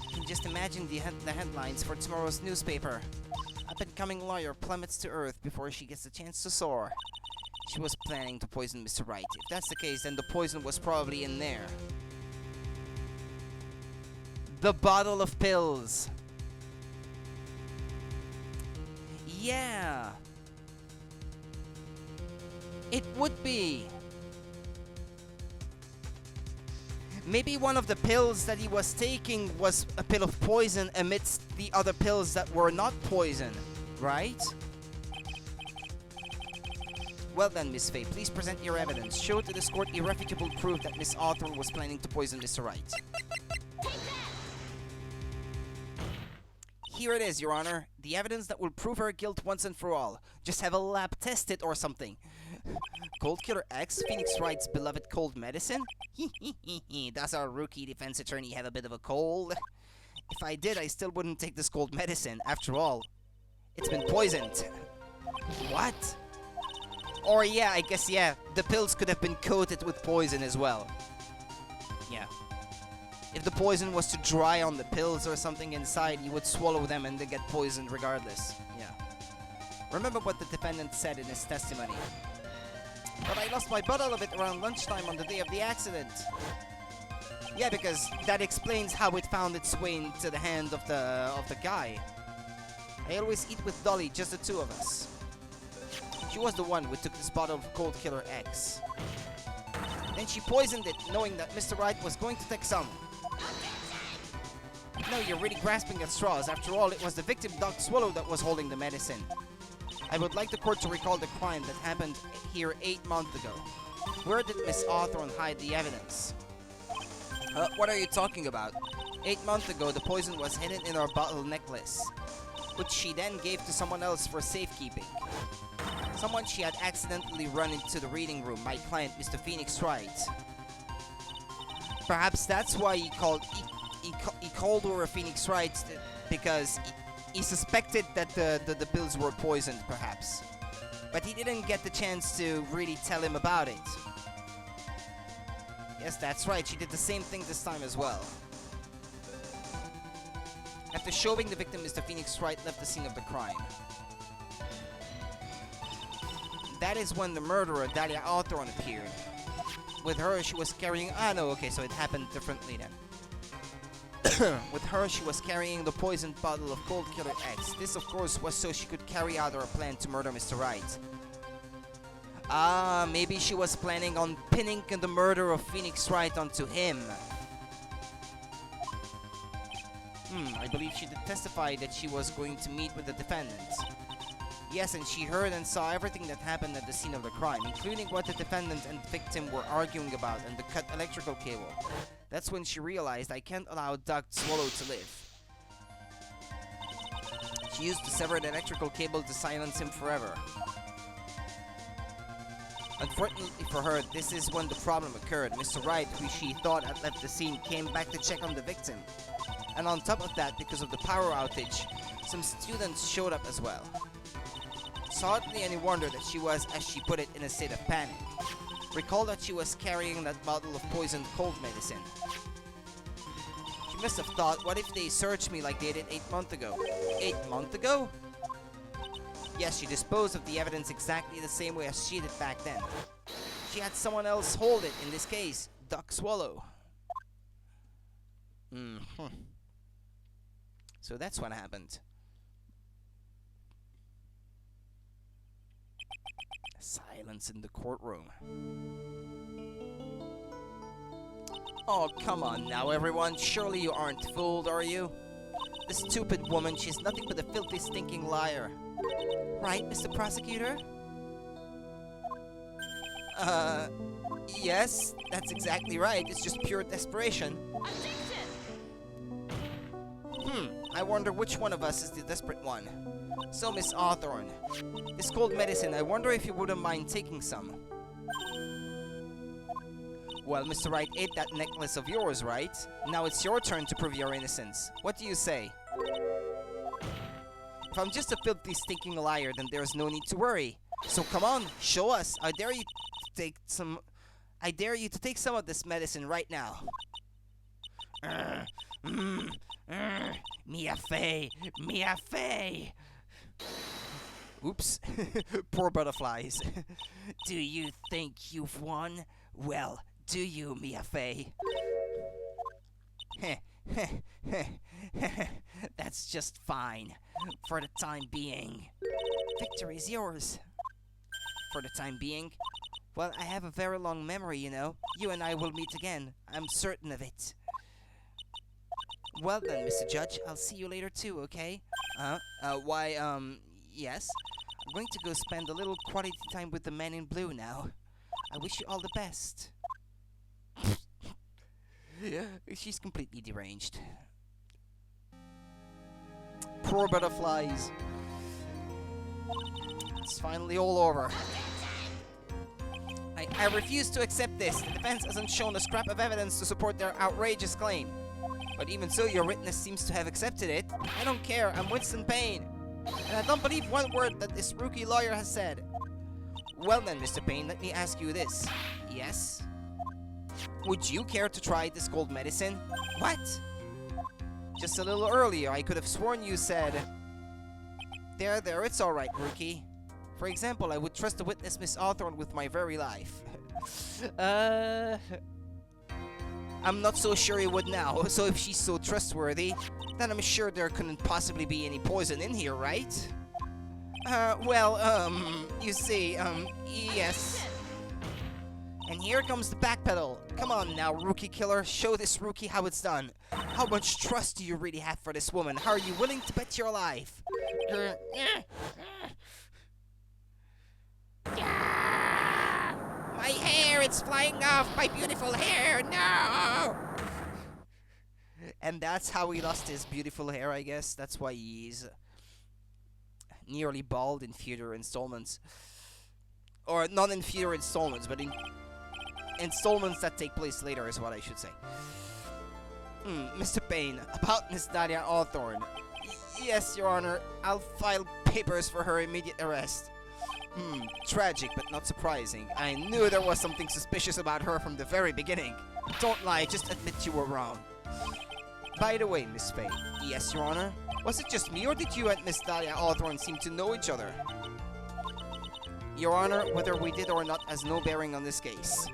You can just imagine the headlines for tomorrow's newspaper. Up-and-coming lawyer plummets to earth before she gets a chance to soar. She was planning to poison Mr. Wright. If that's the case, then the poison was probably in there. The bottle of pills. Yeah. It would be. Maybe one of the pills that he was taking was a pill of poison amidst the other pills that were not poison, right? Well then, Miss Faye, please present your evidence. Show to this court irrefutable proof that Miss Hawthorne was planning to poison Mr. Wright. Here it is, Your Honor. The evidence that will prove her guilt once and for all. Just have a lab test it or something. Cold Killer X, Phoenix Wright's beloved cold medicine? Does our rookie defense attorney have a bit of a cold? If I did, I still wouldn't take this cold medicine. After all, it's been poisoned. What? Or yeah, I guess yeah, the pills could have been coated with poison as well. Yeah. If the poison was to dry on the pills or something inside, you would swallow them and they get poisoned regardless. Yeah. Remember what the defendant said in his testimony. But I lost my bottle of it around lunchtime on the day of the accident. Yeah, because that explains how it found its way into the hand of the guy. I always eat with Dolly, just the two of us. She was the one who took this bottle of Cold Killer X. Then she poisoned it, knowing that Mr. Wright was going to take some. No, you're really grasping at straws. After all, it was the victim, Doc Swallow, that was holding the medicine. I would like the court to recall the crime that happened here 8 months ago. Where did Miss Hawthorne hide the evidence? What are you talking about? 8 months ago, the poison was hidden in her bottle necklace, which she then gave to someone else for safekeeping. Someone she had accidentally run into the reading room, my client, Mr. Phoenix Wright. Perhaps that's why he called her a Phoenix Wright, because he suspected that the pills were poisoned, perhaps. But he didn't get the chance to really tell him about it. Yes, that's right, she did the same thing this time as well. After showing the victim, Mr. Phoenix Wright left the scene of the crime. That is when the murderer, Dahlia Hawthorne, appeared. With her, she was carrying... Ah, no, okay, so it happened differently then. With her, she was carrying the poisoned bottle of Cold Killer X. This, of course, was so she could carry out her plan to murder Mr. Wright. Ah, maybe she was planning on pinning the murder of Phoenix Wright onto him. I believe she did testify that she was going to meet with the defendant. Yes, and she heard and saw everything that happened at the scene of the crime, including what the defendant and victim were arguing about and the cut electrical cable. That's when she realized, I can't allow Doug Swallow to live. She used the severed electrical cable to silence him forever. Unfortunately for her, this is when the problem occurred. Mr. Wright, who she thought had left the scene, came back to check on the victim. And on top of that, because of the power outage, some students showed up as well. So hardly any wonder that she was, as she put it, in a state of panic. Recall that she was carrying that bottle of poisoned cold medicine. She must have thought, what if they searched me like they did 8 months ago? 8 months ago? Yes, she disposed of the evidence exactly the same way as she did back then. She had someone else hold it, in this case, Doug Swallow. So that's what happened. Silence in the courtroom. Oh, come on now, everyone. Surely you aren't fooled, are you? The stupid woman, she's nothing but a filthy, stinking liar. Right, Mr. Prosecutor? Yes, that's exactly right. It's just pure desperation. I wonder which one of us is the desperate one. So, Miss Hawthorne, this cold medicine, I wonder if you wouldn't mind taking some. Well, Mr. Wright ate that necklace of yours, right? Now it's your turn to prove your innocence. What do you say? If I'm just a filthy, stinking liar, then there's no need to worry. So come on, show us. I dare you to take some of this medicine right now. Mia Fey! Mia Fey! Oops. Poor butterflies. Do you think you've won? Well, do you, Mia Fey? That's just fine. For the time being. Victory's yours. For the time being? Well, I have a very long memory, you know. You and I will meet again. I'm certain of it. Well then, Mr. Judge, I'll see you later too, okay? Yes? I'm going to go spend a little quality time with the man in blue now. I wish you all the best. She's completely deranged. Poor butterflies. It's finally all over. I refuse to accept this. The defense hasn't shown a scrap of evidence to support their outrageous claim. But even so, your witness seems to have accepted it. I don't care. I'm Winston Payne. And I don't believe one word that this rookie lawyer has said. Well then, Mr. Payne, let me ask you this. Yes? Would you care to try this cold medicine? What? Just a little earlier, I could have sworn you said... There, it's alright, rookie. For example, I would trust the witness, Miss Hawthorne, with my very life. I'm not so sure he would now, so if she's so trustworthy, then I'm sure there couldn't possibly be any poison in here, right? You see, yes. And here comes the backpedal. Come on now, rookie killer, show this rookie how it's done. How much trust do you really have for this woman? How are you willing to bet your life? My hair, it's flying off, my beautiful hair, no! And that's how he lost his beautiful hair, I guess. That's why he's nearly bald in future installments. Or not in future installments, but in installments that take place later is what I should say. Mr. Payne, about Miss Dahlia Hawthorne. Yes, Your Honor, I'll file papers for her immediate arrest. Tragic, but not surprising. I knew there was something suspicious about her from the very beginning. Don't lie, just admit you were wrong. By the way, Miss Faye. Yes, Your Honor? Was it just me, or did you and Miss Dahlia Hawthorne seem to know each other? Your Honor, whether we did or not has no bearing on this case.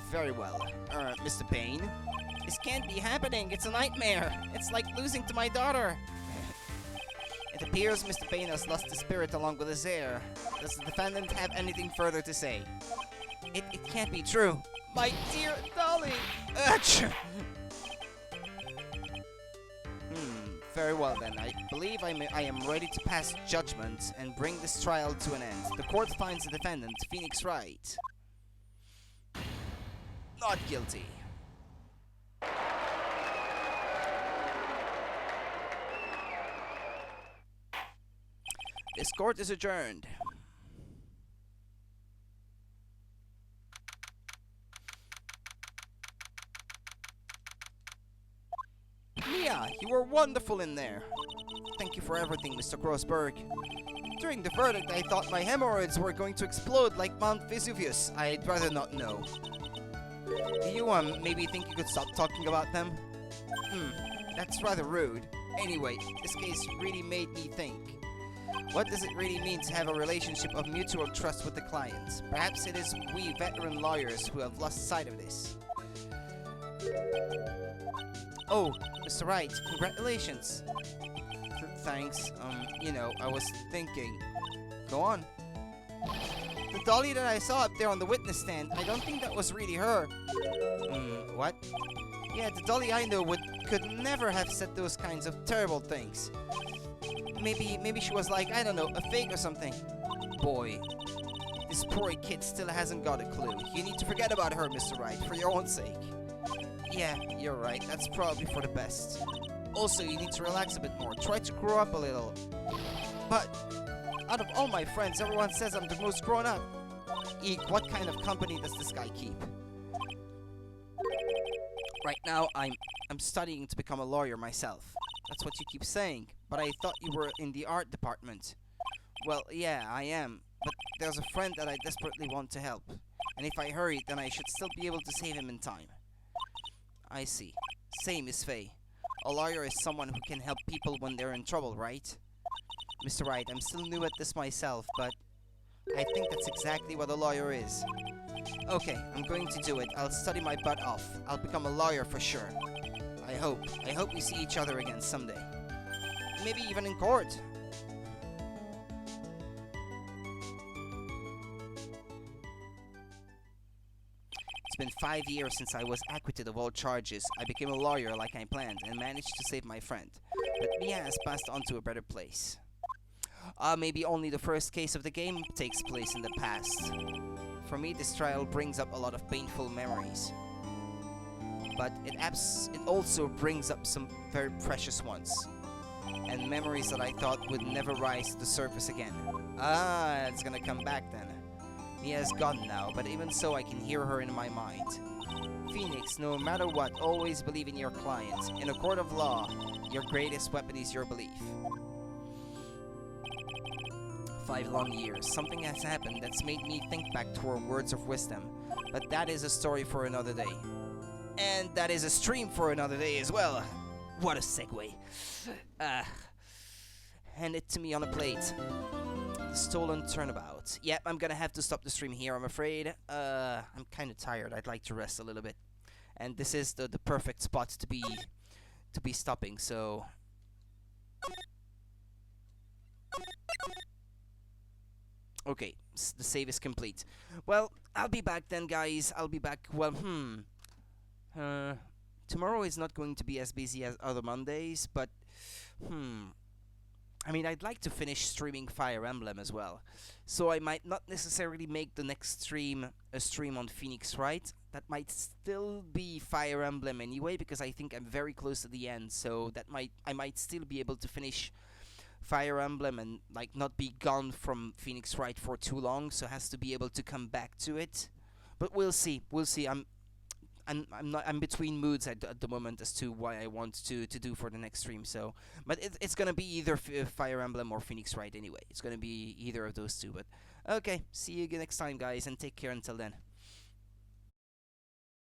Very well. Mr. Payne? This can't be happening, it's a nightmare. It's like losing to my daughter. It appears Mr. Payne has lost his spirit along with his heir. Does the defendant have anything further to say? It can't be true. My dear Dolly! Ach! Very well then. I believe I am ready to pass judgment and bring this trial to an end. The court finds the defendant, Phoenix Wright, not guilty. This court is adjourned. Mia, you were wonderful in there. Thank you for everything, Mr. Grossberg. During the verdict, I thought my hemorrhoids were going to explode like Mount Vesuvius. I'd rather not know. Do you, maybe think you could stop talking about them? That's rather rude. Anyway, this case really made me think. What does it really mean to have a relationship of mutual trust with the client? Perhaps it is we veteran lawyers who have lost sight of this. Oh, Mr. Wright, congratulations. Thanks. You know, I was thinking. Go on. The dolly that I saw up there on the witness stand, I don't think that was really her. What? Yeah, the dolly I know could never have said those kinds of terrible things. Maybe she was like, I don't know, a fake or something. Boy, this poor kid still hasn't got a clue. You need to forget about her, Mr. Wright, for your own sake. Yeah, you're right. That's probably for the best. Also, you need to relax a bit more. Try to grow up a little. But, out of all my friends, everyone says I'm the most grown up. Eek, what kind of company does this guy keep? Right now, I'm studying to become a lawyer myself. That's what you keep saying. But I thought you were in the art department. Well, yeah, I am. But there's a friend that I desperately want to help. And if I hurry, then I should still be able to save him in time. I see. Say, Miss Faye. A lawyer is someone who can help people when they're in trouble, right? Mr. Wright, I'm still new at this myself, but I think that's exactly what a lawyer is. Okay, I'm going to do it. I'll study my butt off. I'll become a lawyer for sure. I hope we see each other again someday. Maybe even in court. It's been 5 years since I was acquitted of all charges. I became a lawyer like I planned and managed to save my friend. But Mia has passed on to a better place. Maybe only the first case of the game takes place in the past. For me, this trial brings up a lot of painful memories. But it also brings up some very precious ones. And memories that I thought would never rise to the surface again. It's gonna come back then. Mia's gone now, but even so I can hear her in my mind. Phoenix, no matter what, always believe in your client. In a court of law, your greatest weapon is your belief. 5 long years. Something has happened that's made me think back to her words of wisdom. But that is a story for another day. And that is a stream for another day as well. What a segue. Hand it to me on a plate. The stolen turnabout. Yep, I'm gonna have to stop the stream here, I'm afraid. I'm kinda tired. I'd like to rest a little bit. And this is the perfect spot to be stopping, so... Okay, the save is complete. Well, I'll be back then, guys. I'll be back, well, tomorrow is not going to be as busy as other Mondays, but, I mean, I'd like to finish streaming Fire Emblem as well. So I might not necessarily make the next stream a stream on Phoenix Wright. That might still be Fire Emblem anyway, because I think I'm very close to the end, so I might still be able to finish Fire Emblem and like not be gone from Phoenix Wright for too long, so has to be able to come back to it. But we'll see. We'll see. I'm between moods at the moment as to what I want to do for the next stream. So, but it's gonna be either Fire Emblem or Phoenix Wright anyway. It's gonna be either of those two. But okay, see you again next time, guys, and take care until then.